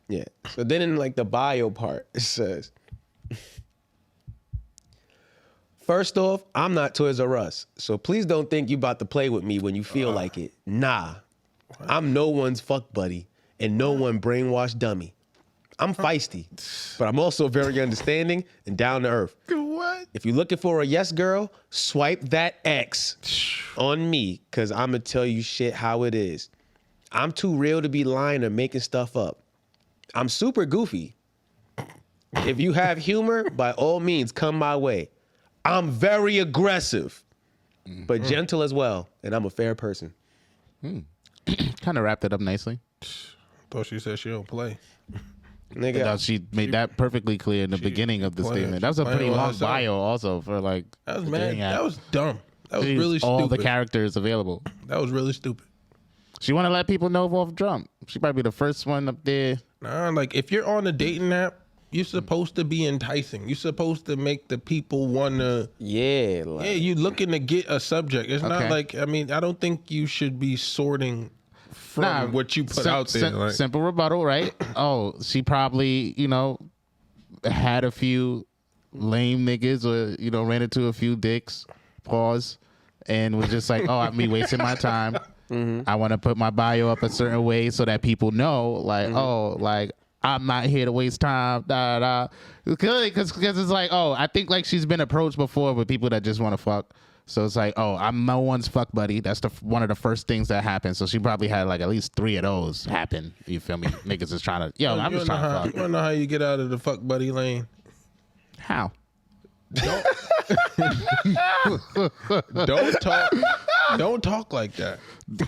[SPEAKER 1] Yeah. So then in like the bio part, it says, first off, I'm not Toys R Us. So please don't think you about to play with me when you feel like it. Nah. I'm no one's fuck buddy and no one brainwashed dummy. I'm feisty, but I'm also very understanding and down to earth.
[SPEAKER 2] What?
[SPEAKER 1] If you're looking for a yes girl, swipe that X on me, because I'm going to tell you shit how it is. I'm too real to be lying or making stuff up. I'm super goofy. If you have humor, by all means, come my way. I'm very aggressive, but gentle as well, and I'm a fair person.
[SPEAKER 3] Kind of wrapped it up nicely.
[SPEAKER 2] Thought she said she don't play.
[SPEAKER 1] Nigga,
[SPEAKER 3] Now, she made that perfectly clear in the beginning of the
[SPEAKER 2] playing-
[SPEAKER 3] statement. That was a
[SPEAKER 2] playing
[SPEAKER 3] pretty
[SPEAKER 2] with
[SPEAKER 3] long
[SPEAKER 2] herself.
[SPEAKER 3] bio also for like
[SPEAKER 2] That was
[SPEAKER 3] the
[SPEAKER 2] mad.
[SPEAKER 3] dating app.
[SPEAKER 2] That was dumb. That was
[SPEAKER 3] She's
[SPEAKER 2] really
[SPEAKER 3] all
[SPEAKER 2] stupid.
[SPEAKER 3] the characters available.
[SPEAKER 2] That was really stupid.
[SPEAKER 3] She want to let people know off jump. She probably be the first one up there.
[SPEAKER 2] Nah, like if you're on a dating app you're supposed to be enticing. You're supposed to make the people wanna.
[SPEAKER 1] Yeah, like,
[SPEAKER 2] Yeah, you looking to get a subject. It's not like, I mean, I don't think you should be sorting from what you put out there. Like.
[SPEAKER 3] Simple rebuttal, right? Oh, she probably, had a few lame niggas or, ran into a few dicks, pause, and was just like, oh, me wasting my time. I want to put my bio up a certain way so that people know, like, oh, like, I'm not here to waste time, because it's like, oh, I think like she's been approached before with people that just want to fuck. So it's like, oh, I'm no one's fuck buddy. That's one of the first things that happened. So she probably had like at least 3 of those happen. You feel me? Niggas is trying to, I'm just trying to fuck.
[SPEAKER 2] You wanna know how you get out of the fuck buddy lane?
[SPEAKER 3] How?
[SPEAKER 2] Don't talk like that.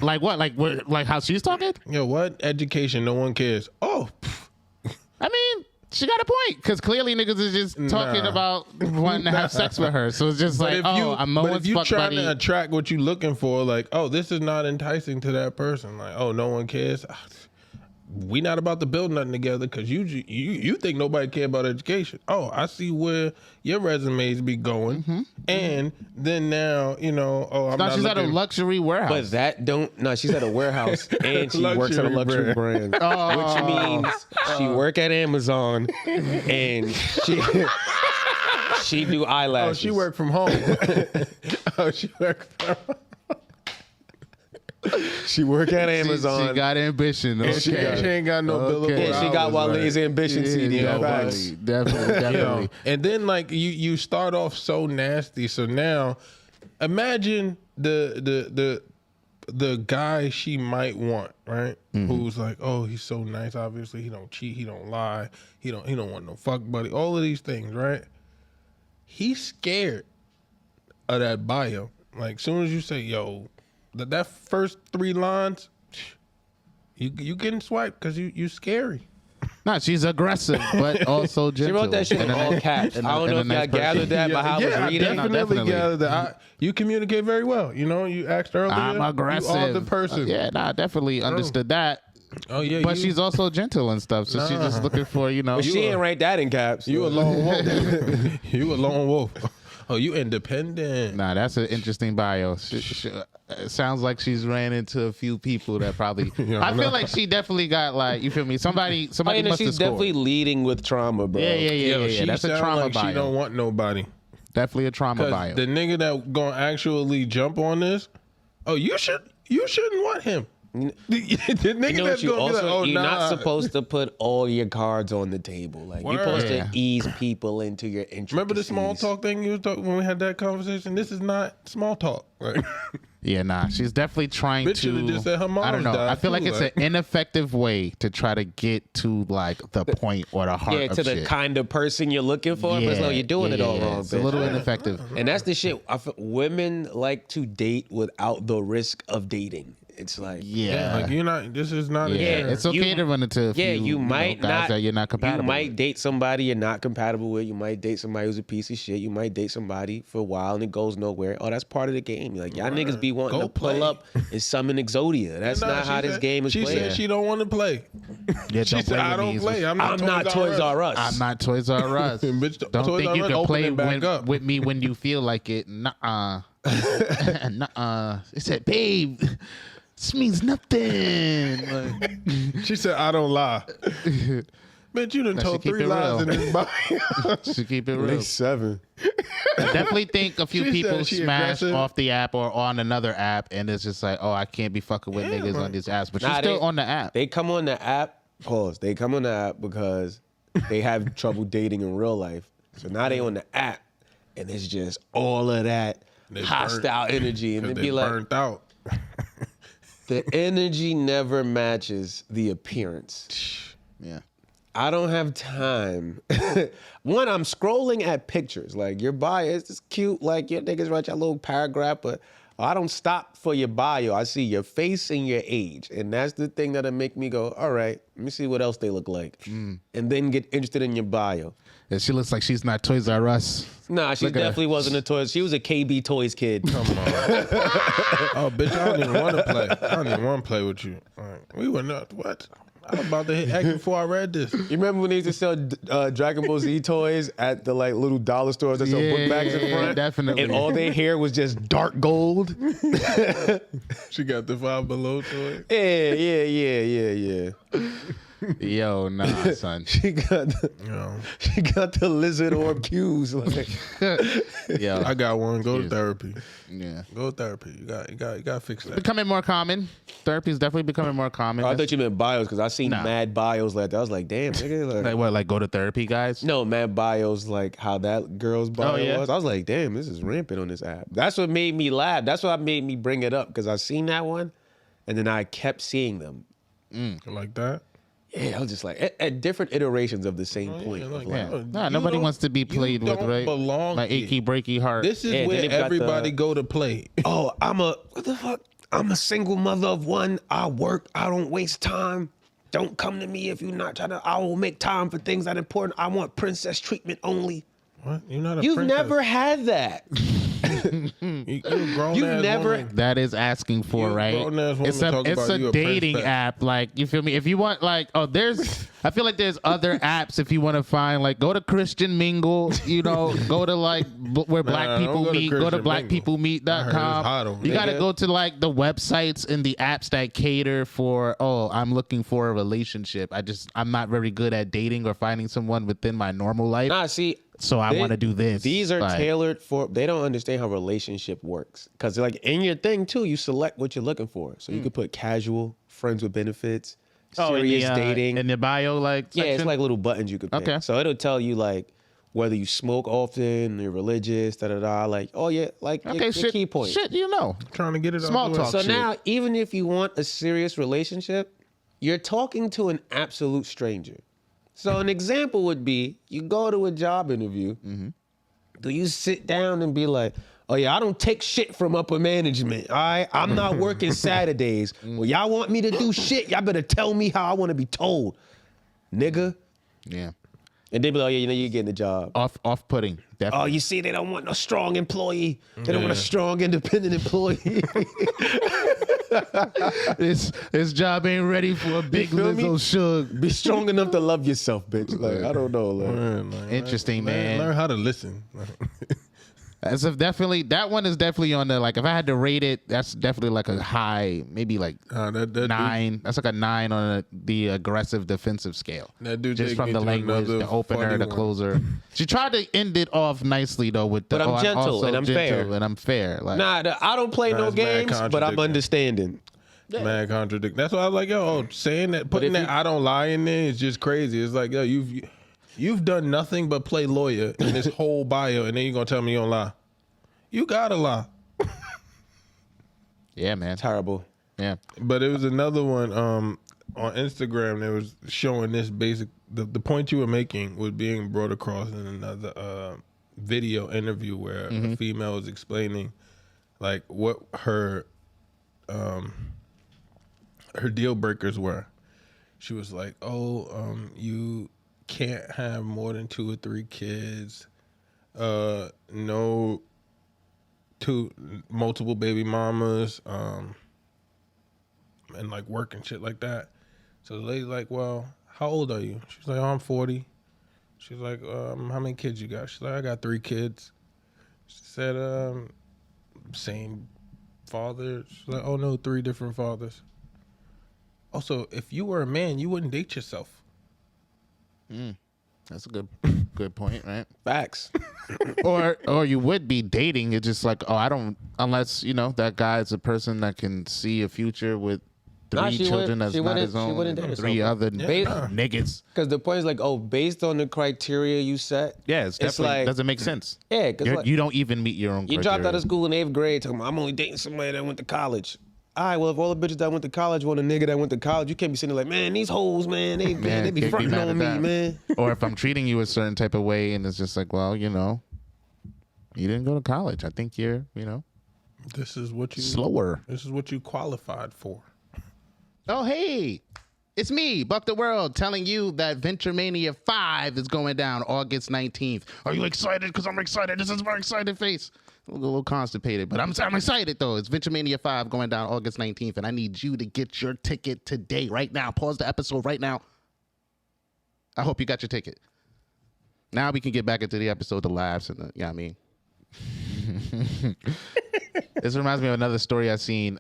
[SPEAKER 3] Like what? Like how she's talking?
[SPEAKER 2] Yo, what? Education, no one cares. Oh,
[SPEAKER 3] I mean, she got a point, because clearly niggas is just talking about wanting to have sex with her. So it's just like, I'm no one's fuck buddy. But if you trying
[SPEAKER 2] to attract what you looking for, like, oh, this is not enticing to that person. Like, oh, no one cares. We not about to build nothing together because you think nobody care about education. Oh, I see where your resumes be going, and then now I'm not.
[SPEAKER 3] She's at a luxury warehouse,
[SPEAKER 1] but she's at a warehouse and she works at a luxury brand, which means she work at Amazon and she do eyelashes.
[SPEAKER 2] Oh, she work from home. She work from home.
[SPEAKER 1] She work at Amazon.
[SPEAKER 3] She got ambition. Okay.
[SPEAKER 2] She ain't got no billable
[SPEAKER 1] hours. She got Wale's ambition CD.
[SPEAKER 3] Definitely.
[SPEAKER 2] And then like you start off so nasty. So now imagine the guy she might want, right? Who's like, oh, he's so nice. Obviously, he don't cheat. He don't lie. He don't want no fuck buddy. All of these things, right? He's scared of that bio. Like soon as you say, yo. That first 3 lines, you getting swiped because you scary.
[SPEAKER 3] Nah, she's aggressive, but also gentle.
[SPEAKER 1] She wrote that shit in all caps. I don't know if y'all gathered that, but how I was reading.
[SPEAKER 2] I definitely gathered that. You communicate very well. You asked earlier.
[SPEAKER 3] I'm aggressive.
[SPEAKER 2] You are the person.
[SPEAKER 3] I definitely understood that.
[SPEAKER 2] Oh yeah,
[SPEAKER 3] but she's also gentle and stuff, so she's just looking for
[SPEAKER 1] But she ain't write that in caps.
[SPEAKER 2] You a lone wolf. You a lone wolf. Oh, you independent.
[SPEAKER 3] Nah, that's an interesting bio. It sounds like she's ran into a few people that probably. I feel like she definitely got like, you feel me? Somebody must have scored.
[SPEAKER 1] She's definitely leading with trauma, bro.
[SPEAKER 3] Yeah. That's a trauma bio.
[SPEAKER 2] She don't want nobody.
[SPEAKER 3] Definitely a trauma bio.
[SPEAKER 2] The nigga that gonna actually jump on this, oh, you shouldn't want him. The nigga that's gonna be like, oh,
[SPEAKER 1] you're
[SPEAKER 2] nah.
[SPEAKER 1] not supposed to put all your cards on the table. Like you're supposed to ease people into your intricacies.
[SPEAKER 2] Remember the small talk thing you was talking when we had that conversation? This is not small talk. Right?
[SPEAKER 3] Yeah, nah. She's definitely trying
[SPEAKER 2] Bitch
[SPEAKER 3] to.
[SPEAKER 2] Just said her mom
[SPEAKER 3] I don't know.
[SPEAKER 2] died
[SPEAKER 3] I feel like it's
[SPEAKER 2] like.
[SPEAKER 3] an ineffective way to try to get to like the point or the heart of
[SPEAKER 1] to
[SPEAKER 3] shit.
[SPEAKER 1] the kind of person you're looking for. But it's like you're doing it all wrong.
[SPEAKER 3] It's a little ineffective.
[SPEAKER 1] And that's the shit. Women like to date without the risk of dating. It's like
[SPEAKER 2] like you're not. This is not.
[SPEAKER 3] It's okay to run into.
[SPEAKER 1] You might
[SPEAKER 3] guys
[SPEAKER 1] not.
[SPEAKER 3] That you're not compatible.
[SPEAKER 1] You might date somebody you're not compatible with. You might date somebody who's a piece of shit. You might date somebody for a while and it goes nowhere. Oh, that's part of the game. Like y'all niggas be wanting to pull up and summon Exodia. That's not how this game is played.
[SPEAKER 2] She said she don't want to play.
[SPEAKER 3] Yeah,
[SPEAKER 2] she said I don't play. I'm not Toys R Us.
[SPEAKER 3] I'm not Toys R Us.
[SPEAKER 2] Bitch,
[SPEAKER 3] don't
[SPEAKER 2] Toys
[SPEAKER 3] think you
[SPEAKER 2] R
[SPEAKER 3] can
[SPEAKER 2] Us
[SPEAKER 3] play
[SPEAKER 2] with
[SPEAKER 3] me when you feel like it. Nuh-uh. Nuh-uh. It said, babe. This means nothing. Like,
[SPEAKER 2] she said, I don't lie. Bitch, you done told 3 lies in this bio.
[SPEAKER 3] She keep it real.
[SPEAKER 1] At least 7.
[SPEAKER 3] I definitely think a few people smash off the app or on another app, and it's just like, oh, I can't be fucking with niggas on these apps. But she's still on the app.
[SPEAKER 1] They come on the app. Pause. They come on the app because they have trouble dating in real life. So now they on the app, and it's just all of that hostile energy, and they be like,
[SPEAKER 2] burnt out.
[SPEAKER 1] The energy never matches the appearance.
[SPEAKER 3] Yeah.
[SPEAKER 1] I don't have time. One, I'm scrolling at pictures. Like, your bio is just cute. Like, your niggas write your little paragraph, but I don't stop for your bio. I see your face and your age. And that's the thing that'll make me go, all right, let me see what else they look like. And then get interested in your bio.
[SPEAKER 3] And she looks like she's not Toys R Us.
[SPEAKER 1] Nah, she definitely wasn't a Toys. She was a KB Toys kid.
[SPEAKER 2] Come on. Oh, bitch, I don't even want to play. I don't even want to play with you. All right. We were not, what? I was about to hit X before I read this.
[SPEAKER 1] You remember when they used to sell Dragon Ball Z toys at the like little dollar stores that sell book bags in front?
[SPEAKER 3] Definitely.
[SPEAKER 1] And all their hair was just dark gold.
[SPEAKER 2] She got the Five Below toy.
[SPEAKER 1] Yeah.
[SPEAKER 3] Yo, nah, son.
[SPEAKER 1] She got the lizard orb cues. Like,
[SPEAKER 3] Yo,
[SPEAKER 2] I got one. Go to therapy.
[SPEAKER 3] yeah.
[SPEAKER 2] Go to therapy. You got to fix that.
[SPEAKER 3] Becoming more common. Therapy is definitely becoming more common.
[SPEAKER 1] I thought you meant bios because I seen mad bios like that. I was like, damn, nigga.
[SPEAKER 3] Like what? Like go to therapy, guys?
[SPEAKER 1] No, mad bios like how that girl's bio was. I was like, damn, this is rampant on this app. That's what made me laugh. That's what made me bring it up because I seen that one, and then I kept seeing them.
[SPEAKER 2] Like that?
[SPEAKER 1] Yeah, I was just like at different iterations of the same point.
[SPEAKER 2] like,
[SPEAKER 3] Nah, nobody wants to be played with, right?
[SPEAKER 2] Belong
[SPEAKER 3] My achy breaky heart.
[SPEAKER 2] This is
[SPEAKER 1] Yeah,
[SPEAKER 2] where
[SPEAKER 1] then they've got
[SPEAKER 2] everybody go to play.
[SPEAKER 1] Oh, what the fuck? I'm a single mother of one. I work. I don't waste time. Don't come to me if you're not trying to. I will make time for things that are important. I want princess treatment only.
[SPEAKER 2] What? You're not a
[SPEAKER 1] You've
[SPEAKER 2] princess.
[SPEAKER 1] never had that.
[SPEAKER 2] You're a grown
[SPEAKER 1] You've
[SPEAKER 2] ass
[SPEAKER 1] never-
[SPEAKER 2] woman.
[SPEAKER 3] That is asking for,
[SPEAKER 2] You
[SPEAKER 3] right?
[SPEAKER 2] grown-ass woman
[SPEAKER 3] It's a
[SPEAKER 2] talk about you a
[SPEAKER 3] dating
[SPEAKER 2] princess.
[SPEAKER 3] app. Like, you feel me? If you want, like, I feel like there's other apps if you want to find, like, go to Christian Mingle, you know, go to, like, where black
[SPEAKER 2] don't
[SPEAKER 3] people
[SPEAKER 2] go to
[SPEAKER 3] meet, go to
[SPEAKER 2] Christian Mingle. I heard it's
[SPEAKER 3] blackpeoplemeet.com.
[SPEAKER 2] hot over
[SPEAKER 3] You
[SPEAKER 2] there.
[SPEAKER 3] got to go to, like, the websites and the apps that cater for, I'm looking for a relationship. I'm not very good at dating or finding someone within my normal life.
[SPEAKER 1] Nah, see.
[SPEAKER 3] So I want to do this.
[SPEAKER 1] These are
[SPEAKER 3] Like,
[SPEAKER 1] tailored for. They don't understand how relationship works because, like, in your thing too, you select what you're looking for. So you could put casual, friends with benefits, serious dating.
[SPEAKER 3] in the bio, like,
[SPEAKER 1] Yeah, it's
[SPEAKER 3] section?
[SPEAKER 1] like little buttons you could pick.
[SPEAKER 3] Okay.
[SPEAKER 1] So it'll tell you like whether you smoke often, you're religious, like, oh yeah, like your
[SPEAKER 3] shit,
[SPEAKER 1] key point.
[SPEAKER 3] shit, you know.
[SPEAKER 2] Trying to get it
[SPEAKER 3] Small
[SPEAKER 2] out the
[SPEAKER 3] talk.
[SPEAKER 2] way.
[SPEAKER 1] So
[SPEAKER 3] shit.
[SPEAKER 1] now, even if you want a serious relationship, you're talking to an absolute stranger. So an example would be you go to a job interview.
[SPEAKER 3] Mm-hmm.
[SPEAKER 1] Do you sit down and be like, oh yeah, I don't take shit from upper management. All right, I'm not working Saturdays. Well, y'all want me to do shit? Y'all better tell me how I want to be told, nigga.
[SPEAKER 3] Yeah.
[SPEAKER 1] And they be like, oh yeah, you know, you're getting the job.
[SPEAKER 3] Off-putting.
[SPEAKER 1] Oh,
[SPEAKER 3] Definitely.
[SPEAKER 1] you see, they don't want no strong employee. They don't want a strong, independent employee.
[SPEAKER 3] This job ain't ready for a big
[SPEAKER 1] feel me?
[SPEAKER 3] Lizzo Suge.
[SPEAKER 1] Be strong enough to love yourself, bitch. Like, I don't know. Like,
[SPEAKER 2] Man,
[SPEAKER 3] Interesting, man.
[SPEAKER 2] Learn how to listen.
[SPEAKER 3] As of definitely, that one is definitely on the, like, if I had to rate it, that's definitely like a high, maybe like
[SPEAKER 2] that
[SPEAKER 3] 9. That's like a 9 on the aggressive defensive scale.
[SPEAKER 2] That dude
[SPEAKER 3] Just
[SPEAKER 2] take
[SPEAKER 3] from
[SPEAKER 2] me
[SPEAKER 3] the
[SPEAKER 2] to
[SPEAKER 3] language,
[SPEAKER 2] another
[SPEAKER 3] the opener,
[SPEAKER 2] funny
[SPEAKER 3] the
[SPEAKER 2] one.
[SPEAKER 3] closer. She tried to end it off nicely though with the.
[SPEAKER 1] But I'm gentle
[SPEAKER 3] also
[SPEAKER 1] and I'm fair.
[SPEAKER 3] and I'm fair. Like,
[SPEAKER 1] nah, I don't play no
[SPEAKER 2] That's mad
[SPEAKER 1] games, but I'm
[SPEAKER 2] contradicting.
[SPEAKER 1] understanding.
[SPEAKER 2] Man, contradict. That's why I was like, yo, saying that, putting
[SPEAKER 1] if
[SPEAKER 2] that I don't lie in there is just crazy. It's like, yo, you've done nothing but play lawyer in this whole bio, and then you're gonna tell me you don't lie. You gotta lie.
[SPEAKER 3] yeah, man.
[SPEAKER 1] Terrible.
[SPEAKER 3] Yeah.
[SPEAKER 2] But it was another one on Instagram that was showing this basic. The point you were making was being brought across in another video interview where a female was explaining like what her deal breakers were. She was like, you can't have more than 2 or 3 kids. No multiple baby mamas, and like work and shit like that. So the lady's like, well, how old are you? She's like, oh, I'm 40. She's like, how many kids you got? She's like, I got 3 kids. She said, same father. She's like, oh no, 3 different fathers. Also, if you were a man, you wouldn't date yourself.
[SPEAKER 3] That's a good point, right?
[SPEAKER 1] Facts.
[SPEAKER 3] or you would be dating. It's just like, I don't, unless, you know, that guy is a person that can see a future with 3 children that's not his own,
[SPEAKER 1] wouldn't date
[SPEAKER 3] 3
[SPEAKER 1] herself.
[SPEAKER 3] other
[SPEAKER 1] Yeah.
[SPEAKER 3] niggas.
[SPEAKER 1] Because the point is like, based on the criteria you set.
[SPEAKER 3] Yeah, it's definitely
[SPEAKER 1] like,
[SPEAKER 3] doesn't make sense.
[SPEAKER 1] Yeah, because
[SPEAKER 3] You don't even meet your own
[SPEAKER 1] you dropped out
[SPEAKER 3] criteria.
[SPEAKER 1] of school in 8th grade talking about, I'm only dating somebody that went to college. All right, well, if all the bitches that went to college want a nigga that went to college, you can't be sitting there like, man, these hoes, man, they be
[SPEAKER 3] can't be
[SPEAKER 1] fronting
[SPEAKER 3] mad
[SPEAKER 1] on
[SPEAKER 3] at
[SPEAKER 1] me,
[SPEAKER 3] that.
[SPEAKER 1] man.
[SPEAKER 3] Or if I'm treating you a certain type of way and it's just like, well, you know, you didn't go to college. I think you're, you know,
[SPEAKER 2] This is what you
[SPEAKER 3] slower.
[SPEAKER 2] This is what you qualified for.
[SPEAKER 3] Oh, hey, it's me, Buck the World, telling you that Venture Mania 5 is going down August 19th. Are you excited? Because I'm excited. This is my excited face. a little constipated, but I'm excited though. It's Venturemania 5 going down August 19th, and I need you to get your ticket today, right now. Pause the episode right now. I hope you got your ticket. Now we can get back into the episode, the laughs, and the, you know what I mean? This reminds me of another story I seen.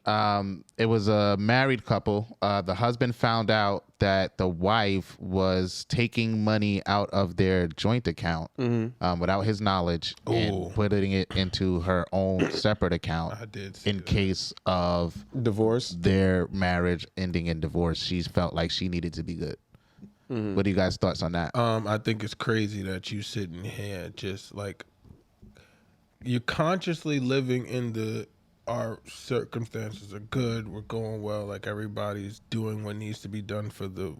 [SPEAKER 3] It was a married couple. The husband found out that the wife was taking money out of their joint account without his knowledge and putting it into her own separate account in case of
[SPEAKER 1] Divorce.
[SPEAKER 3] Their marriage ending in divorce. She felt like she needed to be good. What are you guys' thoughts on that?
[SPEAKER 2] I think it's crazy that you sitting here just like you're consciously living in our circumstances are good, we're going well, like everybody's doing what needs to be done for the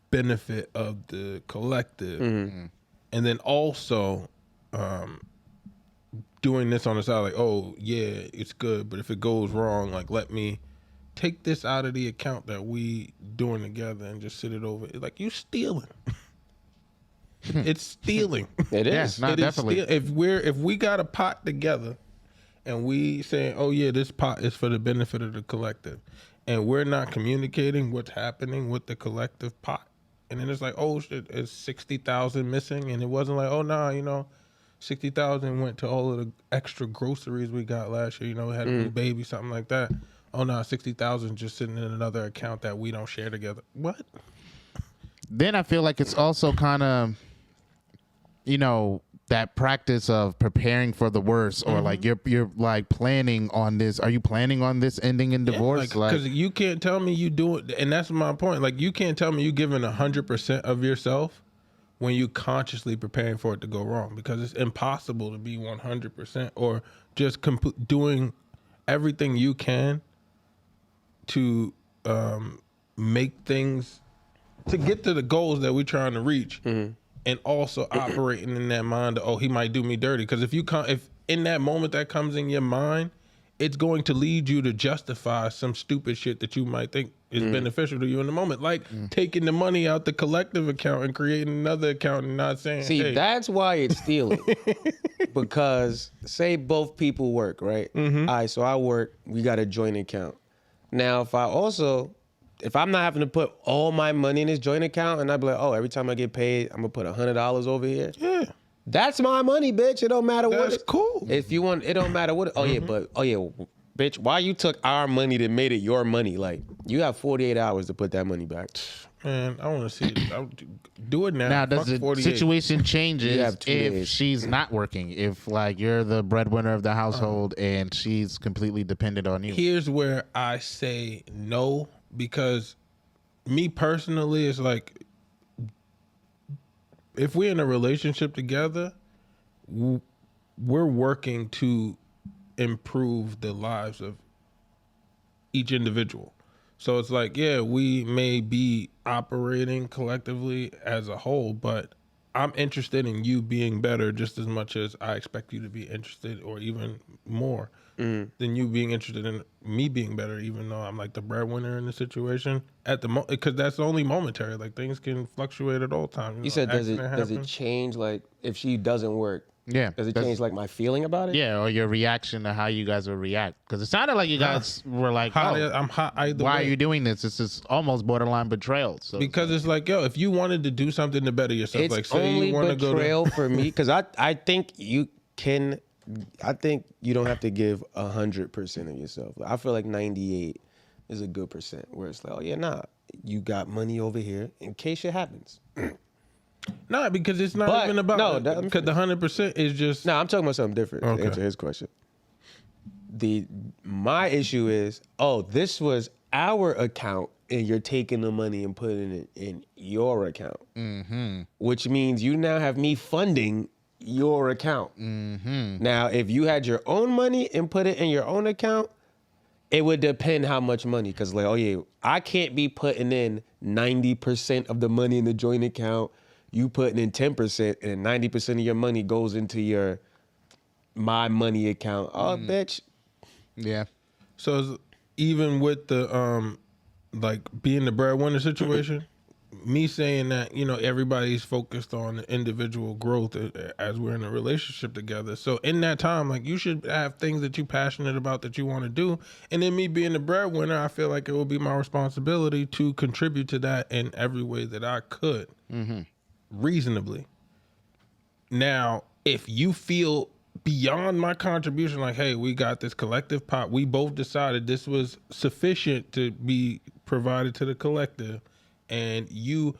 [SPEAKER 2] benefit of the collective. And then also doing this on the side, like, oh yeah, it's good, but if it goes wrong, like let me take this out of the account that we doing together and just sit it over. Like you stealing. It's stealing.
[SPEAKER 1] It is.
[SPEAKER 3] Yeah, no, definitely.
[SPEAKER 2] If we got a pot together and we saying, oh yeah, this pot is for the benefit of the collective, and we're not communicating what's happening with the collective pot, and then it's like, oh shit, it's 60,000 missing, and it wasn't like, oh nah, 60,000 went to all of the extra groceries we got last year. We had a new baby, something like that. Oh no, 60,000 just sitting in another account that we don't share together. What?
[SPEAKER 3] Then I feel like it's also kind of, that practice of preparing for the worst, or like you're like planning on this. Are you planning on this ending in divorce?
[SPEAKER 2] Because you can't tell me you do it, and that's my point. Like you can't tell me you giving 100% of yourself when you consciously preparing for it to go wrong. Because it's impossible to be 100% or just doing everything you can to make things to get to the goals that we're trying to reach. And also operating in that mind of, oh, he might do me dirty. Because if in that moment that comes in your mind, it's going to lead you to justify some stupid shit that you might think is beneficial to you in the moment. Like taking the money out the collective account and creating another account and not saying,
[SPEAKER 1] See,
[SPEAKER 2] hey.
[SPEAKER 1] that's why it's stealing. Because say both people work, right? All right, so I work, we got a joint account. Now, if I'm not having to put all my money in this joint account and I be like, oh, every time I get paid, I'm gonna put $100 over here.
[SPEAKER 2] Yeah.
[SPEAKER 1] That's my money, bitch. It don't matter what.
[SPEAKER 2] That's cool.
[SPEAKER 1] If you want, it don't matter what. Bitch, why you took our money that made it your money? Like, you have 48 hours to put that money back.
[SPEAKER 2] Man, I want to see it. Do it now.
[SPEAKER 3] Now, does the
[SPEAKER 2] 48.
[SPEAKER 3] situation changes if
[SPEAKER 1] 2 days.
[SPEAKER 3] she's not working? If like you're the breadwinner of the household and she's completely dependent on you?
[SPEAKER 2] Here's where I say no, because me personally, it's like if we're in a relationship together, we're working to improve the lives of each individual. So it's like, yeah, we may be operating collectively as a whole, but I'm interested in you being better just as much as I expect you to be interested, or even more than you being interested in me being better, even though I'm like the breadwinner in the situation at the moment, because that's only momentary. Like things can fluctuate at all times.
[SPEAKER 1] You said, does it change, like, if she doesn't work?
[SPEAKER 3] Yeah.
[SPEAKER 1] Does it change, like, my feeling about it?
[SPEAKER 3] Yeah, or your reaction to how you guys will react? Because it sounded like you guys were like,
[SPEAKER 2] I'm hot either
[SPEAKER 3] why
[SPEAKER 2] way.
[SPEAKER 3] are you doing this? This is almost borderline betrayal. So
[SPEAKER 2] Because it's like, yo, if you wanted to do something to better yourself,
[SPEAKER 1] It's
[SPEAKER 2] like say
[SPEAKER 1] only
[SPEAKER 2] you want to go
[SPEAKER 1] betrayal
[SPEAKER 2] to
[SPEAKER 1] for me, because I think you can. I think you don't have to give 100% of yourself. I feel like 98 is a good percent, where it's like, oh yeah, nah, you got money over here in case shit happens.
[SPEAKER 2] Nah, because it's not even about because the 100% is just
[SPEAKER 1] No, I'm talking about something different to answer his question. My issue is, oh, this was our account and you're taking the money and putting it in your account. Which means you now have me funding your account. Now, if you had your own money and put it in your own account, it would depend how much money. Because like, oh yeah, I can't be putting in 90% of the money in the joint account. You putting in 10% and 90% of your money goes into my money account. Oh, bitch.
[SPEAKER 3] yeah.
[SPEAKER 2] So even with the like being the breadwinner situation, me saying that, everybody's focused on individual growth as we're in a relationship together. So in that time, like, you should have things that you're passionate about that you want to do. And then me being the breadwinner, I feel like it will be my responsibility to contribute to that in every way that I could, reasonably. Now, if you feel beyond my contribution, like, hey, we got this collective pot, we both decided this was sufficient to be provided to the collective, and you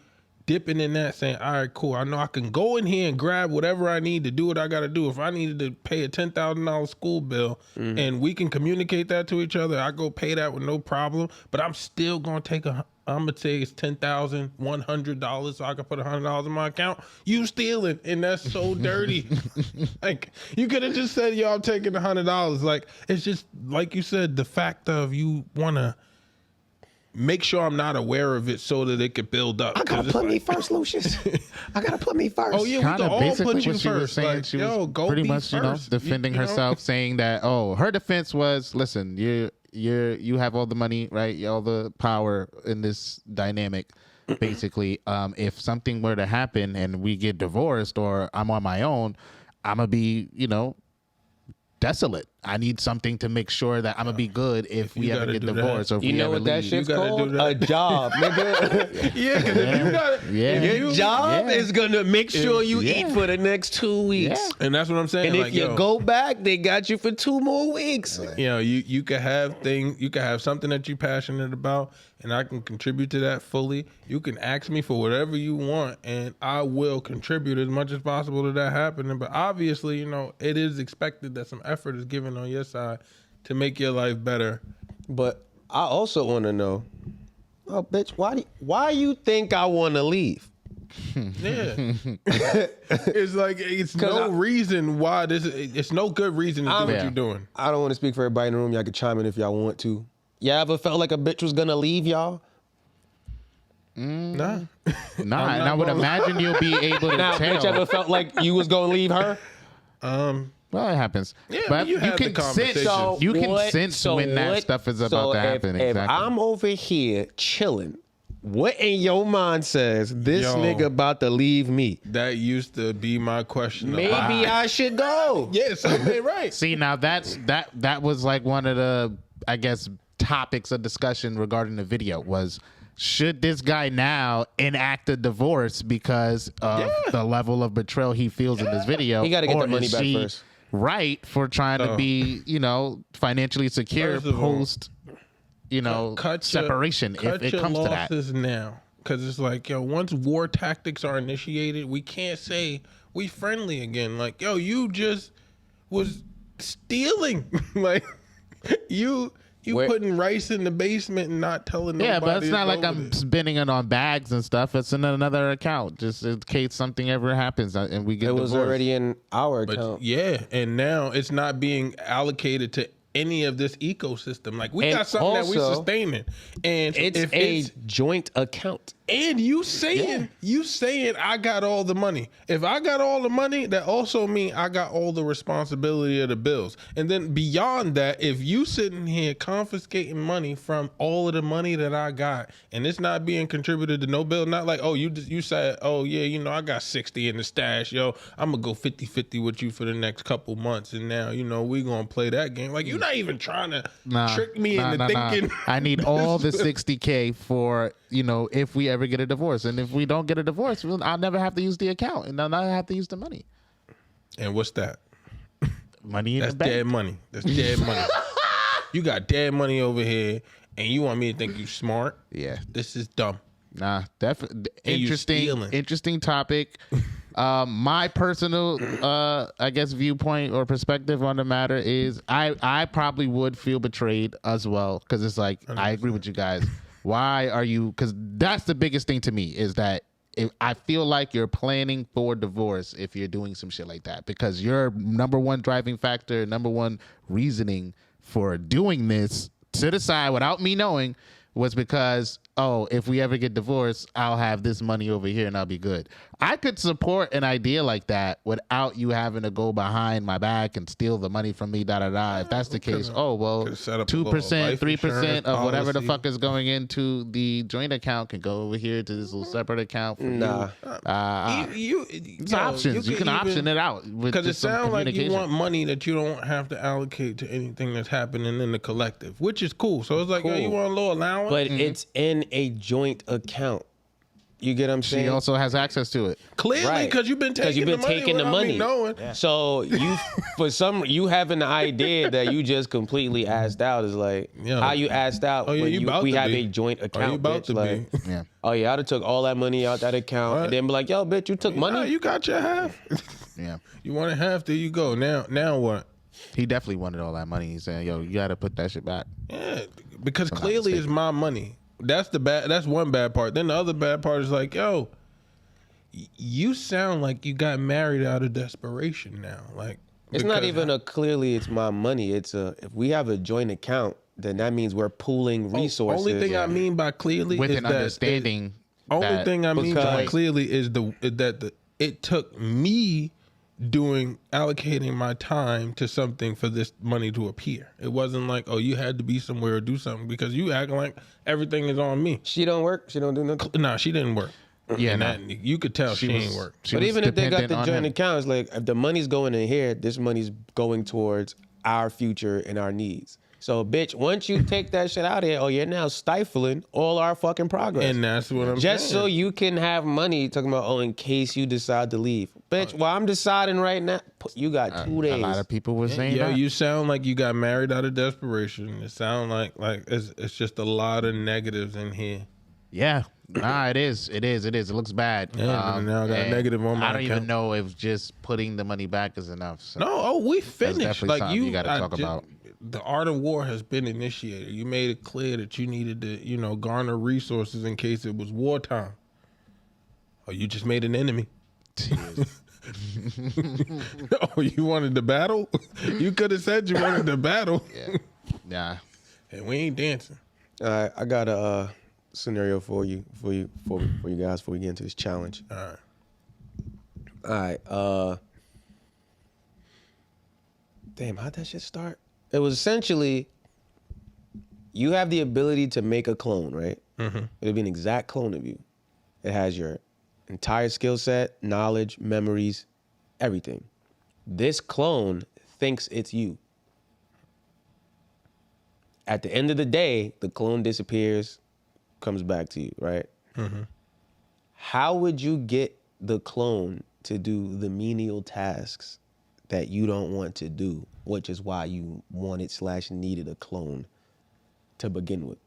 [SPEAKER 2] dipping in that saying, all right, cool, I know I can go in here and grab whatever I need to do what I got to do. If I needed to pay a $10,000 school bill and we can communicate that to each other, I go pay that with no problem, but I'm still going to take I'm going to say it's $10,100 so I can put $100 in my account. You stealing, and that's so dirty. Like, you could have just said, yo, I'm taking $100. Like, it's just, like you said, the fact of you want to make sure I'm not aware of it so that it could build up.
[SPEAKER 1] I gotta put me first, Lucius. I gotta put me first.
[SPEAKER 2] Oh yeah, we can all put you
[SPEAKER 3] what she was
[SPEAKER 2] first.
[SPEAKER 3] saying.
[SPEAKER 2] Like,
[SPEAKER 3] She
[SPEAKER 2] yo,
[SPEAKER 3] was
[SPEAKER 2] go
[SPEAKER 3] pretty
[SPEAKER 2] be
[SPEAKER 3] much,
[SPEAKER 2] first.
[SPEAKER 3] defending
[SPEAKER 2] You know?
[SPEAKER 3] herself, saying that, her defense was, listen, you have all the money, right? All the power in this dynamic. Basically, if something were to happen and we get divorced or I'm on my own, I'm gonna be, desolate. I need something to make sure that I'm gonna be good if we ever get divorced or if
[SPEAKER 1] You
[SPEAKER 3] we
[SPEAKER 1] know
[SPEAKER 3] ever
[SPEAKER 1] what that
[SPEAKER 3] leave.
[SPEAKER 1] shit's
[SPEAKER 2] You gotta
[SPEAKER 1] called?
[SPEAKER 2] do that.
[SPEAKER 1] A job, nigga.
[SPEAKER 2] Yeah, because if you got it,
[SPEAKER 3] Yeah.
[SPEAKER 1] Your job is gonna make sure you
[SPEAKER 3] Yeah.
[SPEAKER 1] eat for the next 2 weeks.
[SPEAKER 3] Yeah.
[SPEAKER 2] and that's what I'm saying.
[SPEAKER 1] And
[SPEAKER 2] like,
[SPEAKER 1] if you go back, they got you for 2 more weeks.
[SPEAKER 2] you could have things, you could have something that you're passionate about, and I can contribute to that fully. You can ask me for whatever you want, and I will contribute as much as possible to that happening. But obviously, it is expected that some effort is given on your side to make your life better.
[SPEAKER 1] But I also want to know, oh, bitch, why you think I want to leave?
[SPEAKER 2] Yeah, it's like it's no reason why this. It's no good reason to do what you're doing.
[SPEAKER 1] I don't want to speak for everybody in the room. Y'all can chime in if y'all want to. Y'all ever felt like a bitch was gonna leave y'all?
[SPEAKER 2] Nah,
[SPEAKER 3] And I would imagine you'll be able to
[SPEAKER 1] Now,
[SPEAKER 3] tell.
[SPEAKER 1] bitch ever felt like you was gonna leave her?
[SPEAKER 3] Well, it happens.
[SPEAKER 2] Yeah,
[SPEAKER 3] but
[SPEAKER 2] but you had the
[SPEAKER 3] can
[SPEAKER 2] conversation.
[SPEAKER 3] sense.
[SPEAKER 2] So
[SPEAKER 3] You can sense when that stuff is about to happen.
[SPEAKER 1] If
[SPEAKER 3] Exactly.
[SPEAKER 1] I'm over here chilling, what in your mind says this
[SPEAKER 2] Yo.
[SPEAKER 1] nigga about to leave me?
[SPEAKER 2] that used to be my question.
[SPEAKER 1] Maybe I should go.
[SPEAKER 2] Yeah, something right.
[SPEAKER 3] See, now that was like one of the, I guess, topics of discussion regarding the video was, should this guy now enact a divorce because of the level of betrayal he feels in this video?
[SPEAKER 1] He gotta get
[SPEAKER 3] or
[SPEAKER 1] the money
[SPEAKER 3] is
[SPEAKER 1] back
[SPEAKER 3] she
[SPEAKER 1] first.
[SPEAKER 3] right for trying to be, financially secure
[SPEAKER 2] First of all,
[SPEAKER 3] post, separation
[SPEAKER 2] cut
[SPEAKER 3] if it
[SPEAKER 2] your
[SPEAKER 3] comes to that.
[SPEAKER 2] losses now, because it's like, once war tactics are initiated, we can't say we friendly again. Like, you just was stealing. Like, you putting rice in the basement and not telling nobody.
[SPEAKER 3] Yeah, but it's not like
[SPEAKER 2] over
[SPEAKER 3] I'm
[SPEAKER 2] there.
[SPEAKER 3] spending it on bags and stuff. It's in another account, just in case something ever happens and we get
[SPEAKER 1] It was
[SPEAKER 3] divorced.
[SPEAKER 1] already in our
[SPEAKER 2] But
[SPEAKER 1] account.
[SPEAKER 2] yeah, and now it's not being allocated to any of this ecosystem. Like, we
[SPEAKER 1] And
[SPEAKER 2] got something that we
[SPEAKER 1] also,
[SPEAKER 2] sustaining, and
[SPEAKER 1] It's
[SPEAKER 2] if
[SPEAKER 1] a
[SPEAKER 2] it's
[SPEAKER 1] joint account.
[SPEAKER 2] and you saying I got all the money. If I got all the money, that also means I got all the responsibility of the bills. And then beyond that, if you sitting here confiscating money from all of the money that I got, and it's not being contributed to no bill, not like, you said, I got 60 in the stash, I'm gonna go 50-50 with you for the next couple months, and now we gonna play that game. Like, you're not even trying to trick me into thinking.
[SPEAKER 3] I need all the $60K for, if we ever get a divorce. And if we don't get a divorce, I'll never have to use the account and I'll never have to use the money.
[SPEAKER 2] And what's that?
[SPEAKER 3] Money in
[SPEAKER 2] That's
[SPEAKER 3] the bank.
[SPEAKER 2] dead money. That's dead money. You got dead money over here, and you want me to think you smart?
[SPEAKER 3] Yeah.
[SPEAKER 2] This is dumb.
[SPEAKER 3] Nah, definitely
[SPEAKER 2] And you stealing.
[SPEAKER 3] interesting topic. My personal, I guess, viewpoint or perspective on the matter is I probably would feel betrayed as well, because it's like, I agree with you guys. Why are you? Because that's the biggest thing to me is that I feel like you're planning for divorce if you're doing some shit like that, because your number one driving factor, number one reasoning for doing this to the side without me knowing was because oh, if we ever get divorced, I'll have this money over here and I'll be good. I could support an idea like that without you having to go behind my back and steal the money from me, da da da. If that's the case, oh well, 2%, 3% of whatever the fuck is going into the joint account can go over here to this little separate account. For it's options. You can option it out
[SPEAKER 2] because it sounds like you want money that you don't have to allocate to anything that's happening in the collective, which is cool. So it's like, yo, you want a little allowance,
[SPEAKER 1] but it's in a joint account. You get what I'm saying?
[SPEAKER 3] She also has access to it.
[SPEAKER 2] Clearly, because you've been taking the money.
[SPEAKER 1] Yeah. So you have an idea that you just completely asked out is like how you asked out when we have a joint account. Oh yeah, I'd have took all that money out that account and then be like, yo, bitch, you took money.
[SPEAKER 2] You got your half.
[SPEAKER 3] Yeah.
[SPEAKER 2] You want a half? There you go. Now what?
[SPEAKER 3] He definitely wanted all that money. He's saying, yo, you got to put that shit back.
[SPEAKER 2] Yeah, because clearly it's my money. That's one bad part. Then the other bad part is like, yo, you sound like you got married out of desperation now. Like
[SPEAKER 1] it's not even clearly it's my money. It's if we have a joint account, then that means we're pooling resources.
[SPEAKER 2] Only thing I mean by clearly
[SPEAKER 3] with
[SPEAKER 2] is
[SPEAKER 3] an understanding.
[SPEAKER 2] Only thing I mean by clearly is that it took me allocating my time to something for this money to appear. It wasn't like, oh, you had to be somewhere or do something because you acting like everything is on me.
[SPEAKER 1] She don't work. She don't do nothing.
[SPEAKER 2] Nah, she didn't work. Yeah, and you could tell she ain't work.
[SPEAKER 1] But even if they got the joint account, it's like if the money's going in here, this money's going towards our future and our needs. So, bitch, once you take that shit out of here, you're now stifling all our fucking progress.
[SPEAKER 2] And that's what I'm saying.
[SPEAKER 1] Just so you can have money, talking about, in case you decide to leave. Bitch, while I'm deciding right now, you got 2 days.
[SPEAKER 3] A lot of people were saying that.
[SPEAKER 2] You sound like you got married out of desperation. It sounds like it's just a lot of negatives in here.
[SPEAKER 3] Yeah. Nah, it is. It looks bad.
[SPEAKER 2] Yeah, now I got a negative on my account.
[SPEAKER 3] I don't even know if just putting the money back is enough. So
[SPEAKER 2] no, we finished.
[SPEAKER 3] That's definitely something you got to talk about.
[SPEAKER 2] The art of war has been initiated. You made it clear that you needed to, garner resources in case it was wartime. Or you just made an enemy. Oh, you wanted to battle? You could have said you wanted to battle.
[SPEAKER 3] Yeah.
[SPEAKER 2] And we ain't dancing.
[SPEAKER 1] All right, I got a scenario for you guys before we get into this challenge. All right. Damn, how'd that shit start? It was essentially, you have the ability to make a clone, right? Mm-hmm. It'll be an exact clone of you. It has your entire skill set, knowledge, memories, everything. This clone thinks it's you. At the end of the day, the clone disappears, comes back to you, right? Mm-hmm. How would you get the clone to do the menial tasks that you don't want to do, which is why you wanted/needed a clone to begin with?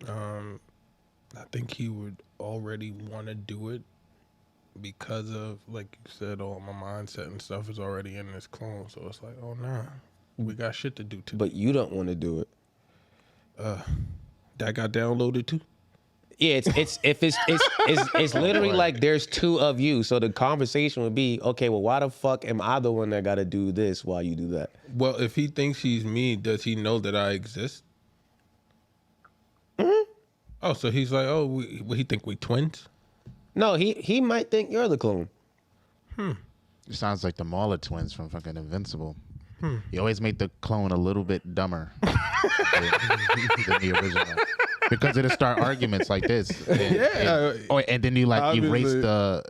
[SPEAKER 2] I think he would already want to do it because of, like you said, all my mindset and stuff is already in this clone. So it's like, oh nah, we got shit to do today.
[SPEAKER 1] But you don't want to do it.
[SPEAKER 2] That got downloaded too.
[SPEAKER 1] Yeah, it's literally like there's two of you. So the conversation would be, okay, well, why the fuck am I the one that got to do this while you do that?
[SPEAKER 2] Well, if he thinks he's me, does he know that I exist?
[SPEAKER 1] Mm-hmm.
[SPEAKER 2] Oh, so he's like, oh, he think we twins?
[SPEAKER 1] No, he might think you're the clone.
[SPEAKER 3] It sounds like the Mauler twins from fucking Invincible. You always make the clone a little bit dumber than the original. Because it'll start arguments like this. And then you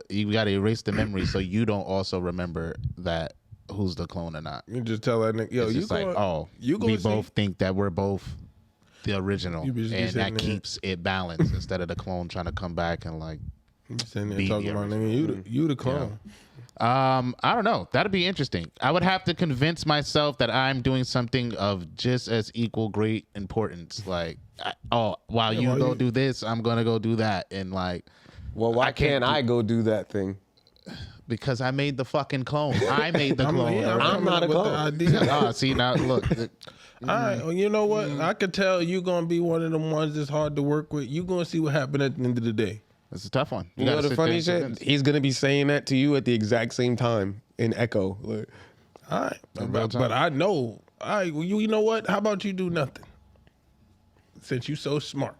[SPEAKER 3] you gotta erase the memory so you don't also remember that who's the clone or not.
[SPEAKER 2] You just tell that nigga, yo,
[SPEAKER 3] we both think that we're both the original. And that keeps it balanced instead of the clone trying to come back and like
[SPEAKER 2] sitting there talking about nigga, you the clone.
[SPEAKER 3] Yeah. I don't know. That'd be interesting. I would have to convince myself that I'm doing something of just as equal great importance. Like, while you go do this, I'm gonna go do that, and like,
[SPEAKER 1] well, why can't I go do that thing?
[SPEAKER 3] Because I made the fucking clone. I made the clone.
[SPEAKER 1] I'm not a clone.
[SPEAKER 3] See now, look.
[SPEAKER 2] All right, well, you know what? I could tell you're gonna be one of them ones that's hard to work with. You're gonna see what happened at the end of the day.
[SPEAKER 3] It's a tough one.
[SPEAKER 1] You know the funny shit? He's gonna be saying that to you at the exact same time in echo. Like,
[SPEAKER 2] all right, but I know all right, well, you know what? How about you do nothing? Since you so smart.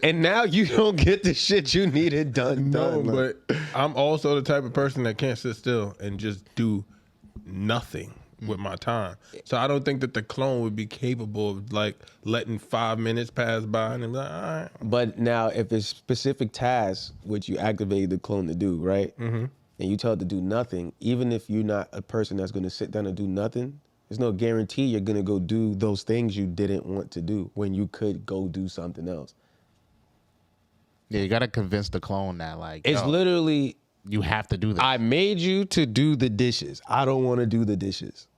[SPEAKER 1] And now you don't get the shit you needed done.
[SPEAKER 2] No,
[SPEAKER 1] like.
[SPEAKER 2] but I'm also the type of person that can't sit still and just do nothing with my time. So I don't think that the clone would be capable of like letting 5 minutes pass by and be like, all right.
[SPEAKER 1] But now, if there's specific tasks which you activate the clone to do, right? Mm-hmm. And you tell it to do nothing, even if you're not a person that's going to sit down and do nothing, there's no guarantee you're going to go do those things you didn't want to do when you could go do something else.
[SPEAKER 3] Yeah, you gotta convince the clone that like
[SPEAKER 1] It's literally,
[SPEAKER 3] you have to do this.
[SPEAKER 1] I made you to do the dishes. I don't want to do the dishes.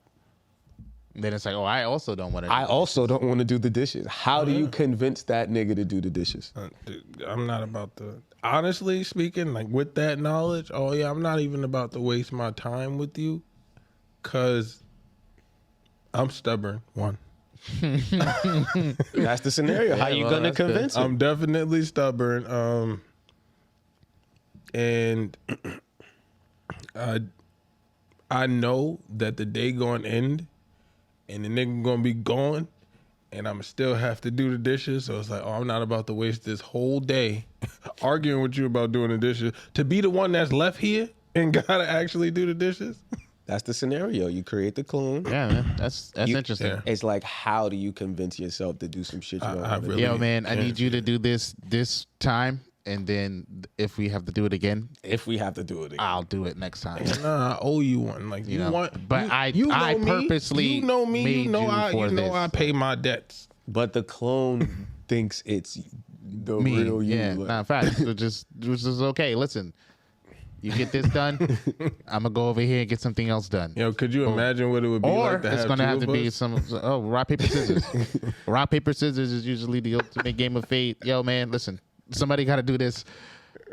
[SPEAKER 3] Then it's like, oh, I also don't want to.
[SPEAKER 1] I also don't want to do the dishes. How do you convince that nigga to do the dishes?
[SPEAKER 2] Dude, I'm not about to, honestly speaking, like with that knowledge, I'm not even about to waste my time with you because I'm stubborn, one.
[SPEAKER 1] That's the scenario. How you gonna convince him?
[SPEAKER 2] I'm definitely stubborn. And I know that the day gonna end and the nigga gonna be gone and I'ma still have to do the dishes. So it's like, I'm not about to waste this whole day arguing with you about doing the dishes to be the one that's left here and gotta actually do the dishes.
[SPEAKER 1] That's the scenario. You create the clone.
[SPEAKER 3] Yeah, man, that's interesting.
[SPEAKER 2] Yeah.
[SPEAKER 1] It's like, how do you convince yourself to do some shit you don't want to do?
[SPEAKER 3] Yo, man, I need you to do this time, and then if we have to do it again,
[SPEAKER 1] If we have to do it again.
[SPEAKER 3] I'll do it next time.
[SPEAKER 2] Nah, I owe you one. Like you
[SPEAKER 3] know,
[SPEAKER 2] want,
[SPEAKER 3] but I purposely
[SPEAKER 2] you know me.
[SPEAKER 3] made
[SPEAKER 2] You know
[SPEAKER 3] you for
[SPEAKER 2] I pay my debts.
[SPEAKER 1] But the clone thinks it's the
[SPEAKER 3] Me,
[SPEAKER 1] real you.
[SPEAKER 3] yeah,
[SPEAKER 1] Like,
[SPEAKER 3] nah, facts. Which is okay. Listen, you get this done, I'm gonna go over here and get something else done.
[SPEAKER 2] Yo, could you imagine what it would be
[SPEAKER 3] Or
[SPEAKER 2] like to
[SPEAKER 3] it's
[SPEAKER 2] have
[SPEAKER 3] gonna
[SPEAKER 2] two
[SPEAKER 3] have to
[SPEAKER 2] of
[SPEAKER 3] be
[SPEAKER 2] us?
[SPEAKER 3] rock paper scissors. Rock paper scissors is usually the ultimate game of fate. Yo, man, listen, somebody got to do this.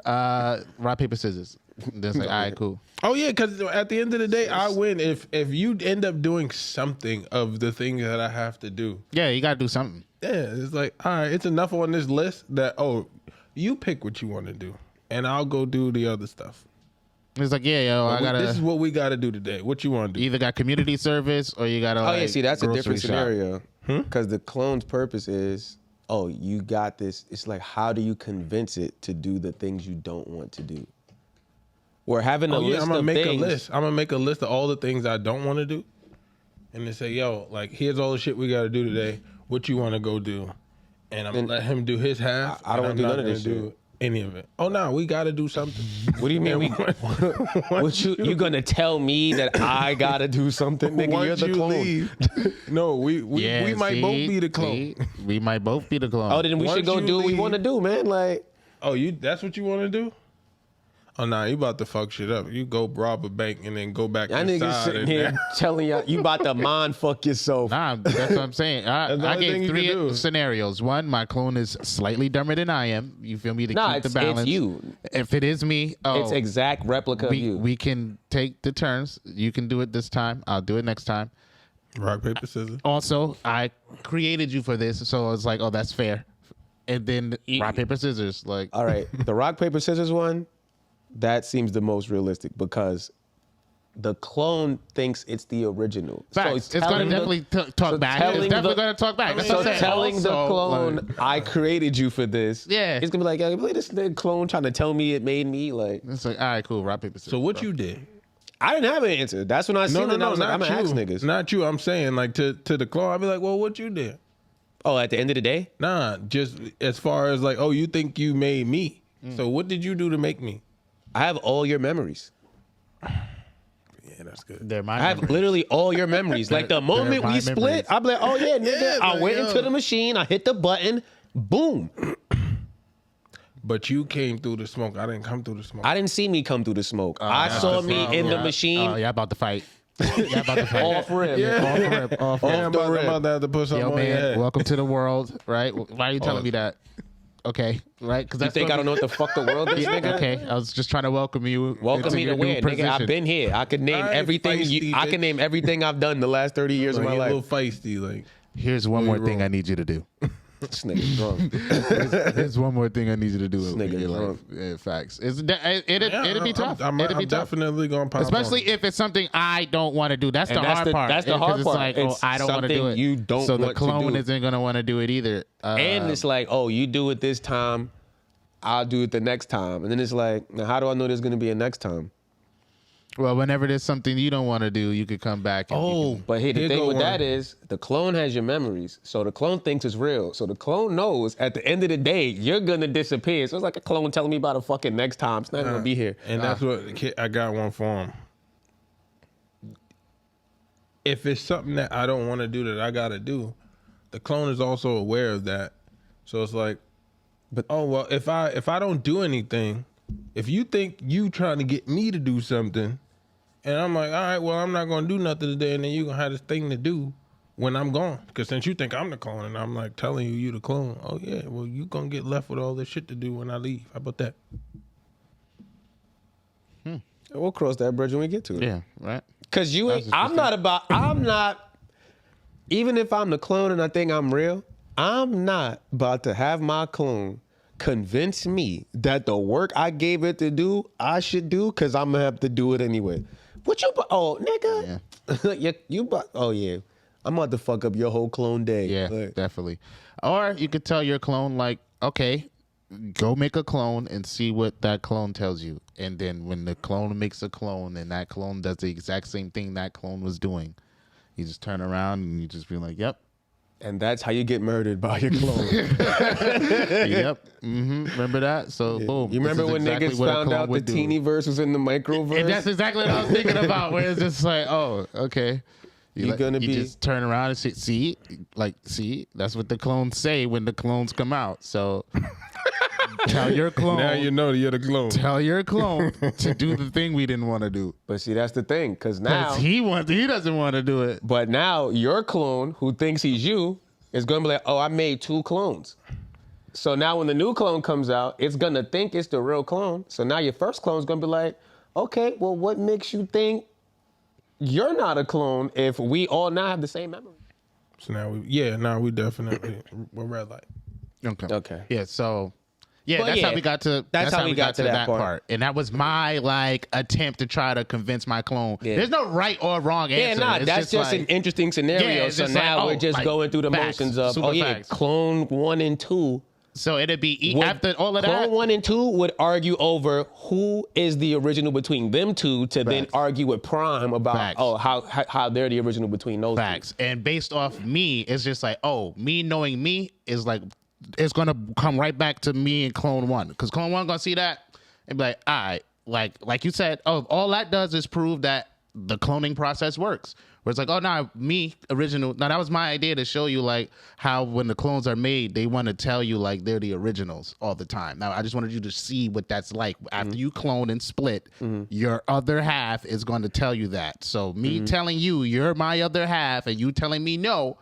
[SPEAKER 3] Rock paper scissors. Then it's like, all right, cool.
[SPEAKER 2] Oh yeah, because at the end of the day, I win if you end up doing something of the things that I have to do.
[SPEAKER 3] Yeah, you got to do something.
[SPEAKER 2] Yeah, it's like, all right, it's enough on this list that you pick what you want to do, and I'll go do the other stuff.
[SPEAKER 3] It's like, yeah, yo,
[SPEAKER 2] This is what we got to do today. What you want to do?
[SPEAKER 3] either got community service or you got to.
[SPEAKER 1] oh, yeah, see, that's a different
[SPEAKER 3] shop.
[SPEAKER 1] scenario. Because the clone's purpose is, you got this. It's like, how do you convince it to do the things you don't want to do? We're having a list
[SPEAKER 2] I'm gonna
[SPEAKER 1] of
[SPEAKER 2] make
[SPEAKER 1] things.
[SPEAKER 2] a list. I'm gonna make a list of all the things I don't want to do, and then say, yo, like, here's all the shit we got to do today. What you want to go do? And I'm gonna let him do his half.
[SPEAKER 1] I don't
[SPEAKER 2] and
[SPEAKER 1] wanna do
[SPEAKER 2] I'm
[SPEAKER 1] none
[SPEAKER 2] not
[SPEAKER 1] of this
[SPEAKER 2] gonna do
[SPEAKER 1] shit.
[SPEAKER 2] any of it. Oh no, we got to do something.
[SPEAKER 1] What do you mean? What you gonna tell me that I gotta do something, nigga? You're
[SPEAKER 2] Once
[SPEAKER 1] the
[SPEAKER 2] you
[SPEAKER 1] clone.
[SPEAKER 2] leave, no, we might both be the clone.
[SPEAKER 3] See? We might both be the clone.
[SPEAKER 1] Oh, then we
[SPEAKER 2] Once
[SPEAKER 1] should go
[SPEAKER 2] you
[SPEAKER 1] do what we
[SPEAKER 2] leave-
[SPEAKER 1] want to do, man. Like,
[SPEAKER 2] Oh, that's what you want to do? Oh nah, you about to fuck shit up. You go rob a bank and then go back
[SPEAKER 1] y'all
[SPEAKER 2] inside.
[SPEAKER 1] niggas sitting
[SPEAKER 2] and
[SPEAKER 1] here telling y'all you about to mind fuck yourself.
[SPEAKER 3] Nah, that's what I'm saying.
[SPEAKER 2] That's the
[SPEAKER 3] I
[SPEAKER 2] only thing
[SPEAKER 3] gave
[SPEAKER 2] you
[SPEAKER 3] three
[SPEAKER 2] can do.
[SPEAKER 3] scenarios. One, my clone is slightly dumber than I am. You feel me? To
[SPEAKER 1] Nah,
[SPEAKER 3] keep the
[SPEAKER 1] it's
[SPEAKER 3] balance.
[SPEAKER 1] you.
[SPEAKER 3] If it is me,
[SPEAKER 1] It's exact replica of you.
[SPEAKER 3] we can take the turns. You can do it this time. I'll do it next time.
[SPEAKER 2] Rock, paper, scissors.
[SPEAKER 3] Also, I created you for this, so it's like, oh, that's fair. And then rock, paper, scissors. Like,
[SPEAKER 1] All right, the rock paper scissors one, that seems the most realistic because the clone thinks it's the original.
[SPEAKER 3] facts. It's going to definitely talk back. It's definitely going to talk back. That's what I'm saying.
[SPEAKER 1] telling the
[SPEAKER 3] Also,
[SPEAKER 1] clone,
[SPEAKER 3] like,
[SPEAKER 1] I created you for this.
[SPEAKER 3] Yeah.
[SPEAKER 1] It's gonna be like, yo, believe this nigga clone trying to tell me it made me. Like,
[SPEAKER 3] it's like, all right, cool. Rock, paper, scissors.
[SPEAKER 2] So what you did?
[SPEAKER 1] I didn't have an answer. That's when I seen it. And I was like, I'm
[SPEAKER 2] not
[SPEAKER 1] gonna
[SPEAKER 2] you.
[SPEAKER 1] ask niggas.
[SPEAKER 2] Not you. I'm saying like to the clone. I'd be like, well, what you did?
[SPEAKER 1] Oh, at the end of the day,
[SPEAKER 2] Nah, just as far as like, you think you made me. So what did you do to make me?
[SPEAKER 1] I have all your memories.
[SPEAKER 2] Yeah, that's good.
[SPEAKER 3] They're my
[SPEAKER 1] I have
[SPEAKER 3] memories.
[SPEAKER 1] literally all your memories. Like the moment
[SPEAKER 3] my
[SPEAKER 1] we split,
[SPEAKER 3] memories.
[SPEAKER 1] I'm like, oh yeah, nigga.
[SPEAKER 2] Yeah,
[SPEAKER 1] I
[SPEAKER 2] but
[SPEAKER 1] went
[SPEAKER 2] yo.
[SPEAKER 1] into the machine, I hit the button, boom.
[SPEAKER 2] But you came through the smoke. I didn't come through the smoke.
[SPEAKER 1] I didn't see me come through the smoke. I saw
[SPEAKER 2] the
[SPEAKER 1] me
[SPEAKER 2] problem.
[SPEAKER 1] in the
[SPEAKER 2] Yeah.
[SPEAKER 1] machine
[SPEAKER 3] Oh, yeah, about to fight. Yeah, about to fight.
[SPEAKER 1] off rip.
[SPEAKER 3] Off rip, off rip.
[SPEAKER 2] Yeah, I'm about to have to put something
[SPEAKER 3] Yo,
[SPEAKER 2] on your
[SPEAKER 3] man,
[SPEAKER 2] head.
[SPEAKER 3] welcome to the world, right? Why are you telling me that? Okay, right? Because
[SPEAKER 1] You think I don't know what the fuck the world is, nigga?
[SPEAKER 3] Okay, I was just trying to welcome you.
[SPEAKER 1] Welcome
[SPEAKER 3] into
[SPEAKER 1] me to
[SPEAKER 3] your new
[SPEAKER 1] where, nigga? I've
[SPEAKER 3] position.
[SPEAKER 1] been here. I could name
[SPEAKER 2] All right,
[SPEAKER 1] everything.
[SPEAKER 2] feisty
[SPEAKER 1] I
[SPEAKER 2] bitch.
[SPEAKER 1] can name everything I've done the last 30 years
[SPEAKER 2] Like,
[SPEAKER 1] of my
[SPEAKER 2] you're a
[SPEAKER 1] life.
[SPEAKER 2] little feisty, like.
[SPEAKER 3] Here's one more thing
[SPEAKER 2] wrong.
[SPEAKER 3] I need you to do.
[SPEAKER 1] This nigga drunk.
[SPEAKER 3] There's one more thing I need you to do in
[SPEAKER 1] nigga
[SPEAKER 3] your life.
[SPEAKER 1] drunk.
[SPEAKER 3] Yeah, facts. It'd be tough.
[SPEAKER 2] I'm
[SPEAKER 3] It'd be tough.
[SPEAKER 2] definitely gonna pop
[SPEAKER 3] Especially
[SPEAKER 2] on.
[SPEAKER 3] if it's something I don't want to do. That's
[SPEAKER 1] And
[SPEAKER 3] the hard part.
[SPEAKER 1] That's the
[SPEAKER 3] 'Cause
[SPEAKER 1] hard
[SPEAKER 3] it's
[SPEAKER 1] part.
[SPEAKER 3] like,
[SPEAKER 1] It's
[SPEAKER 3] I don't want to do
[SPEAKER 1] something
[SPEAKER 3] it.
[SPEAKER 1] you don't
[SPEAKER 3] so the
[SPEAKER 1] want to
[SPEAKER 3] clone
[SPEAKER 1] do.
[SPEAKER 3] isn't going to want to do it either.
[SPEAKER 1] And it's like, oh, you do it this time, I'll do it the next time. And then it's like, now how do I know there's going to be a next time?
[SPEAKER 3] well, whenever there's something you don't want to do, you could come back. And you can,
[SPEAKER 1] But here, the
[SPEAKER 2] Here
[SPEAKER 1] thing
[SPEAKER 2] go
[SPEAKER 1] with
[SPEAKER 2] one.
[SPEAKER 1] that is, the clone has your memories. So the clone thinks it's real. So the clone knows at the end of the day, you're going to disappear. So it's like a clone telling me about a fucking next time. It's not going to be here.
[SPEAKER 2] And that's what I got one for him. If it's something that I don't want to do that I got to do, the clone is also aware of that. So it's like, but oh well, if I don't do anything, if you think you trying to get me to do something, and I'm like, all right, well, I'm not gonna do nothing today, and then you gonna have this thing to do when I'm gone. Because since you think I'm the clone, and I'm like telling you the clone, oh yeah, well you gonna get left with all this shit to do when I leave. How about that?
[SPEAKER 1] We'll cross that bridge when we get to it.
[SPEAKER 3] yeah, right.
[SPEAKER 1] Because I'm not, even if I'm the clone and I think I'm real, I'm not about to have my clone convince me that the work I gave it to do, I should do, because I'm going to have to do it anyway. What you, oh, nigga. Yeah. Oh, yeah. I'm about to fuck up your whole clone day.
[SPEAKER 3] Yeah,
[SPEAKER 1] Like,
[SPEAKER 3] definitely. Or you could tell your clone, like, okay, go make a clone and see what that clone tells you. And then when the clone makes a clone and that clone does the exact same thing that clone was doing, you just turn around and you just be like, yep.
[SPEAKER 1] and that's how you get murdered by your clone.
[SPEAKER 3] Yep. Remember that? So, boom.
[SPEAKER 1] You remember
[SPEAKER 3] This is
[SPEAKER 1] when
[SPEAKER 3] exactly
[SPEAKER 1] niggas
[SPEAKER 3] what a
[SPEAKER 1] found
[SPEAKER 3] clone
[SPEAKER 1] out the
[SPEAKER 3] would do.
[SPEAKER 1] teeny verse was in the microverse?
[SPEAKER 3] And that's exactly what I was thinking about, where it's just like, oh, okay.
[SPEAKER 1] You're gonna
[SPEAKER 3] you
[SPEAKER 1] be-
[SPEAKER 3] just turn around and see, that's what the clones say when the clones come out. So tell your clone.
[SPEAKER 2] Now you know you're the clone.
[SPEAKER 3] Tell your clone to do the thing we didn't want to do.
[SPEAKER 1] But see, that's the thing, because now,
[SPEAKER 3] 'Cause he doesn't want to do it.
[SPEAKER 1] but now your clone, who thinks he's you, is going to be like, oh, I made 2 clones. So now when the new clone comes out, it's going to think it's the real clone. So now your first clone is going to be like, okay, well, what makes you think you're not a clone if we all now have the same memory?
[SPEAKER 2] So now we definitely we're red light.
[SPEAKER 1] Okay.
[SPEAKER 3] Yeah. So. Yeah,
[SPEAKER 1] But
[SPEAKER 3] that's
[SPEAKER 1] yeah,
[SPEAKER 3] how we got to.
[SPEAKER 1] that's how we got to that part.
[SPEAKER 3] and that was my attempt to try to convince my clone.
[SPEAKER 1] Yeah.
[SPEAKER 3] There's no right or wrong answer.
[SPEAKER 1] Yeah, nah,
[SPEAKER 3] It's
[SPEAKER 1] that's just
[SPEAKER 3] like,
[SPEAKER 1] an interesting scenario.
[SPEAKER 3] Yeah, it's
[SPEAKER 1] so
[SPEAKER 3] just
[SPEAKER 1] now
[SPEAKER 3] like,
[SPEAKER 1] we're just going through the
[SPEAKER 3] facts,
[SPEAKER 1] motions of,
[SPEAKER 3] super
[SPEAKER 1] yeah,
[SPEAKER 3] facts.
[SPEAKER 1] clone 1 and 2.
[SPEAKER 3] So it'd be
[SPEAKER 1] would-
[SPEAKER 3] after all of
[SPEAKER 1] Clone
[SPEAKER 3] that.
[SPEAKER 1] 1 and 2 would argue over who is the original between them two to then
[SPEAKER 3] Facts.
[SPEAKER 1] argue with Prime about
[SPEAKER 3] Facts.
[SPEAKER 1] how they're the original between those
[SPEAKER 3] Facts. And based off me, it's just like, oh, me knowing me is like, it's gonna come right back to me and Clone 1, because Clone 1 gonna see that and be like, all right, like you said, oh, all that does is prove that the cloning process works. Where it's like, oh, no, me original. Now that was my idea, to show you like how when the clones are made, they want to tell you like they're the originals all the time. Now I just wanted you to see what that's like after you clone and split. Your other half is going to tell you that. So me telling you you're my other half and you telling me no.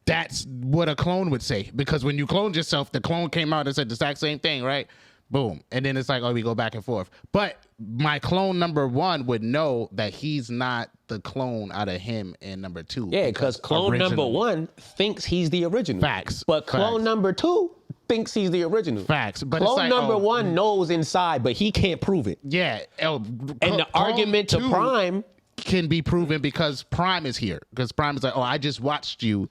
[SPEAKER 3] That's what a clone would say, because when you cloned yourself, the clone came out and said the exact same thing, right? Boom. And then it's like, oh, we go back and forth. But my clone number 1 would know that he's not the clone out of him and number 2.
[SPEAKER 1] Yeah, because clone number 1 thinks he's the original.
[SPEAKER 3] Facts.
[SPEAKER 1] But clone
[SPEAKER 3] Facts.
[SPEAKER 1] number 2 thinks he's the original.
[SPEAKER 3] Facts. But
[SPEAKER 1] Clone
[SPEAKER 3] it's like,
[SPEAKER 1] number
[SPEAKER 3] oh,
[SPEAKER 1] 1 knows inside, but he can't prove it.
[SPEAKER 3] Yeah.
[SPEAKER 1] And the argument to Prime
[SPEAKER 3] can be proven because Prime is here. Because Prime is like, oh, I just watched you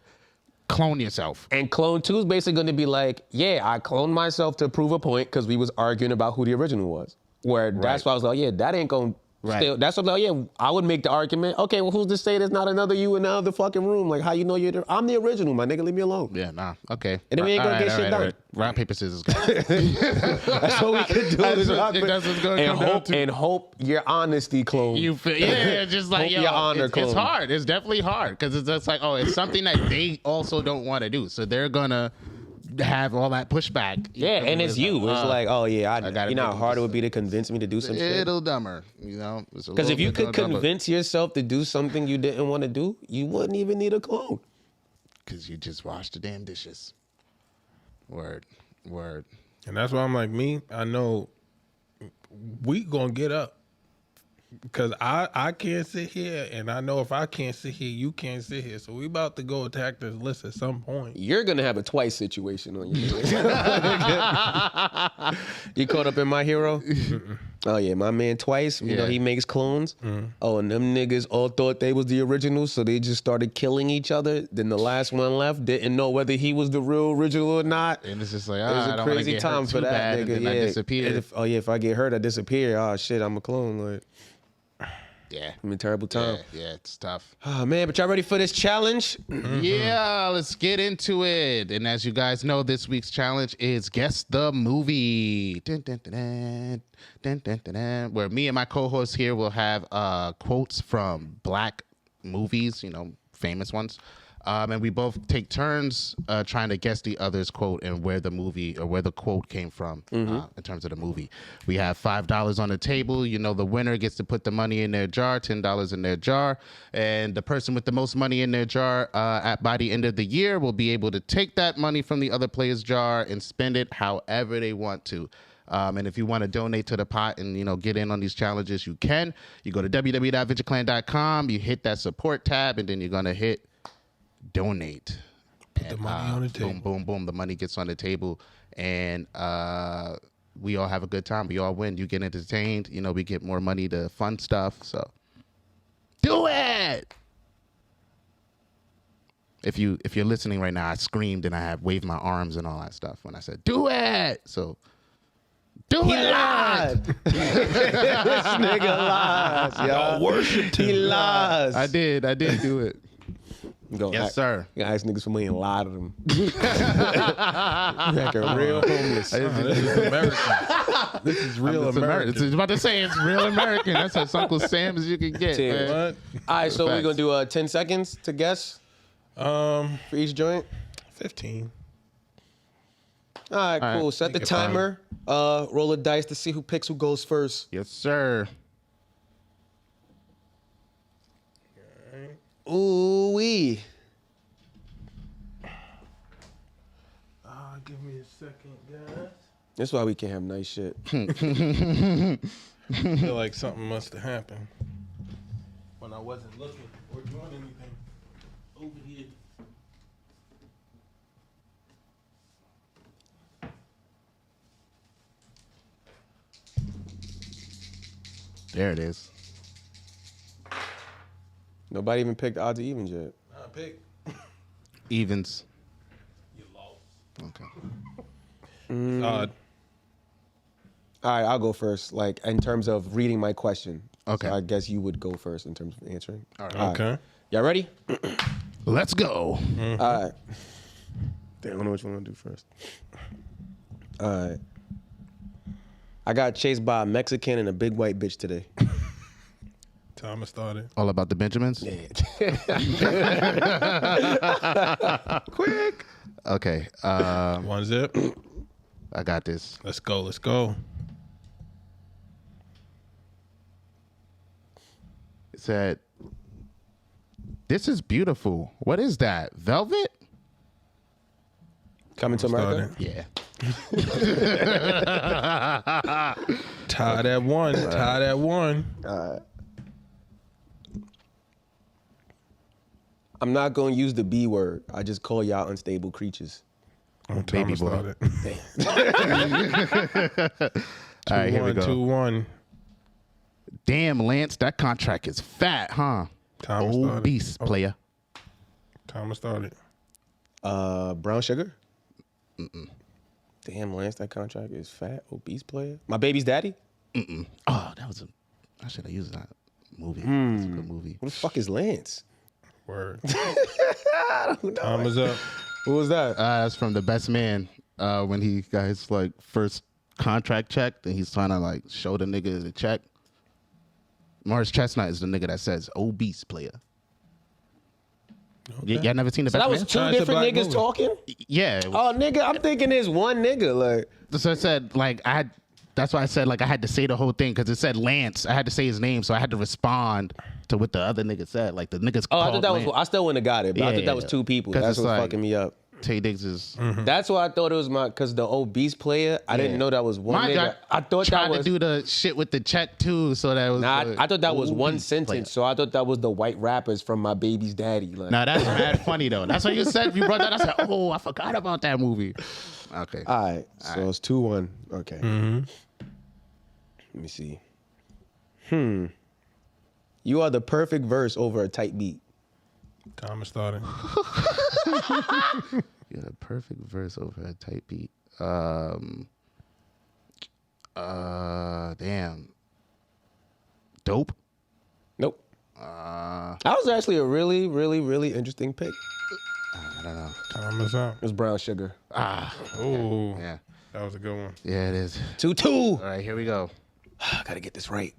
[SPEAKER 3] clone yourself.
[SPEAKER 1] And clone 2 is basically going to be like, yeah, I cloned myself to prove a point because we was arguing about who the original was. Where that's why I was like, yeah, that ain't going to still. That's what I was like, yeah, I would make the argument. Okay, well, who's to say there's not another you in the other fucking room? Like, how you know I'm the original, my nigga? Leave me alone.
[SPEAKER 3] Yeah, nah. Okay.
[SPEAKER 1] And then we ain't gonna get shit done.
[SPEAKER 3] Rock, paper, scissors, guys.
[SPEAKER 1] That's what we could do.
[SPEAKER 3] That's
[SPEAKER 1] is
[SPEAKER 3] what-
[SPEAKER 1] rock,
[SPEAKER 3] that's what's gonna
[SPEAKER 1] and
[SPEAKER 3] come down
[SPEAKER 1] hope
[SPEAKER 3] to.
[SPEAKER 1] and hope your honesty clone.
[SPEAKER 3] You feel, yeah, just like,
[SPEAKER 1] Hope
[SPEAKER 3] yo,
[SPEAKER 1] your honor
[SPEAKER 3] it's
[SPEAKER 1] clone.
[SPEAKER 3] hard. It's definitely hard because it's just like, oh, it's something that they also don't want to do. So they're gonna have all that pushback.
[SPEAKER 1] Yeah, and it's you. It's like, oh yeah,
[SPEAKER 3] I gotta
[SPEAKER 1] you know how
[SPEAKER 3] make
[SPEAKER 1] hard it
[SPEAKER 3] this
[SPEAKER 1] would be to convince me to do some
[SPEAKER 3] a
[SPEAKER 1] shit.
[SPEAKER 3] little dumber, you know.
[SPEAKER 1] Because if you could convince yourself to do something you didn't want to do, you wouldn't even need a clone.
[SPEAKER 3] because you just washed the damn dishes. Word.
[SPEAKER 2] And that's why I'm like, I know we gonna get up. Because I can't sit here, and I know if I can't sit here, you can't sit here. So we about to go attack this list at some point.
[SPEAKER 1] You're gonna have a twice situation on you. You caught up in My Hero? Oh yeah, my man Twice. You know he makes clones. Oh, and them niggas all thought they was the original, so they just started killing each other. Then the last one left didn't know whether he was the real original or not.
[SPEAKER 3] And it's just like,
[SPEAKER 1] It was
[SPEAKER 3] I
[SPEAKER 1] a
[SPEAKER 3] don't wanna
[SPEAKER 1] crazy
[SPEAKER 3] get
[SPEAKER 1] time
[SPEAKER 3] hurt
[SPEAKER 1] for
[SPEAKER 3] too
[SPEAKER 1] that
[SPEAKER 3] bad,
[SPEAKER 1] nigga.
[SPEAKER 3] and then I disappear.
[SPEAKER 1] If I get hurt, I disappear. Oh shit, I'm a clone. Like,
[SPEAKER 3] Yeah.
[SPEAKER 1] I'm in a terrible time.
[SPEAKER 3] Yeah, it's tough.
[SPEAKER 1] Oh man, but y'all ready for this challenge?
[SPEAKER 3] Yeah, let's get into it. And as you guys know, this week's challenge is Guess the Movie. Dun, dun, dun, dun, dun, dun, dun, dun, where me and my co-host here will have quotes from black movies, famous ones. And we both take turns trying to guess the other's quote and where the movie or where the quote came from in terms of the movie. We have $5 on the table. The winner gets to put the money in their jar, $10 in their jar. And the person with the most money in their jar by the end of the year will be able to take that money from the other player's jar and spend it however they want to. And if you want to donate to the pot and, get in on these challenges, you can. You go to www.vigilclan.com, you hit that support tab, and then you're going to hit donate.
[SPEAKER 2] Put the money on the table.
[SPEAKER 3] Boom, boom, boom. The money gets on the table, and we all have a good time. We all win. You get entertained. We get more money to fund stuff. So do it. If you're listening right now, I screamed and I have waved my arms and all that stuff when I said do it. So do
[SPEAKER 1] He
[SPEAKER 3] it.
[SPEAKER 1] lied. This nigga lies, y'all.
[SPEAKER 2] Worship
[SPEAKER 1] He lies.
[SPEAKER 3] I did do it.
[SPEAKER 1] Go
[SPEAKER 3] Yes, sir.
[SPEAKER 1] You gotta ask niggas for money and lie to them. Like a real homeless.
[SPEAKER 2] This is American. This is real American.
[SPEAKER 3] I was about to say it's real American. That's as Uncle Sam as you can get.
[SPEAKER 1] Tim.
[SPEAKER 3] Man.
[SPEAKER 2] What?
[SPEAKER 1] All right, so we're
[SPEAKER 3] Facts.
[SPEAKER 1] gonna do 10 seconds to guess for each joint.
[SPEAKER 2] 15.
[SPEAKER 1] All right,
[SPEAKER 3] All
[SPEAKER 1] cool.
[SPEAKER 3] right.
[SPEAKER 1] Set the
[SPEAKER 2] Make it fun.
[SPEAKER 1] timer. Roll a dice to see who picks who goes first.
[SPEAKER 3] Yes, sir.
[SPEAKER 1] Ooh wee.
[SPEAKER 2] Give me a second, guys.
[SPEAKER 1] That's why we can't have nice shit.
[SPEAKER 2] I feel like something must have happened when I wasn't looking or doing anything over here.
[SPEAKER 3] There it is.
[SPEAKER 1] Nobody even picked odds or evens yet.
[SPEAKER 2] I pick.
[SPEAKER 3] Evens.
[SPEAKER 2] You lost.
[SPEAKER 3] Okay.
[SPEAKER 2] Odd.
[SPEAKER 1] All right, I'll go first. Like in terms of reading my question.
[SPEAKER 3] Okay.
[SPEAKER 1] So I guess you would go first in terms of answering.
[SPEAKER 3] All right.
[SPEAKER 2] Okay.
[SPEAKER 1] Y'all ready?
[SPEAKER 3] Let's go.
[SPEAKER 1] All right. Damn, I don't know which one to do first. All right. I got chased by a Mexican and a big white bitch today.
[SPEAKER 2] Time started.
[SPEAKER 3] All about the Benjamins?
[SPEAKER 1] Quick.
[SPEAKER 3] Okay.
[SPEAKER 2] One zip.
[SPEAKER 3] I got this.
[SPEAKER 2] Let's go. Let's go.
[SPEAKER 3] It said, "This is beautiful. What is that? Velvet?"
[SPEAKER 1] Coming to America?
[SPEAKER 3] Yeah.
[SPEAKER 2] Tied at one. Tied at one.
[SPEAKER 1] I'm not going to use the B word. I just call y'all unstable creatures.
[SPEAKER 3] Baby boy.
[SPEAKER 2] started.
[SPEAKER 3] All right, here we go.
[SPEAKER 2] 2-1.
[SPEAKER 3] Damn, Lance, that contract is fat, huh?
[SPEAKER 2] Time started.
[SPEAKER 3] Obese player.
[SPEAKER 2] Time started.
[SPEAKER 1] Brown sugar? Damn, Lance, that contract is fat. Obese player? My baby's daddy?
[SPEAKER 3] Oh, I should have used that movie. That's a good movie.
[SPEAKER 1] Who the fuck is Lance?
[SPEAKER 2] Word.
[SPEAKER 1] I don't know.
[SPEAKER 2] Time is up.
[SPEAKER 1] Who was that?
[SPEAKER 3] That's from The Best Man when he got his first contract check and he's trying to show the nigga the check. Morris Chestnut is the nigga that says obese player. Y'all never seen The
[SPEAKER 1] So
[SPEAKER 3] Best
[SPEAKER 1] that was
[SPEAKER 3] Man?
[SPEAKER 1] two
[SPEAKER 2] Nah, it's a
[SPEAKER 1] different
[SPEAKER 2] black
[SPEAKER 1] niggas
[SPEAKER 2] movie.
[SPEAKER 1] talking?
[SPEAKER 3] Yeah. It was-
[SPEAKER 1] Oh, nigga, I'm thinking there's one nigga. Like,
[SPEAKER 3] So I said, that's why I said, I had to say the whole thing because it said Lance. I had to say his name, so I had to respond to what the other nigga said. The niggas
[SPEAKER 1] oh, I
[SPEAKER 3] called
[SPEAKER 1] thought that was.
[SPEAKER 3] Lance.
[SPEAKER 1] I still wouldn't have got it, but I
[SPEAKER 3] Yeah,
[SPEAKER 1] thought that
[SPEAKER 3] yeah,
[SPEAKER 1] was
[SPEAKER 3] yeah.
[SPEAKER 1] two people.
[SPEAKER 3] 'Cause
[SPEAKER 1] That's
[SPEAKER 3] it's
[SPEAKER 1] what's
[SPEAKER 3] like-
[SPEAKER 1] fucking me up.
[SPEAKER 3] Tay Diggs is.
[SPEAKER 1] That's why I thought it was because the obese player. I didn't know that was one.
[SPEAKER 3] My
[SPEAKER 1] nigga.
[SPEAKER 3] guy
[SPEAKER 1] I thought
[SPEAKER 3] tried
[SPEAKER 1] that was.
[SPEAKER 3] to do the shit with the check too, so that was.
[SPEAKER 1] Nah,
[SPEAKER 3] the
[SPEAKER 1] I thought that was one
[SPEAKER 3] obese
[SPEAKER 1] sentence.
[SPEAKER 3] player.
[SPEAKER 1] So I thought that was the white rappers from My Baby's Daddy. Like,
[SPEAKER 3] Now that's mad funny though. That's what you said. You brought that. I said, oh, I forgot about that movie. Okay.
[SPEAKER 1] all right, so it's 2-1. Okay. Let me see. You are the perfect verse over a tight beat.
[SPEAKER 2] Time is starting.
[SPEAKER 3] Yeah, perfect verse over a tight beat. Damn. Dope.
[SPEAKER 1] Nope. That was actually a really, really, really interesting pick.
[SPEAKER 3] I don't know.
[SPEAKER 2] Time is up.
[SPEAKER 1] It was Brown Sugar.
[SPEAKER 2] Oh,
[SPEAKER 3] Yeah.
[SPEAKER 2] that was a good one.
[SPEAKER 3] Yeah, it is.
[SPEAKER 1] 2-2.
[SPEAKER 3] All right, here we go.
[SPEAKER 1] I gotta get this right.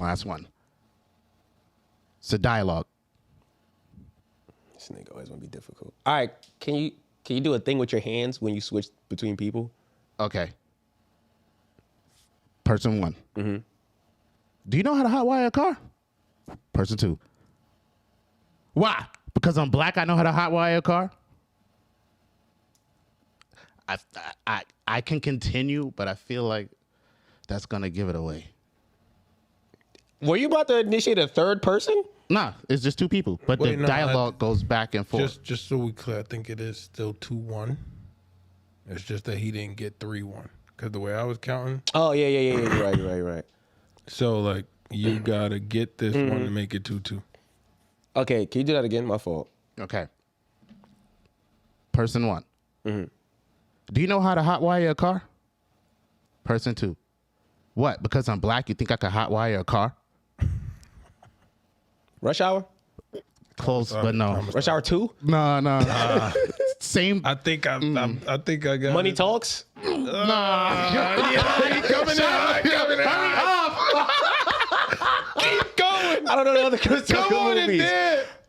[SPEAKER 3] Last one. It's a dialogue.
[SPEAKER 1] This nigga always gonna be difficult. All right, can you do a thing with your hands when you switch between people?
[SPEAKER 3] Okay. Person 1. Do you know how to hotwire a car? Person 2. Why? Because I'm black, I know how to hotwire a car? I can continue, but I feel like that's going to give it away.
[SPEAKER 1] Were you about to initiate a third person?
[SPEAKER 3] Nah, it's just 2 people. But
[SPEAKER 2] Wait,
[SPEAKER 3] the
[SPEAKER 2] no,
[SPEAKER 3] dialogue goes back and forth.
[SPEAKER 2] Just so we clear, I think it is still 2-1. It's just that he didn't get 3-1 because the way I was counting.
[SPEAKER 1] Oh yeah. You're right.
[SPEAKER 2] So like you gotta get this one to make it 2-2.
[SPEAKER 1] Okay, can you do that again? My fault.
[SPEAKER 3] Okay. Person 1. Do you know how to hotwire a car? Person 2. What? Because I'm black, you think I could hotwire a car?
[SPEAKER 1] Rush Hour?
[SPEAKER 3] Close, but no.
[SPEAKER 1] Rush Hour 2?
[SPEAKER 3] No. Same.
[SPEAKER 2] I think I got
[SPEAKER 1] Money
[SPEAKER 2] it.
[SPEAKER 1] Talks?
[SPEAKER 2] Coming out.
[SPEAKER 1] Keep going. I don't know the other Chris Tucker movies.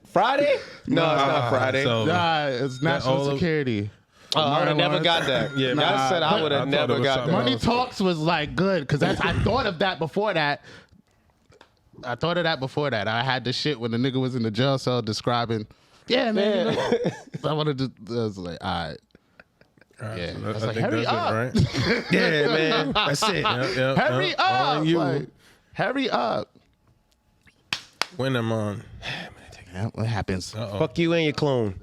[SPEAKER 1] Friday? No, it's not Friday.
[SPEAKER 3] Nah, it's national
[SPEAKER 2] all of-
[SPEAKER 3] security.
[SPEAKER 1] Oh, I would have never got that.
[SPEAKER 2] Yeah,
[SPEAKER 1] I said I would
[SPEAKER 2] I
[SPEAKER 1] have
[SPEAKER 2] thought
[SPEAKER 1] never
[SPEAKER 2] it was
[SPEAKER 1] got
[SPEAKER 2] something
[SPEAKER 1] that.
[SPEAKER 2] else.
[SPEAKER 3] Money Talks was like good because I thought of that before that. I had the shit when the nigga was in the jail cell describing, yeah, man.
[SPEAKER 1] Yeah.
[SPEAKER 3] You know, I wanted to, I was like, all right. Yeah.
[SPEAKER 2] So
[SPEAKER 3] I was
[SPEAKER 2] I
[SPEAKER 3] like,
[SPEAKER 2] think
[SPEAKER 3] hurry
[SPEAKER 2] that's
[SPEAKER 3] up.
[SPEAKER 2] it, right? Yeah, man. That's it.
[SPEAKER 3] Hurry up.
[SPEAKER 2] On you.
[SPEAKER 3] Like, hurry up.
[SPEAKER 2] When I'm on.
[SPEAKER 3] Yeah, what happens?
[SPEAKER 1] Fuck you and your clone.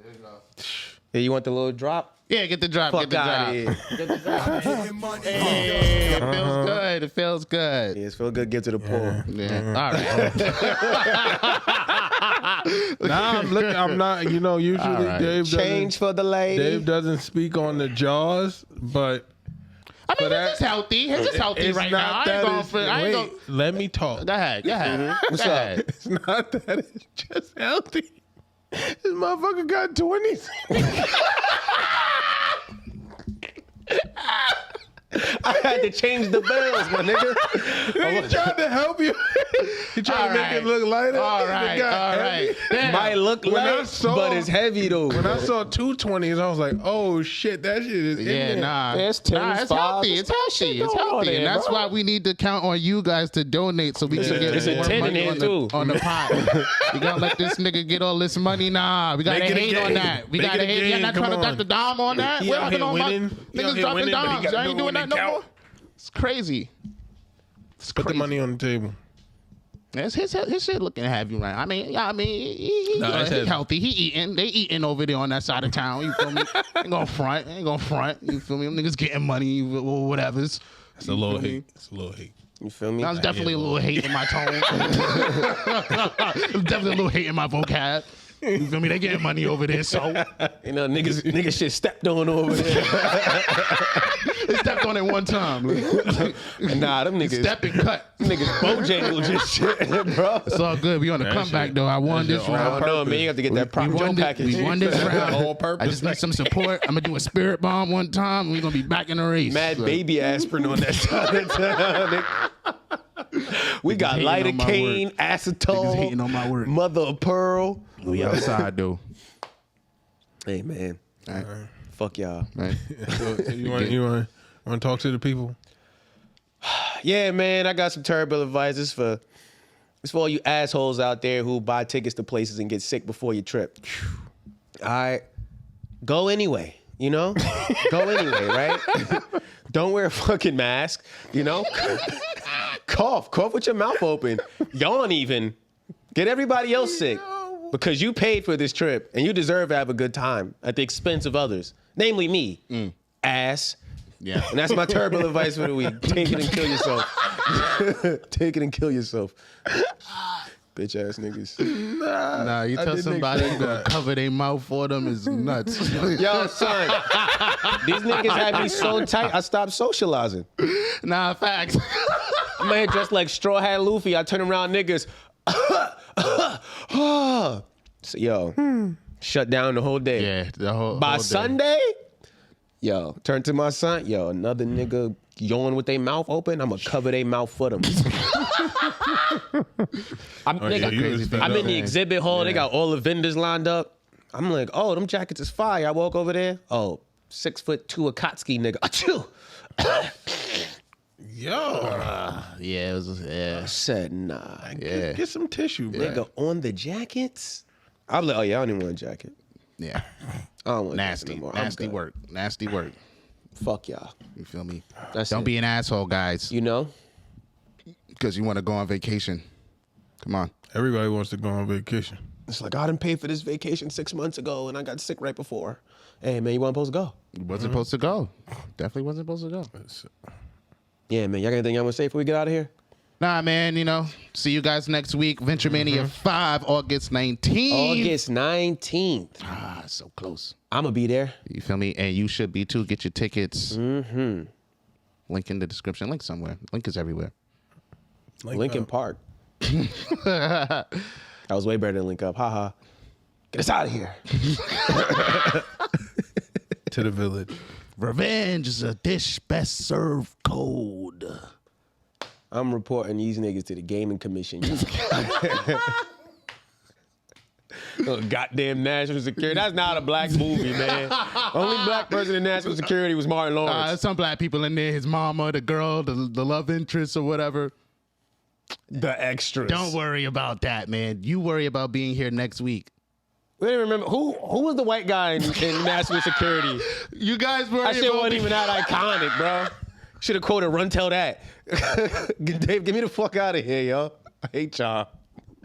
[SPEAKER 1] Yeah, you want the little drop?
[SPEAKER 3] Yeah, get the drop.
[SPEAKER 1] Fuck
[SPEAKER 3] Get the
[SPEAKER 1] out
[SPEAKER 3] drop.
[SPEAKER 1] of here.
[SPEAKER 3] Get the drop. Hey, it feels good. It feels good.
[SPEAKER 1] Yeah, it's feel good. Give to the poor.
[SPEAKER 3] Yeah. All right.
[SPEAKER 2] Nah, I'm not. You know, usually
[SPEAKER 3] All right.
[SPEAKER 2] Dave
[SPEAKER 1] Change for the lady.
[SPEAKER 2] Dave doesn't speak on the jaws, but
[SPEAKER 3] I mean,
[SPEAKER 2] that-
[SPEAKER 3] it's healthy. It's healthy
[SPEAKER 2] it's
[SPEAKER 3] right now.
[SPEAKER 2] not that.
[SPEAKER 3] Wait,
[SPEAKER 2] Let me talk.
[SPEAKER 3] Go ahead.
[SPEAKER 1] What's
[SPEAKER 3] Go
[SPEAKER 1] up?
[SPEAKER 3] ahead.
[SPEAKER 2] It's not that. It's just healthy. This motherfucker got 20s.
[SPEAKER 1] I had to change the bells, my nigga.
[SPEAKER 2] He tried to help you. He tried
[SPEAKER 3] All
[SPEAKER 2] to make
[SPEAKER 3] right.
[SPEAKER 2] it look lighter.
[SPEAKER 3] All
[SPEAKER 2] It
[SPEAKER 3] right.
[SPEAKER 2] got
[SPEAKER 3] All
[SPEAKER 2] heavy.
[SPEAKER 3] right. Damn.
[SPEAKER 1] Might look
[SPEAKER 2] When I
[SPEAKER 1] light,
[SPEAKER 2] saw-
[SPEAKER 1] but it's heavy though.
[SPEAKER 2] When I saw 2 20s, I was like, "Oh shit, that shit is in
[SPEAKER 3] Yeah,
[SPEAKER 2] there."
[SPEAKER 3] nah.
[SPEAKER 1] Yeah, it's 10s,
[SPEAKER 3] Nah, it's
[SPEAKER 1] 5s,
[SPEAKER 3] healthy. It's
[SPEAKER 1] it's
[SPEAKER 3] healthy.
[SPEAKER 1] shit
[SPEAKER 3] It's
[SPEAKER 1] going on
[SPEAKER 3] healthy. And
[SPEAKER 1] there,
[SPEAKER 3] that's
[SPEAKER 1] bro.
[SPEAKER 3] why we need to count on you guys to donate so we can get
[SPEAKER 2] It's a
[SPEAKER 3] more
[SPEAKER 1] 10 in
[SPEAKER 3] money
[SPEAKER 1] here,
[SPEAKER 3] on
[SPEAKER 1] too.
[SPEAKER 3] the pot. We gotta let this nigga get all this money. Nah, we gotta
[SPEAKER 2] Make it a
[SPEAKER 3] hate on
[SPEAKER 2] game.
[SPEAKER 3] that. We
[SPEAKER 2] Make
[SPEAKER 3] gotta
[SPEAKER 2] it a
[SPEAKER 3] hate. You're
[SPEAKER 2] game.
[SPEAKER 3] not
[SPEAKER 2] Come
[SPEAKER 3] trying to
[SPEAKER 2] on.
[SPEAKER 3] drop the dime on that.
[SPEAKER 2] He
[SPEAKER 3] We're
[SPEAKER 2] out
[SPEAKER 3] knocking
[SPEAKER 2] here
[SPEAKER 3] on my
[SPEAKER 2] winning. He out
[SPEAKER 3] niggas
[SPEAKER 2] here
[SPEAKER 3] dropping
[SPEAKER 2] winning, but he
[SPEAKER 3] dimes.
[SPEAKER 2] gotta
[SPEAKER 3] I
[SPEAKER 2] do
[SPEAKER 3] ain't
[SPEAKER 2] it
[SPEAKER 3] doing
[SPEAKER 2] when
[SPEAKER 3] that
[SPEAKER 2] it
[SPEAKER 3] no
[SPEAKER 2] count.
[SPEAKER 3] more. It's crazy. It's
[SPEAKER 2] Put the
[SPEAKER 3] crazy.
[SPEAKER 2] money on the table.
[SPEAKER 3] His shit looking heavy, right? I mean, he
[SPEAKER 2] No, it's heavy.
[SPEAKER 3] healthy. He eating. They eating over there on that side of town. You feel me? Ain't gonna front. You feel me? Them niggas getting money or whatever's.
[SPEAKER 2] It's a little
[SPEAKER 3] feel me?
[SPEAKER 2] hate. It's a little hate.
[SPEAKER 1] You feel me?
[SPEAKER 3] That was definitely a little hate in my tone. Definitely a little hate in my vocab. You feel me? They getting money over there, so
[SPEAKER 1] You know, niggas shit stepped on over there.
[SPEAKER 3] they stepped on it one time.
[SPEAKER 1] Nah, them niggas.
[SPEAKER 3] Step and cut.
[SPEAKER 1] Niggas Bojangles and shit, bro.
[SPEAKER 3] It's all good. We on the comeback
[SPEAKER 2] shit-
[SPEAKER 3] though. I won
[SPEAKER 2] that
[SPEAKER 3] this
[SPEAKER 2] shit all
[SPEAKER 1] I
[SPEAKER 3] round.
[SPEAKER 1] don't know, man. You have to get that prop
[SPEAKER 3] We
[SPEAKER 1] Joe
[SPEAKER 3] won,
[SPEAKER 1] package.
[SPEAKER 3] we won this round.
[SPEAKER 2] All purpose
[SPEAKER 3] I just need some support. I'm gonna do a spirit bomb one time. We're gonna be back in the race.
[SPEAKER 1] Mad
[SPEAKER 3] So,
[SPEAKER 1] baby aspirin on that side of town. We got
[SPEAKER 3] hating on my
[SPEAKER 1] lidocaine,
[SPEAKER 3] Niggas hating
[SPEAKER 1] acetone,
[SPEAKER 3] on my work.
[SPEAKER 1] mother of pearl.
[SPEAKER 3] We outside though.
[SPEAKER 1] Hey man,
[SPEAKER 3] All right.
[SPEAKER 1] fuck y'all.
[SPEAKER 3] Right.
[SPEAKER 2] So you want to talk to the people?
[SPEAKER 1] Yeah, man, I got some terrible advice. It's for all you assholes out there who buy tickets to places and get sick before your trip. Go anyway, you know? Go anyway, right? Don't wear a fucking mask, you know? Cough with your mouth open. Yawn even. Get everybody else sick because you paid for this trip and you deserve to have a good time at the expense of others, namely me. Ass.
[SPEAKER 3] Yeah.
[SPEAKER 1] And that's my terrible advice for the week. Take it and kill yourself. Take it and kill yourself. Bitch ass niggas.
[SPEAKER 3] Nah, you tell somebody you're gonna cover their mouth for them is nuts.
[SPEAKER 1] Yo, son. These niggas had me so tight, I stopped socializing.
[SPEAKER 3] Nah, facts.
[SPEAKER 1] I'm here dressed like Straw Hat Luffy. I turn around niggas. So, yo, shut down the whole day.
[SPEAKER 3] Yeah, the whole
[SPEAKER 1] By
[SPEAKER 3] whole day.
[SPEAKER 1] Sunday, yo, turn to my son. Yo, another nigga yawn with their mouth open. I'm gonna cover their mouth for them. I'm in the exhibit hall. They got all the vendors lined up. I'm like, oh, them jackets is fire. I walk over there. Oh, 6'2" Akatsuki nigga. Achoo.
[SPEAKER 2] Yo.
[SPEAKER 3] Yeah, it was. Yeah.
[SPEAKER 1] I said, nah.
[SPEAKER 3] Yeah.
[SPEAKER 2] Get some tissue, bro.
[SPEAKER 1] Nigga on the jackets? I'm like, oh yeah, I don't even want a jacket.
[SPEAKER 3] Yeah.
[SPEAKER 1] I don't want a jacket
[SPEAKER 3] Nasty.
[SPEAKER 1] no more. I'm
[SPEAKER 3] Nasty
[SPEAKER 1] good.
[SPEAKER 3] work. Nasty work.
[SPEAKER 1] Fuck y'all.
[SPEAKER 3] You feel me?
[SPEAKER 1] That's
[SPEAKER 3] Don't
[SPEAKER 1] it.
[SPEAKER 3] be an asshole, guys,
[SPEAKER 1] You know?
[SPEAKER 3] because you want to go on vacation. Come on.
[SPEAKER 2] Everybody wants to go on vacation.
[SPEAKER 1] It's like, I didn't pay for this vacation 6 months ago and I got sick right before. Hey, man, you weren't supposed to go.
[SPEAKER 3] You wasn't supposed to go. Definitely wasn't supposed to go.
[SPEAKER 1] Yeah, man, y'all got anything y'all want to say before we get out of here?
[SPEAKER 3] Nah, man, you know, see you guys next week. Venture Mania 5, August 19th.
[SPEAKER 1] August 19th.
[SPEAKER 3] Ah, so close.
[SPEAKER 1] I'm going to be there.
[SPEAKER 3] You feel me? And you should be too. Get your tickets. Mm-hmm. Link in the description. Link somewhere. Link is everywhere.
[SPEAKER 1] Lincoln Park. That was way better than Link Up. Haha. Get us out of here.
[SPEAKER 2] To the village.
[SPEAKER 3] Revenge is a dish best served cold.
[SPEAKER 1] I'm reporting these niggas to the Gaming Commission. Oh, goddamn national security. That's not a black movie, man. Only black person in national security was Martin Lawrence.
[SPEAKER 3] Some black people in there. His mama, the girl, the love interest or whatever.
[SPEAKER 1] The extras.
[SPEAKER 3] Don't worry about that, man. You worry about being here next week.
[SPEAKER 1] We don't even remember who was the white guy in national security.
[SPEAKER 3] You guys worry
[SPEAKER 1] That shit
[SPEAKER 3] about
[SPEAKER 1] wasn't even that iconic, bro. Should have quoted "Run Tell That." Dave, get me the fuck out of here, yo. I hate y'all.